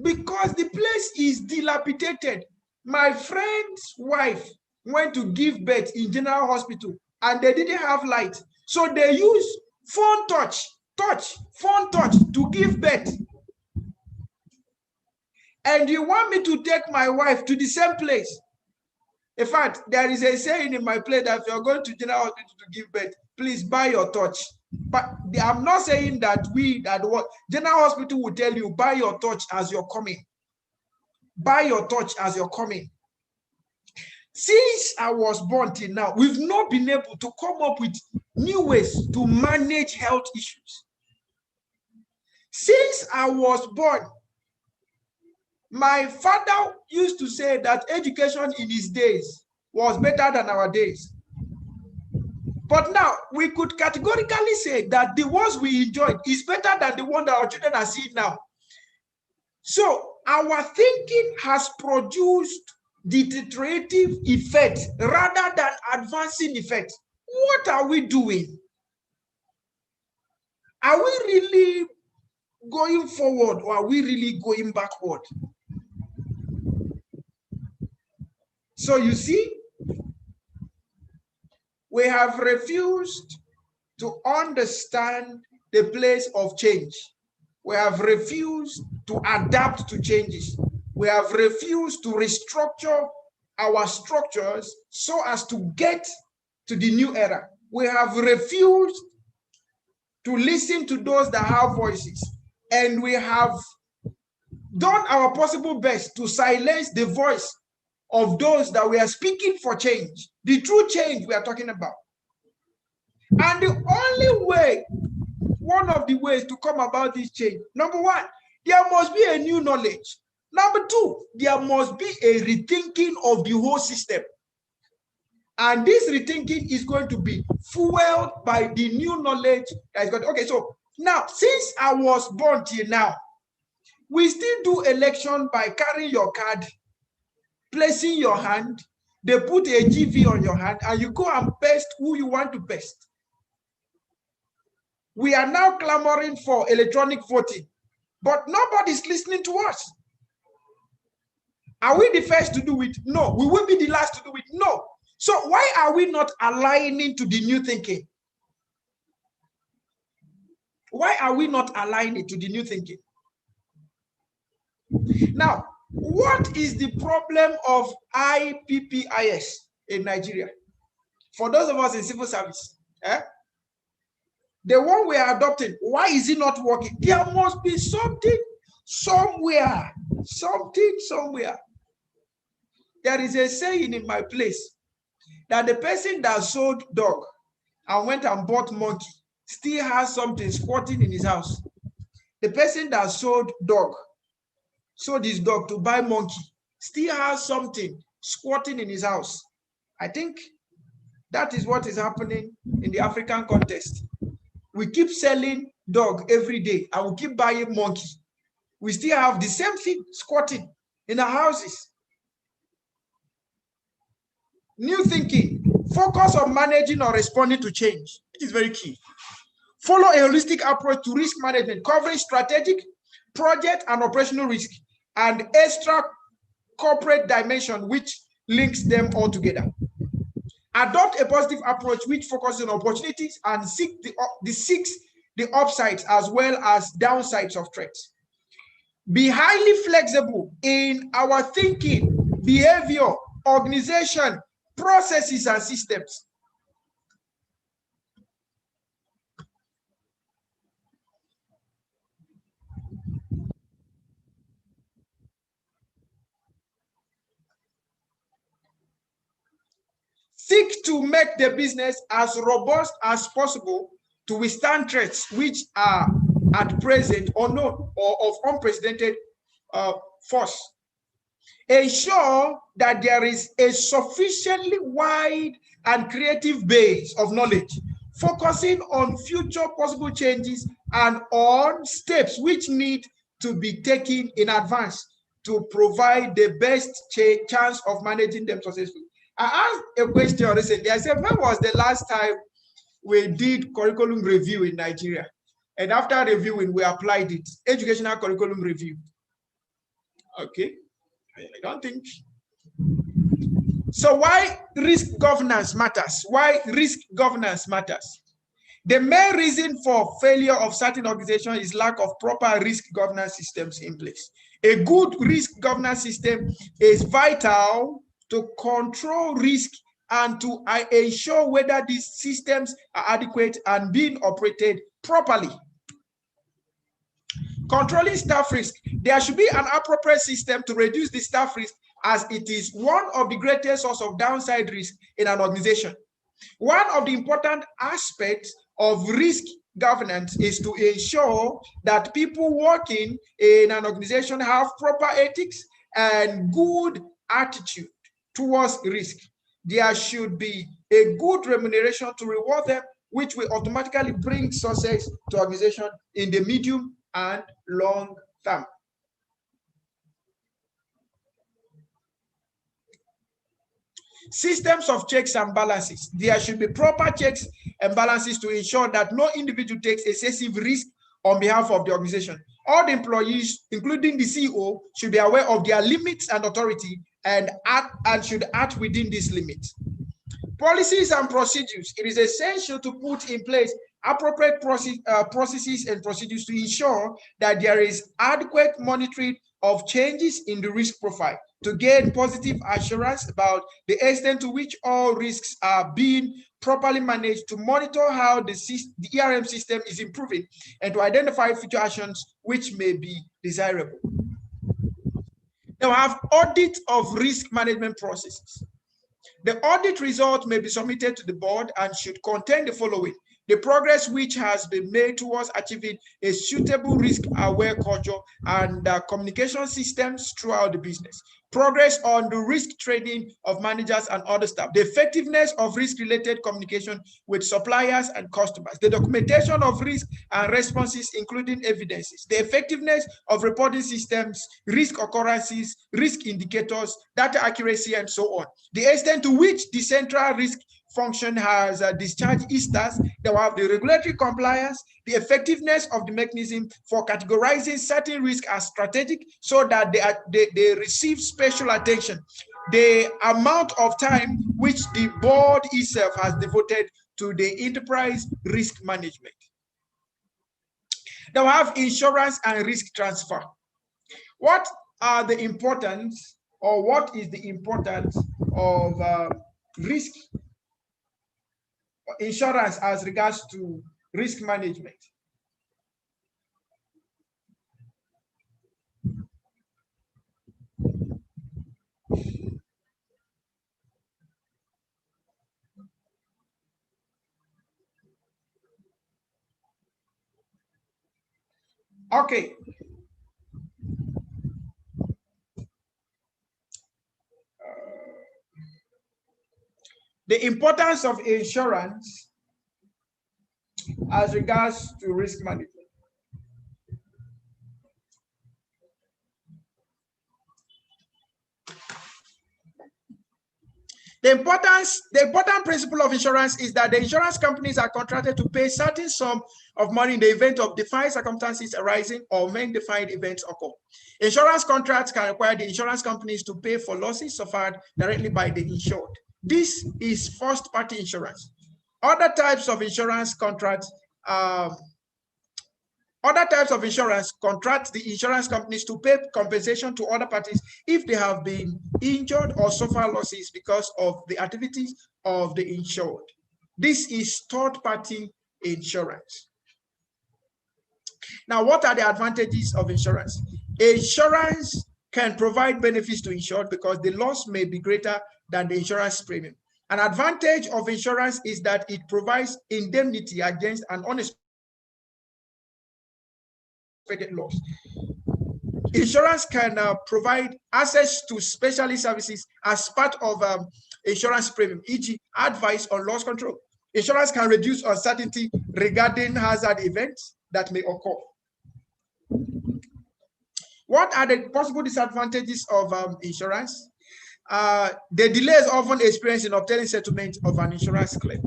because the place is dilapidated. My friend's wife went to give birth in general hospital and they didn't have light. So they use phone touch to give birth. And you want me to take my wife to the same place? In fact, there is a saying in my place that if you're going to general hospital to give birth, please buy your touch. But I'm not saying that what general hospital will tell you, buy your touch as you're coming. Buy your touch as you're coming. Since I was born till now, we've not been able to come up with new ways to manage health issues. Since I was born, my father used to say that education in his days was better than our days. But now we could categorically say that the ones we enjoyed is better than the one that our children are seeing now. So our thinking has produced deteriorative effect rather than advancing effect. What are we doing? Are we really going forward or are we really going backward? So you see, we have refused to understand the place of change. We have refused to adapt to changes. We have refused to restructure our structures so as to get to the new era. We have refused to listen to those that have voices. And we have done our possible best to silence the voice of those that we are speaking for change, the true change we are talking about. And the only way, one of the ways to come about this change, number one, there must be a new knowledge. Number two, there must be a rethinking of the whole system. And this rethinking is going to be fueled by the new knowledge that is going to, okay, so now, since I was born till now, we still do election by carrying your card, placing your hand, they put a GV on your hand, and you go and paste who you want to paste. We are now clamoring for electronic voting, but nobody's listening to us. Are we the first to do it? No. We will be the last to do it? No. So why are we not aligning to the new thinking? Why are we not aligning to the new thinking? Now, what is the problem of IPPIS in Nigeria? For those of us in civil service, the one we are adopting, why is it not working? There must be something somewhere, something somewhere. There is a saying in my place that the person that sold dog and went and bought monkey still has something squatting in his house. The person that sold his dog to buy monkey still has something squatting in his house. I think that is what is happening in the African context. We keep selling dog every day and we keep buying monkey. We still have the same thing squatting in our houses. New thinking, focus on managing or responding to change. It is very key. Follow a holistic approach to risk management, covering strategic, project, and operational risk, and extra corporate dimension, which links them all together. Adopt a positive approach which focuses on opportunities and seeks the upsides as well as downsides of threats. Be highly flexible in our thinking, behavior, organization, processes, and systems. Seek to make the business as robust as possible to withstand threats which are at present unknown or of unprecedented force. Ensure that there is a sufficiently wide and creative base of knowledge, focusing on future possible changes and on steps which need to be taken in advance to provide the best chance of managing them successfully. I asked a question recently. I said, when was the last time we did curriculum review in Nigeria? And after reviewing, we applied it. Educational curriculum review. Okay. I don't think. So why risk governance matters? Why risk governance matters? The main reason for failure of certain organizations is lack of proper risk governance systems in place. A good risk governance system is vital to control risk and to ensure whether these systems are adequate and being operated properly. Controlling staff risk. There should be an appropriate system to reduce the staff risk, as it is one of the greatest sources of downside risk in an organization. One of the important aspects of risk governance is to ensure that people working in an organization have proper ethics and good attitude towards risk. There should be a good remuneration to reward them, which will automatically bring success to organization in the medium and long term. Systems of checks and balances. There should be proper checks and balances to ensure that no individual takes excessive risk on behalf of the organization. All the employees, including the CEO, should be aware of their limits and authority and should act within these limits. Policies and procedures. It is essential to put in place appropriate processes and procedures to ensure that there is adequate monitoring of changes in the risk profile to gain positive assurance about the extent to which all risks are being properly managed, to monitor how the ERM system is improving, and to identify future actions which may be desirable. Now, we have audit of risk management processes. The audit result may be submitted to the board and should contain the following: the progress which has been made towards achieving a suitable risk-aware culture and communication systems throughout the business, progress on the risk training of managers and other staff, the effectiveness of risk-related communication with suppliers and customers, the documentation of risk and responses, including evidences, the effectiveness of reporting systems, risk occurrences, risk indicators, data accuracy, and so on, the extent to which the central risk function has discharged its tasks. They will have the regulatory compliance, the effectiveness of the mechanism for categorizing certain risks as strategic so that they receive special attention, the amount of time which the board itself has devoted to the enterprise risk management. They will have insurance and risk transfer. What are the importance, or what is the importance of risk insurance as regards to risk management? Okay. The importance of insurance as regards to risk management. The important principle of insurance is that the insurance companies are contracted to pay certain sum of money in the event of defined circumstances arising or when defined events occur. Insurance contracts can require the insurance companies to pay for losses suffered directly by the insured. This is first-party insurance. Other types of insurance contract the insurance companies to pay compensation to other parties if they have been injured or suffer losses because of the activities of the insured. This is third-party insurance. Now, what are the advantages of insurance? Insurance can provide benefits to insured because the loss may be greater than the insurance premium. An advantage of insurance is that it provides indemnity against an unexpected loss. Insurance can provide access to specialist services as part of insurance premium, e.g., advice on loss control. Insurance can reduce uncertainty regarding hazard events that may occur. What are the possible disadvantages of insurance? The delays often experienced in obtaining settlement of an insurance claim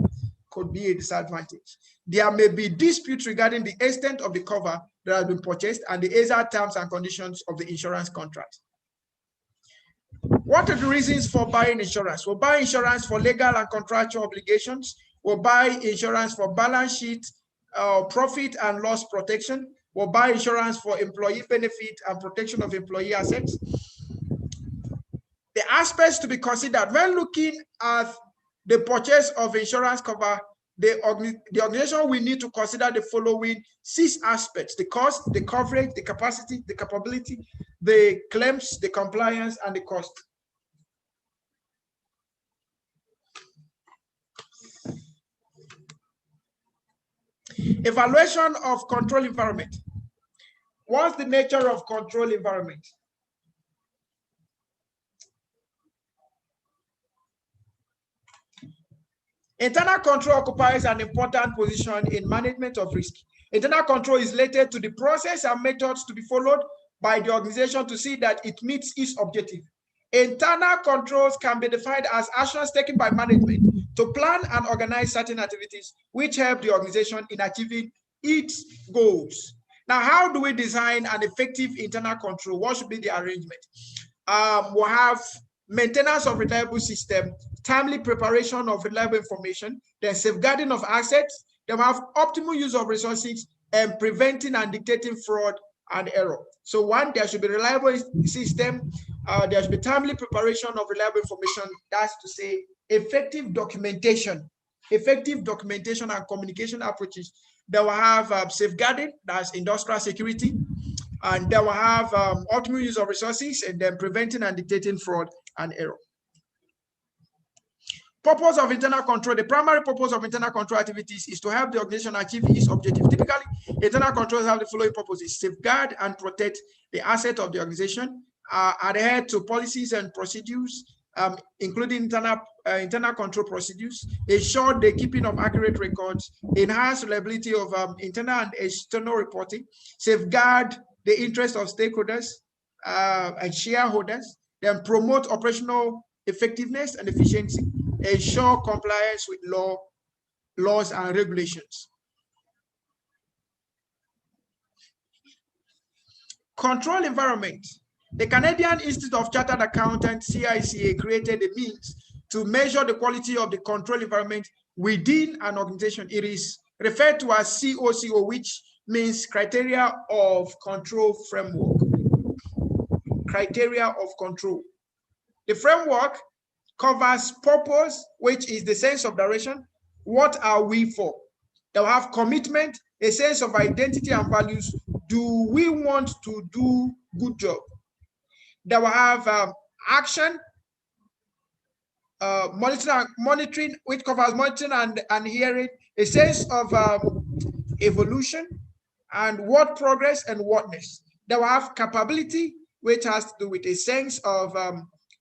could be a disadvantage. There may be disputes regarding the extent of the cover that has been purchased and the exact terms and conditions of the insurance contract. What are the reasons for buying insurance? We'll buy insurance for legal and contractual obligations. We'll buy insurance for balance sheet, profit and loss protection. We'll buy insurance for employee benefit and protection of employee assets. The aspects to be considered when looking at the purchase of insurance cover, the organization will need to consider the following 6 aspects: the cost, the coverage, the capacity, the capability, the claims, the compliance, and the cost. Evaluation of control environment. What's the nature of control environment? Internal control occupies an important position in management of risk. Internal control is related to the process and methods to be followed by the organization to see that it meets its objective. Internal controls can be defined as actions taken by management to plan and organize certain activities which help the organization in achieving its goals. Now, how do we design an effective internal control? What should be the arrangement? We'll have maintenance of reliable system, timely preparation of reliable information, then safeguarding of assets, then we have optimal use of resources, and preventing and dictating fraud and error. So 1, there should be reliable system, there should be timely preparation of reliable information, that's to say effective documentation and communication approaches. Then we have safeguarding, that's industrial security, and then we have optimal use of resources, and then preventing and dictating fraud and error. Purpose of internal control. The primary purpose of internal control activities is to help the organization achieve its objective. Typically, internal controls have the following purposes: safeguard and protect the asset of the organization, adhere to policies and procedures, including internal control procedures, ensure the keeping of accurate records, enhance reliability of internal and external reporting, safeguard the interest of stakeholders and shareholders, then promote operational effectiveness and efficiency, ensure compliance with laws and regulations. Control environment. The Canadian Institute of Chartered Accountants, CICA, created a means to measure the quality of the control environment within an organization. It is referred to as COCO, which means Criteria of Control Framework. Criteria of Control. The framework covers purpose, which is the sense of direction. What are we for? They'll have commitment, a sense of identity and values. Do we want to do good job? They will have action, monitoring, which covers monitoring and hearing, a sense of evolution, and what progress and whatness. They will have capability, which has to do with a sense of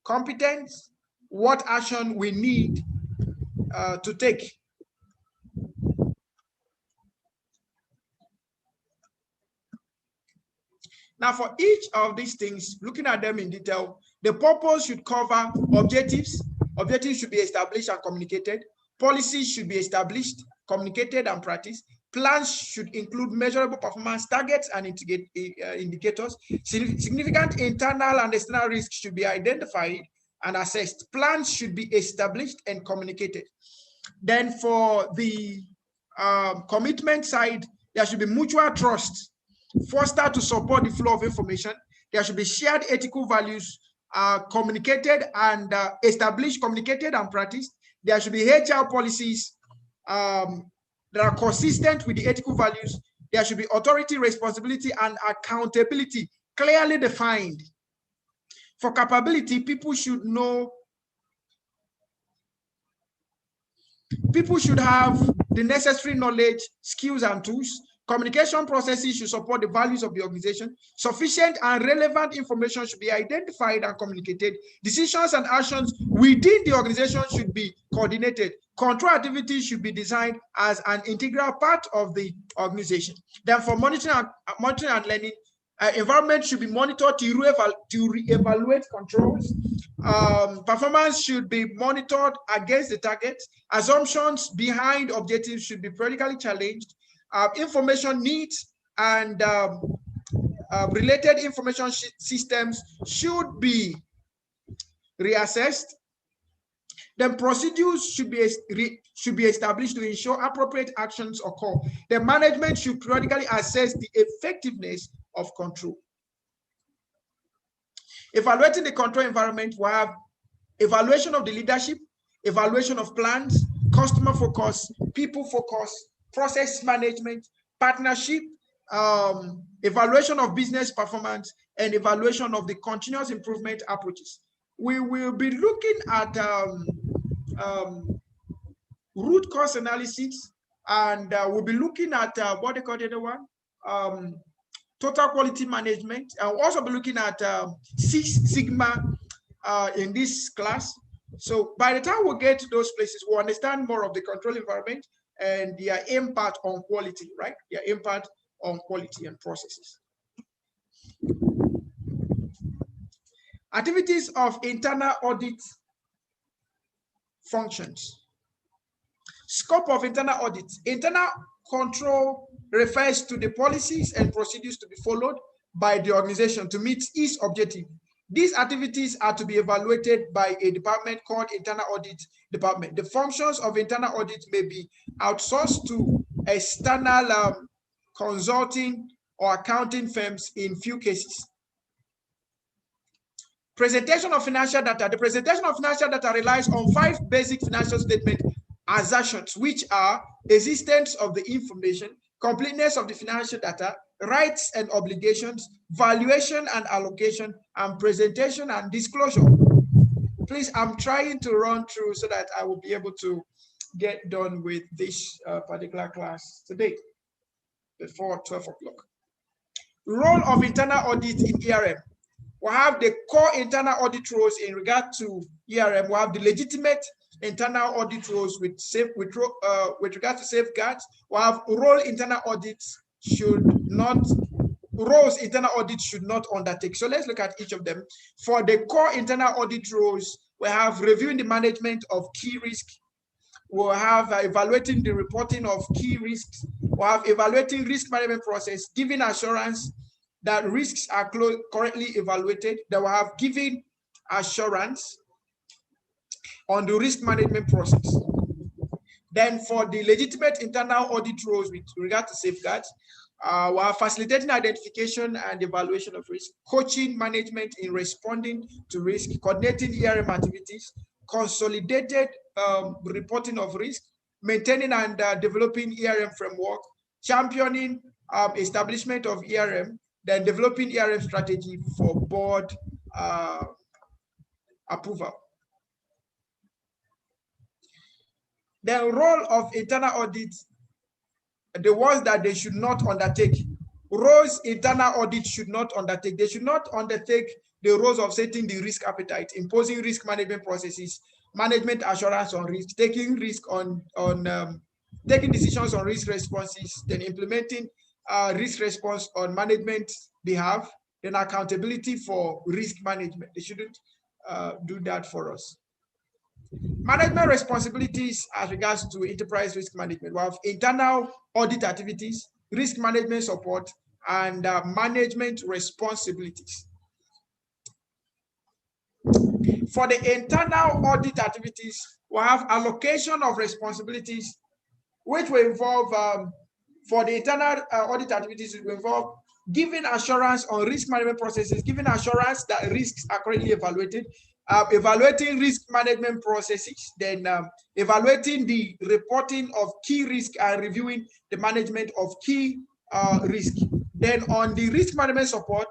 competence, what action we need to take. Now, for each of these things, looking at them in detail, the purpose should cover objectives. Objectives should be established and communicated. Policies should be established, communicated, and practiced. Plans should include measurable performance targets and indicators. Significant internal and external risks should be identified and assessed. Plans should be established and communicated. Then for the commitment side, there should be mutual trust, foster to support the flow of information. There should be shared ethical values, communicated and established, communicated and practiced. There should be HR policies that are consistent with the ethical values. There should be authority, responsibility, and accountability clearly defined. For capability, people should know, people should have the necessary knowledge, skills, and tools. Communication processes should support the values of the organization. Sufficient and relevant information should be identified and communicated. Decisions and actions within the organization should be coordinated. Control activities should be designed as an integral part of the organization. Then for monitoring and learning, environment should be monitored to re-evaluate controls. Performance should be monitored against the target. Assumptions behind objectives should be periodically challenged. Information needs and related information systems should be reassessed. Then procedures should be established to ensure appropriate actions occur. The management should periodically assess the effectiveness of control. Evaluating the control environment, we have evaluation of the leadership, evaluation of plans, customer focus, people focus, process management, partnership, evaluation of business performance, and evaluation of the continuous improvement approaches. We will be looking at root cause analysis, and we'll be looking at what they call the other one, total quality management. I'll also be looking at Six Sigma in this class. So by the time we get to those places, we'll understand more of the control environment and their impact on quality, right? Their impact on quality and processes. Activities of internal audit functions. Scope of internal audit. Internal control refers to the policies and procedures to be followed by the organization to meet its objective. These activities are to be evaluated by a department called internal audit department. The functions of internal audit may be outsourced to external consulting or accounting firms in few cases. Presentation of financial data. The presentation of financial data relies on 5 basic financial statement assertions, which are existence of the information, completeness of the financial data, rights and obligations, valuation and allocation, and presentation and disclosure. Please, I'm trying to run through so that I will be able to get done with this particular class today before 12 o'clock. Role of internal audit in ERM. We have the core internal audit roles in regard to ERM. We have the legitimate internal audit roles with regard to safeguards. We have role internal audits roles internal audit should not undertake. So let's look at each of them. For the core internal audit roles, we have reviewing the management of key risks. We'll have evaluating the reporting of key risks. We'll have evaluating risk management process, giving assurance that risks are currently evaluated. They will have given assurance on the risk management process. Then for the legitimate internal audit roles with regard to safeguards, we are facilitating identification and evaluation of risk, coaching management in responding to risk, coordinating ERM activities, consolidated reporting of risk, maintaining and developing ERM framework, championing establishment of ERM, then developing ERM strategy for board approval. The role of internal audit, the ones that they should not undertake. Roles internal audit should not undertake. They should not undertake the roles of setting the risk appetite, imposing risk management processes, management assurance on risk, taking risk taking decisions on risk responses, then implementing risk response on management behalf, then accountability for risk management. They shouldn't do that for us. Management responsibilities as regards to enterprise risk management. We have internal audit activities, risk management support, and management responsibilities. For the internal audit activities, we have allocation of responsibilities, which will involve, for the internal audit activities, it will involve giving assurance on risk management processes, giving assurance that risks are currently evaluated, evaluating risk management processes, then evaluating the reporting of key risk and reviewing the management of key risk. Then on the risk management support,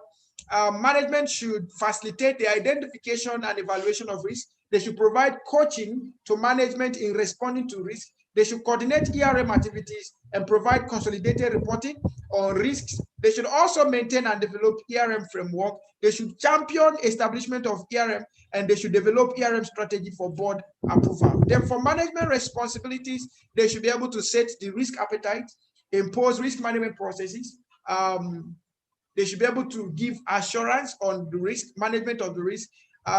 management should facilitate the identification and evaluation of risk. They should provide coaching to management in responding to risk. They should coordinate ERM activities and provide consolidated reporting on risks. They should also maintain and develop ERM framework. They should champion establishment of ERM, and they should develop ERM strategy for board approval. Then for management responsibilities, they should be able to set the risk appetite, impose risk management processes. They should be able to give assurance on the risk management of the risk.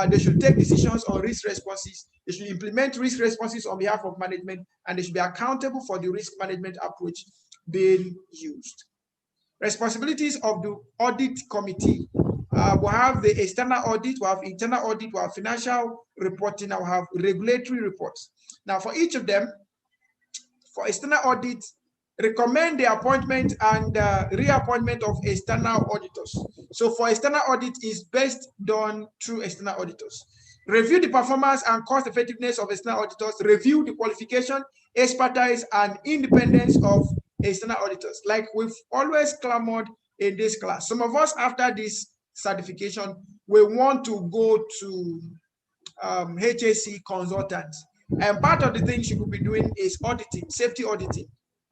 They should take decisions on risk responses. They should implement risk responses on behalf of management, and they should be accountable for the risk management approach being used. Responsibilities of the audit committee. We'll have the external audit, we'll have internal audit, we'll have financial reporting, and we'll have regulatory reports. Now, for each of them, for external audit, recommend the appointment and reappointment of external auditors. So for external audit, is best done through external auditors. Review the performance and cost effectiveness of external auditors. Review the qualification, expertise, and independence of external auditors. Like we've always clamored in this class. Some of us, after this certification, we want to go to HAC consultants. And part of the things you could be doing is auditing, safety auditing.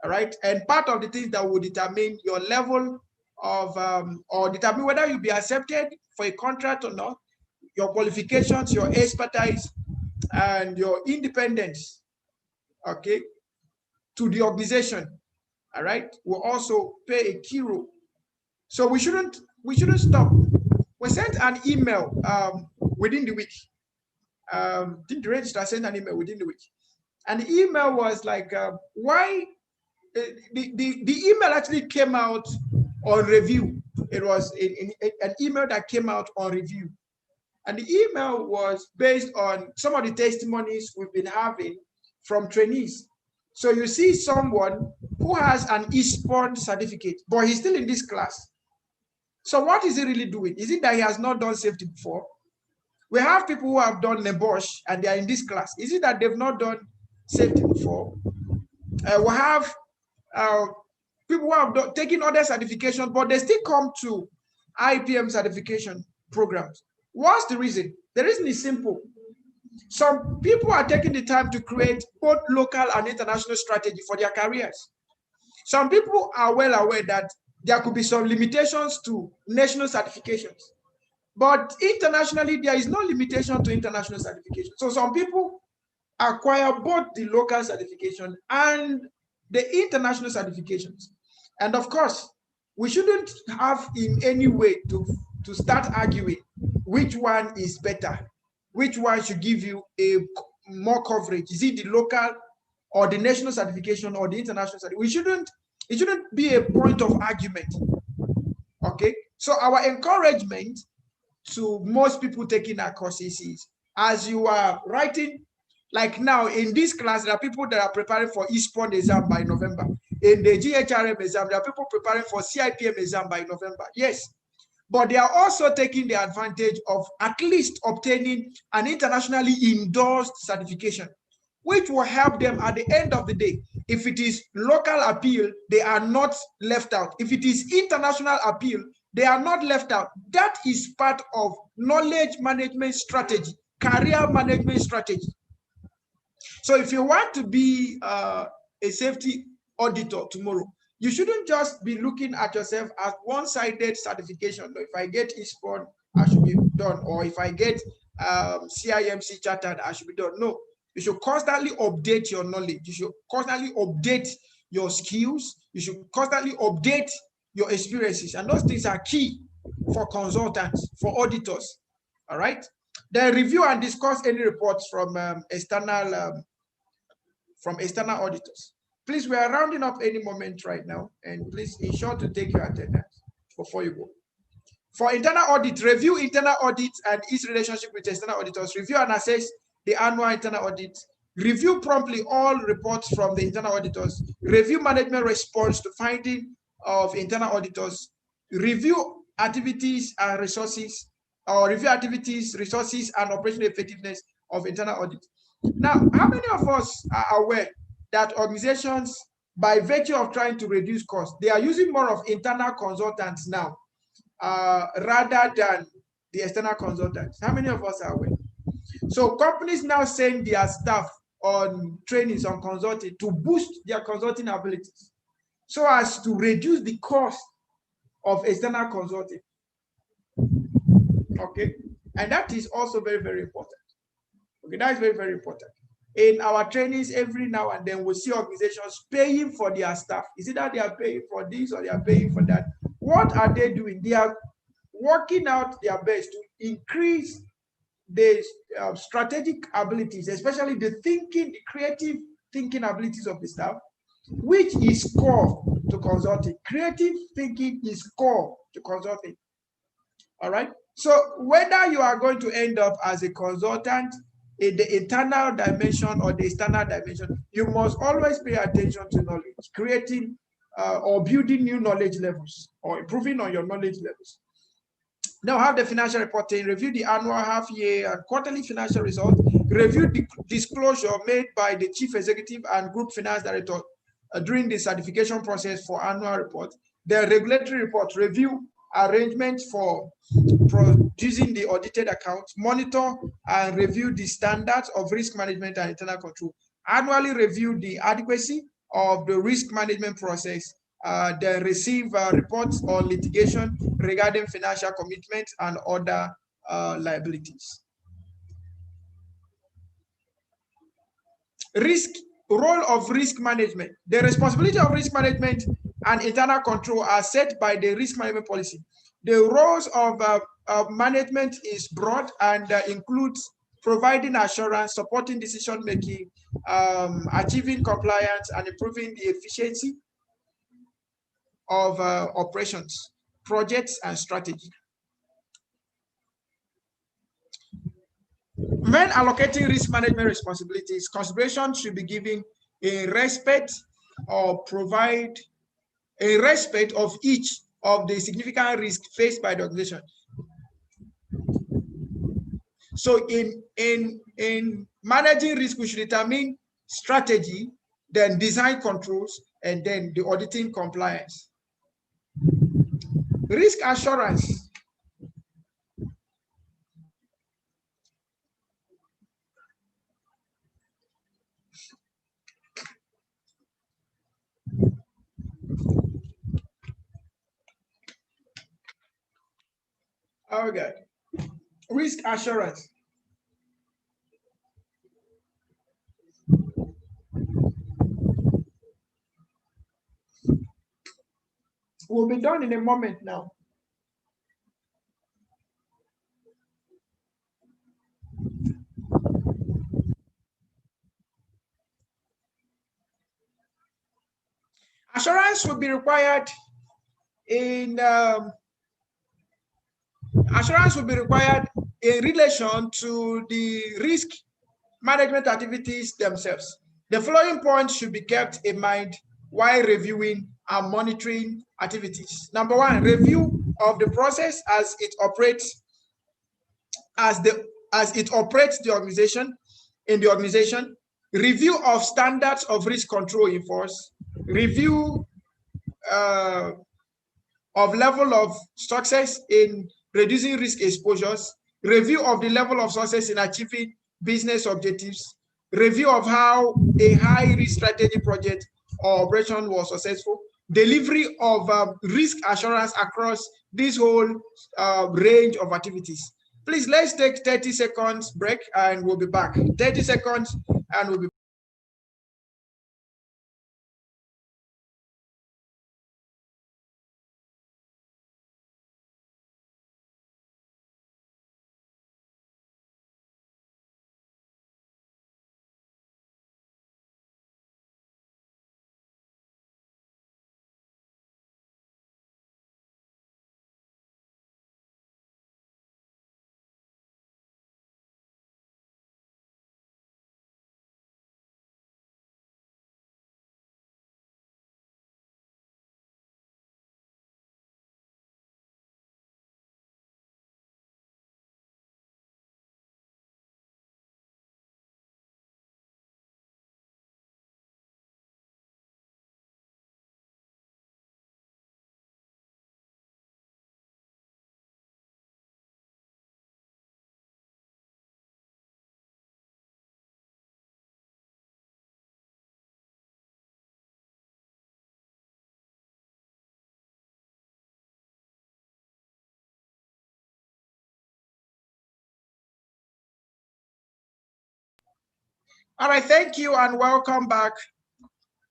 All right. And part of the things that will determine your level of, or determine whether you'll be accepted for a contract or not, your qualifications, your expertise, and your independence, okay, to the organization, all right, will also play a key role. So we shouldn't stop. We sent an email within the week. The registrar sent an email within the week. And the email was like, why? The email actually came out on review. It was an email that came out on review. And the email was based on some of the testimonies we've been having from trainees. So you see someone who has an ESPON certificate, but he's still in this class. So what is he really doing? Is it that he has not done safety before? We have people who have done Nebosh and they are in this class. Is it that they've not done safety before? We have people who have taken other certifications, but they still come to IPM certification programs. What's the reason? The reason is simple. Some people are taking the time to create both local and international strategy for their careers. Some people are well aware that there could be some limitations to national certifications. But internationally, there is no limitation to international certification. So some people acquire both the local certification and the international certifications. And of course, we shouldn't have in any way to start arguing which one is better, which one should give you a more coverage. Is it the local or the national certification or the international certification? It shouldn't be a point of argument. Okay, so our encouragement to most people taking our courses is, as you are writing, like now in this class, there are people that are preparing for ESPON exam by November. In the GHRM exam, there are people preparing for CIPM exam by November. Yes, but they are also taking the advantage of at least obtaining an internationally endorsed certification, which will help them at the end of the day. If it is local appeal, they are not left out. If it is international appeal, they are not left out. That is part of knowledge management strategy, career management strategy. So if you want to be a safety auditor tomorrow, you shouldn't just be looking at yourself as one-sided certification. If I get ESPON, I should be done. Or if I get CIMC chartered, I should be done. No, you should constantly update your knowledge. You should constantly update your skills. You should constantly update your experiences. And those things are key for consultants, for auditors. All right. Then review and discuss any reports from external auditors. Please, we are rounding up any moment right now, and please ensure to take your attendance before you go. For internal audit, review internal audit and its relationship with external auditors. Review and assess the annual internal audit. Review promptly all reports from the internal auditors. Review management response to finding of internal auditors. Review activities and resources, or review activities, resources, and operational effectiveness of internal audit. Now, how many of us are aware that organizations, by virtue of trying to reduce costs, they are using more of internal consultants now rather than the external consultants? How many of us are aware? So companies now send their staff on trainings on consulting to boost their consulting abilities so as to reduce the cost of external consulting. Okay, and that is also very, very important. Okay, that is very, very important. In our trainings, every now and then we see organizations paying for their staff. Is it that they are paying for this or they are paying for that? What are they doing? They are working out their best to increase the strategic abilities, especially the thinking, the creative thinking abilities of the staff, which is core to consulting. Creative thinking is core to consulting. All right. So whether you are going to end up as a consultant in the internal dimension or the external dimension, you must always pay attention to knowledge, creating or building new knowledge levels or improving on your knowledge levels. Now have the financial reporting, review the annual, half year, and quarterly financial results, review the disclosure made by the chief executive and group finance director during the certification process for annual report. The regulatory report, review arrangements for producing the audited accounts, monitor and review the standards of risk management and internal control, annually review the adequacy of the risk management process, then receive reports on litigation regarding financial commitments and other liabilities. Role of risk management. The responsibility of risk management and internal control are set by the risk management policy. The roles of management is broad and includes providing assurance, supporting decision making, achieving compliance, and improving the efficiency of operations, projects, and strategy. When allocating risk management responsibilities, consideration should be given in respect or provide a respect of each of the significant risks faced by the organization. So in managing risk, we should determine strategy, then design controls, and then the auditing compliance. Risk assurance. Okay. Risk assurance. Will be done in a moment now. Assurance will be required in relation to the risk management activities themselves. The following points should be kept in mind while reviewing and monitoring activities. Number one, review of the process as it operates the organization in the organization, review of standards of risk control in force, review of level of success in reducing risk exposures, review of the level of success in achieving business objectives, review of how a high-risk strategy project or operation was successful, delivery of risk assurance across this whole range of activities. Please, let's take 30 seconds break and we'll be back. 30 seconds and we'll be back. All right, thank you and welcome back.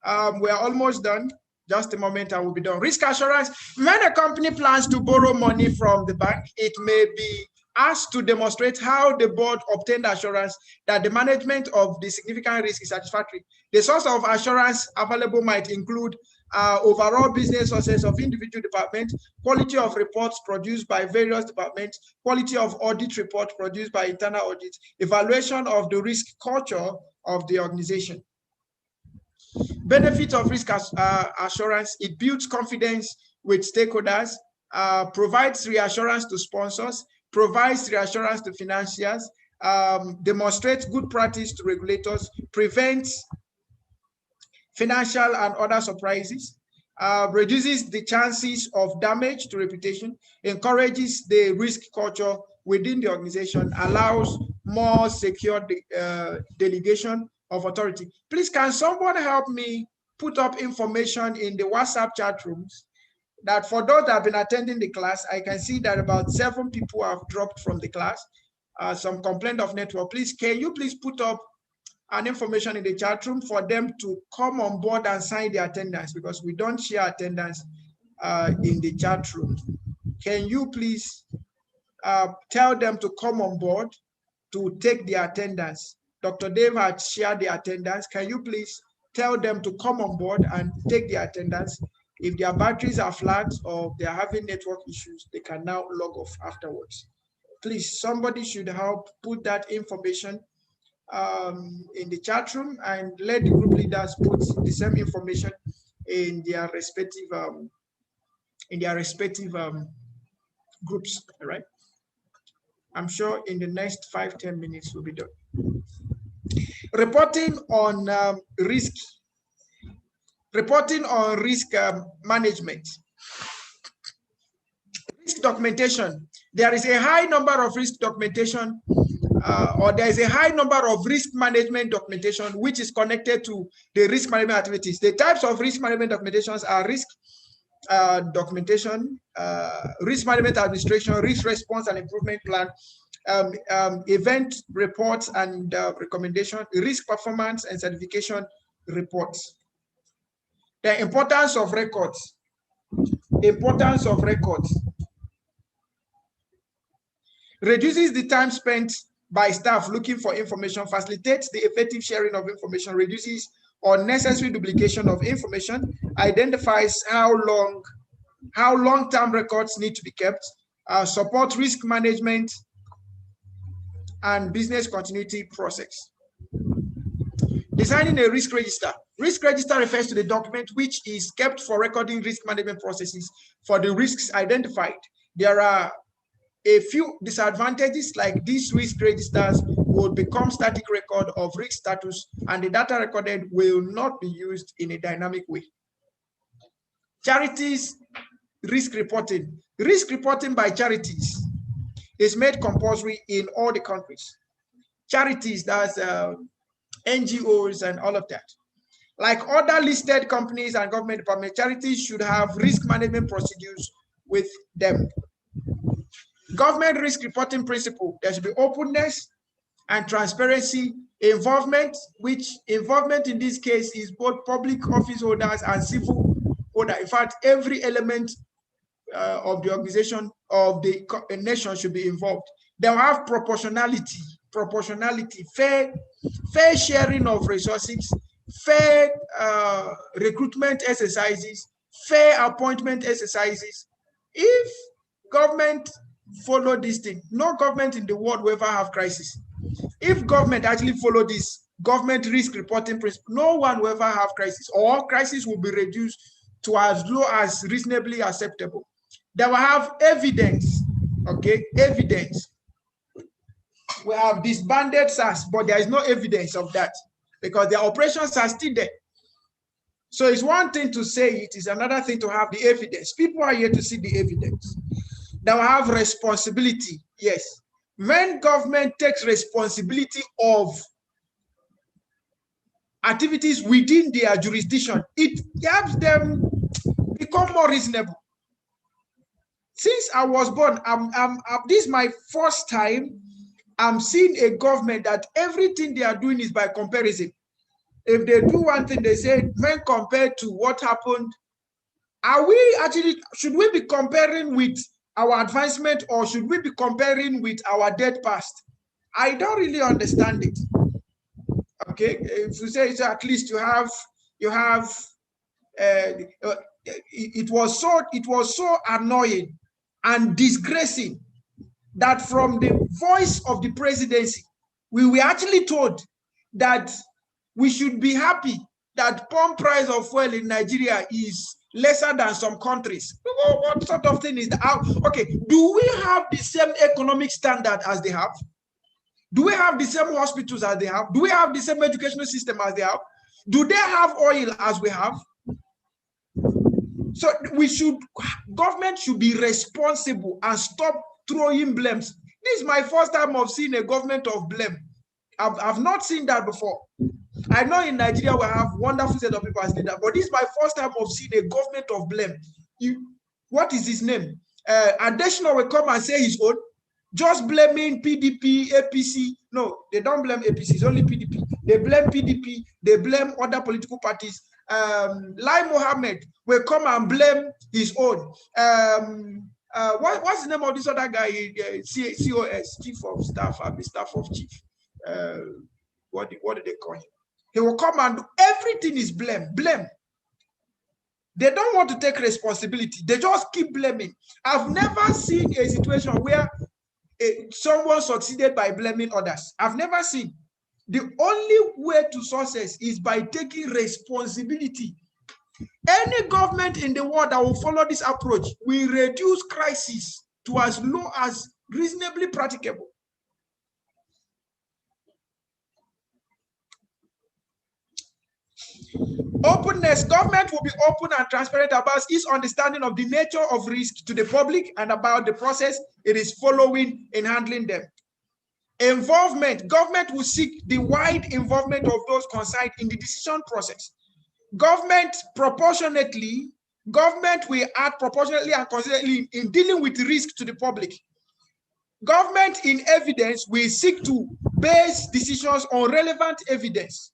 We're almost done. Just a moment and we'll be done. Risk assurance. When a company plans to borrow money from the bank, it may be asked to demonstrate how the board obtained assurance that the management of the significant risk is satisfactory. The source of assurance available might include overall business success of individual departments, quality of reports produced by various departments, quality of audit report produced by internal audits, evaluation of the risk culture of the organization. Benefit of risk assurance: it builds confidence with stakeholders, provides reassurance to sponsors, provides reassurance to financiers, demonstrates good practice to regulators, prevents financial and other surprises, reduces the chances of damage to reputation, encourages the risk culture within the organization, allows more secure delegation of authority. Please, can someone help me put up information in the WhatsApp chat rooms that for those that have been attending the class, I can see that about 7 people have dropped from the class, some complaint of network. Please, can you please put up an information in the chat room for them to come on board and sign the attendance, because we don't share attendance in the chat room. Can you please tell them to come on board to take the attendance? Dr. Dave had shared the attendance. Can you please tell them to come on board and take the attendance? If their batteries are flat or they're having network issues, they can now log off afterwards. Please, somebody should help put that information in the chat room, and let the group leaders put the same information in their respective groups. All right. I'm sure in the next 5-10 minutes we'll be done. Reporting on risk. Reporting on risk management. Risk documentation. There is a high number of risk documentation, or there is a high number of risk management documentation which is connected to the risk management activities. The types of risk management documentations are risk documentation, risk management administration, risk response and improvement plan, event reports and recommendation, risk performance and certification reports. The importance of records. Importance of records. Reduces the time spent by staff looking for information, facilitates the effective sharing of information, reduces unnecessary duplication of information, identifies how long-term records need to be kept, support risk management and business continuity process. Designing a risk register. Risk register refers to the document which is kept for recording risk management processes for the risks identified. There are a few disadvantages, like these risk registers will become static record of risk status, and the data recorded will not be used in a dynamic way. Charities risk reporting. Risk reporting by charities is made compulsory in all the countries. Charities, that's NGOs and all of that. Like other listed companies and government departments, charities should have risk management procedures with them. Government risk reporting principle: there should be openness and transparency, involvement, which involvement in this case is both public office holders and civil holder. In fact, every element of the organization of the nation should be involved. They will have proportionality, fair sharing of resources, fair recruitment exercises, fair appointment exercises. If government follow this thing, no government in the world will ever have crisis. If government actually follow this government risk reporting principle, no one will ever have crisis, or crisis will be reduced to as low as reasonably acceptable. They will have evidence, okay, evidence. We have disbanded SARS, but there is no evidence of that because their operations are still there. So it's one thing to say it, is another thing to have the evidence. People are here to see the evidence. They will have responsibility, yes. When government takes responsibility of activities within their jurisdiction, it helps them become more reasonable. Since I was born, this is my first time I'm seeing a government that everything they are doing is by comparison. If they do one thing, they say, when compared to what happened, are we actually, should we be comparing with our advancement, or should we be comparing with our dead past? I don't really understand it. Okay, if you say so, at least you have it was so annoying and disgracing that from the voice of the presidency, we were actually told that we should be happy that pump price of fuel in Nigeria is lesser than some countries. What sort of thing is that? Okay, do we have the same economic standard as they have? Do we have the same hospitals as they have? Do we have the same educational system as they have? Do they have oil as we have? So government should be responsible and stop throwing blames. This is my first time of seeing a government of blame. I've not seen that before. I know in Nigeria we have wonderful set of people as leaders, but this is my first time of seeing a government of blame. What is his name? Additional will come and say his own, just blaming PDP, APC. No, they don't blame APC, it's only PDP. They blame PDP, they blame other political parties. Lai Mohammed will come and blame his own. What's the name of this other guy? COS, Chief of Staff, Staff of Chief. What do they call him? He will come and do everything is blame. They don't want to take responsibility. They just keep blaming. I've never seen a situation where someone succeeded by blaming others. I've never seen. The only way to success is by taking responsibility. Any government in the world that will follow this approach will reduce crisis to as low as reasonably practicable. Openness. Government will be open and transparent about its understanding of the nature of risk to the public and about the process it is following in handling them. Involvement. Government will seek the wide involvement of those concerned in the decision process. Government will act proportionately and consistently in dealing with risk to the public. Government in evidence will seek to base decisions on relevant evidence.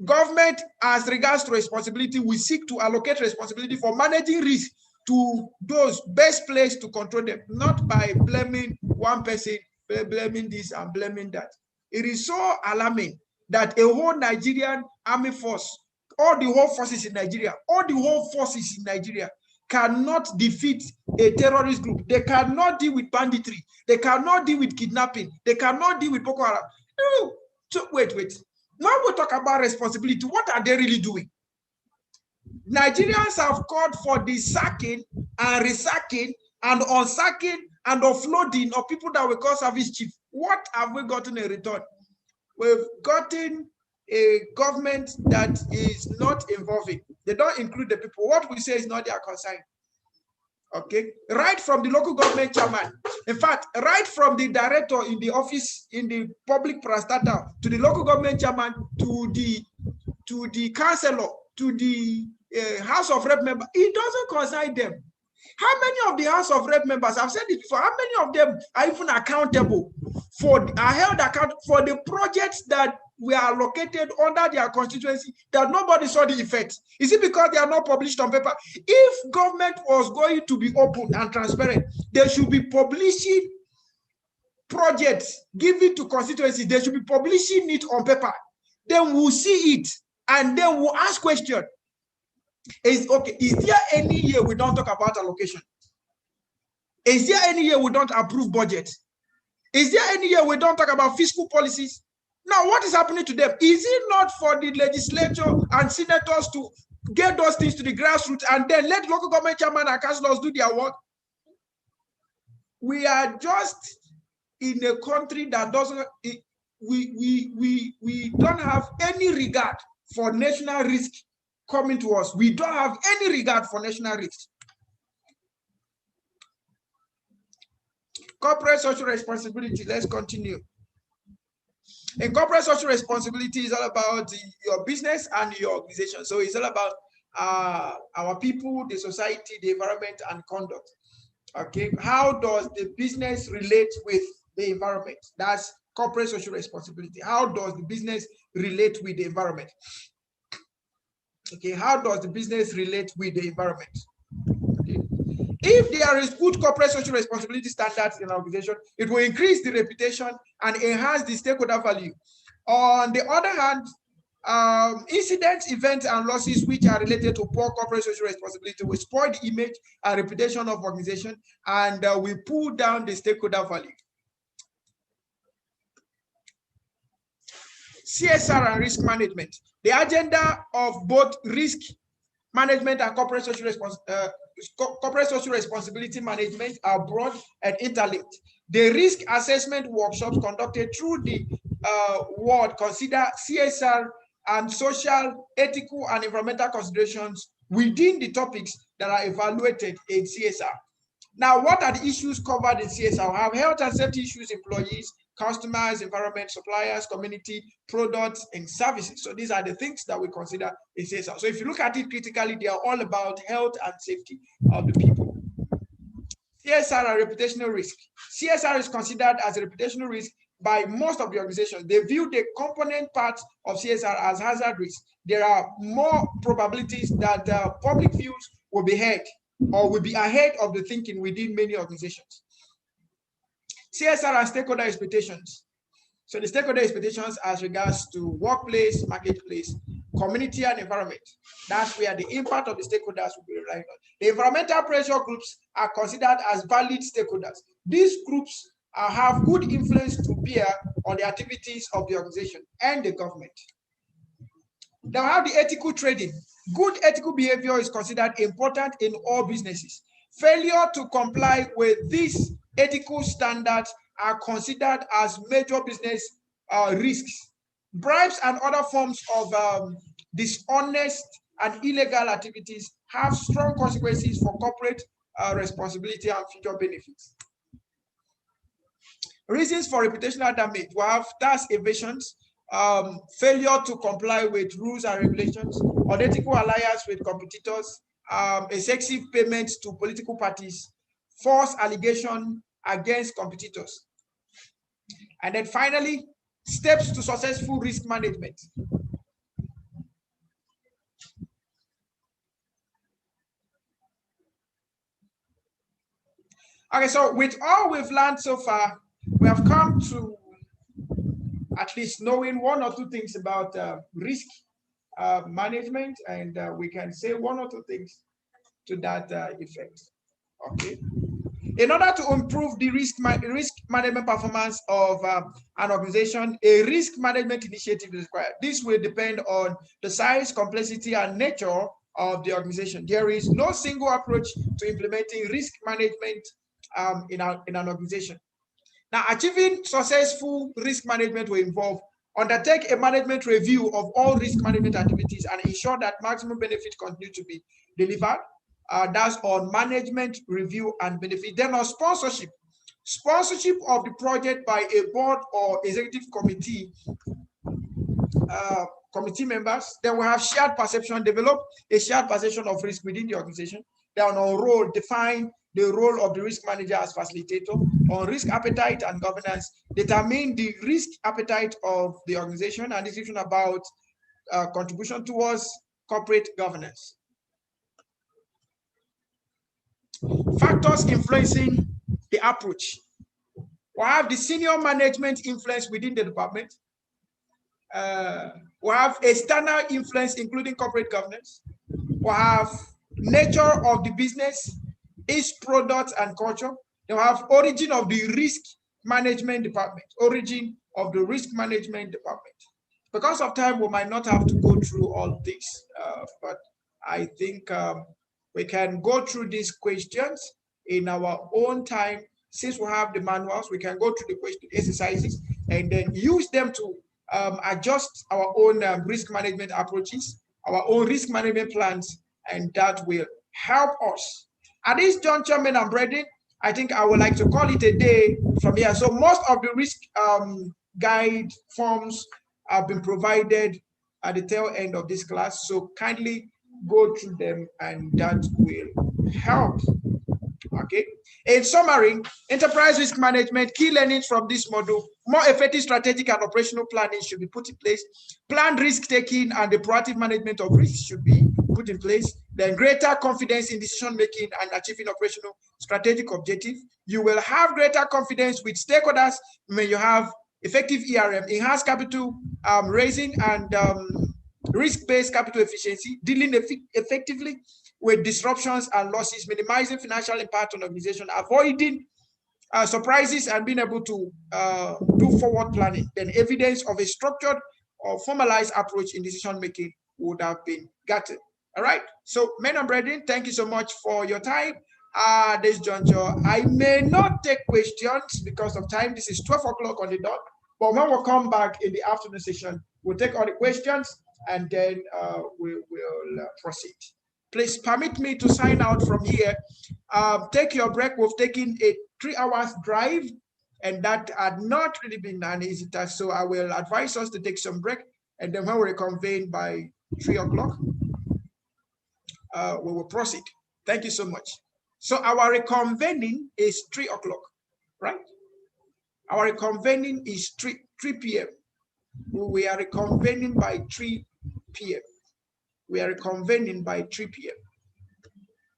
Government, as regards to responsibility, will seek to allocate responsibility for managing risk to those best placed to control them, not by blaming one person, blaming this and blaming that. It is so alarming that a whole Nigerian army force, all the whole forces in Nigeria cannot defeat a terrorist group. They cannot deal with banditry. They cannot deal with kidnapping. They cannot deal with Boko Haram. No. So wait. When we talk about responsibility, what are they really doing? Nigerians have called for the sacking and resacking and unsacking and offloading of people that we call service chief. What have we gotten in return? We've gotten a government that is not involving. They don't include the people. What we say is not their concern. Okay, right from the local government chairman, in fact, right from the director in the office, in the public parastatal, to the local government chairman, to the councillor, to the House of Rep member, it doesn't concern them. How many of the House of Rep members, I've said this before, how many of them are even accountable are held accountable for the projects that were allocated under their constituency that nobody saw the effect? Is it because they are not published on paper? If government was going to be open and transparent, they should be publishing projects given to constituencies. They should be publishing it on paper. Then we'll see it and then we'll ask questions. Is there any year we don't talk about allocation? Is there any year we don't approve budget? Is there any year we don't talk about fiscal policies? Now, what is happening to them? Is it not for the legislature and senators to get those things to the grassroots and then let local government chairman and councillors do their work? We are just in a country that doesn't, we don't have any regard for national risk coming to us. We don't have any regard for national risk. Corporate social responsibility. Let's continue. And corporate social responsibility is all about your business and your organization. So it's all about our people, the society, the environment, and conduct. Okay, how does the business relate with the environment? That's corporate social responsibility. How does the business relate with the environment? Okay, how does the business relate with the environment? Okay. If there is good corporate social responsibility standards in an organization, it will increase the reputation and enhance the stakeholder value. On the other hand, incidents, events, and losses which are related to poor corporate social responsibility will spoil the image and reputation of organization, and will pull down the stakeholder value. CSR and risk management. The agenda of both risk management and corporate social responsibility management are broad and interlinked. The risk assessment workshops conducted through the world consider CSR and social, ethical, and environmental considerations within the topics that are evaluated in CSR. Now, what are the issues covered in CSR? We have health and safety issues, employees, customers, environment, suppliers, community, products, and services. So these are the things that we consider in CSR. So if you look at it critically, they are all about health and safety of the people. CSR and reputational risk. CSR is considered as a reputational risk by most of the organizations. They view the component parts of CSR as hazard risk. There are more probabilities that public views will be heard or will be ahead of the thinking within many organizations. CSR and stakeholder expectations. So the stakeholder expectations as regards to workplace, marketplace, community, and environment. That's where the impact of the stakeholders will be relied on. The environmental pressure groups are considered as valid stakeholders. These groups have good influence to bear on the activities of the organization and the government. Now, how the ethical trading. Good ethical behavior is considered important in all businesses. Failure to comply with these ethical standards are considered as major business risks. Bribes and other forms of dishonest and illegal activities have strong consequences for corporate responsibility and future benefits. Reasons for reputational damage. We have tax evasions, failure to comply with rules and regulations, unethical alliance with competitors, excessive payments to political parties, false allegation against competitors. And then finally, steps to successful risk management. Okay, so with all we've learned so far, we have come to at least knowing one or two things about risk management, and we can say one or two things to that effect. Okay. In order to improve the risk management performance of an organization, a risk management initiative is required. This will depend on the size, complexity, and nature of the organization. There is no single approach to implementing risk management in an organization. Now, achieving successful risk management will involve undertake a management review of all risk management activities and ensure that maximum benefit continue to be delivered. That's on management review and benefit. Then on sponsorship. Sponsorship of the project by a board or executive committee members. Then we have shared perception, develop a shared perception of risk within the organization. Then on role, define the role of the risk manager as facilitator. On risk appetite and governance, determine the risk appetite of the organization and decision about contribution towards corporate governance. Factors influencing the approach. We have the senior management influence within the department. We have external influence, including corporate governance. We have nature of the business, its products and culture. They have origin of the risk management department, origin of the risk management department. Because of time, we might not have to go through all this, but I think we can go through these questions in our own time. Since we have the manuals, we can go through the question exercises and then use them to adjust our own risk management approaches, our own risk management plans, and that will help us. At this juncture, men and brethren, I think I would like to call it a day from here. So most of the risk guide forms have been provided at the tail end of this class. So kindly go through them and that will help Okay. In summary, enterprise risk management, key learnings from this module: more effective strategic and operational planning should be put in place. Planned risk taking and the proactive management of risks should be put in place. Then greater confidence in decision making and achieving operational strategic objectives. You will have greater confidence with stakeholders when you have effective ERM, enhanced capital raising, and risk-based capital efficiency, dealing effectively with disruptions and losses, minimizing financial impact on organization, avoiding surprises, and being able to do forward planning. Then evidence of a structured or formalized approach in decision making would have been gotten. All right. So, men and brethren, thank you so much for your time. This juncture, I may not take questions because of time. This is 12 o'clock on the dot. But when we come back in the afternoon session, we'll take all the questions and then we will proceed. Please permit me to sign out from here. Take your break. We've taken a 3 hours drive, and that had not really been an easy task. So I will advise us to take some break, and then when we reconvene by 3 o'clock, we will proceed. Thank you so much. So our reconvening is 3 o'clock, right? Our reconvening is 3 p.m. We are reconvening by 3 p.m. We are reconvening by 3 p.m.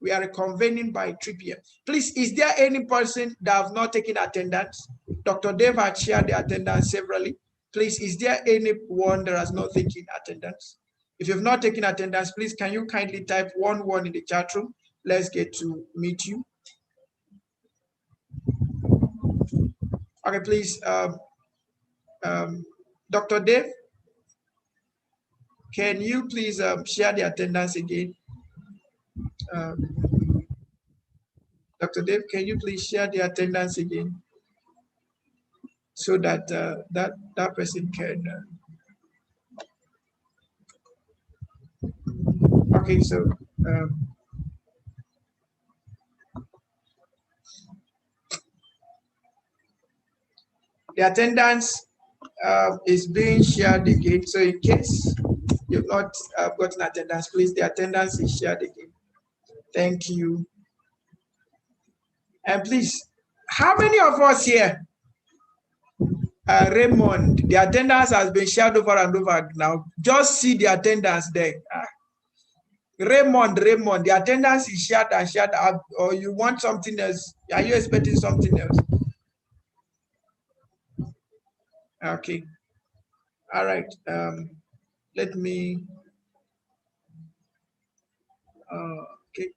We are reconvening by 3 p.m. Please, is there any person that have not taken attendance? Dr. Dave had shared the attendance severally. Please, is there anyone that has not taken attendance? If you've not taken attendance, please, can you kindly type 1-1 in the chat room? Let's get to meet you. Okay, please, Dr. Dave, can you please share the attendance again? Dr. Dave, can you please share the attendance again so that that person can? Okay, so the attendance is being shared again. So in case you've not gotten attendance, please, the attendance is shared again. Thank you. And please, how many of us here? Raymond, the attendance has been shared over and over now. Just see the attendance there. Raymond, the attendance is shared and shared out, or you want something else? Are you expecting something else? Okay. All right. Let me. Okay.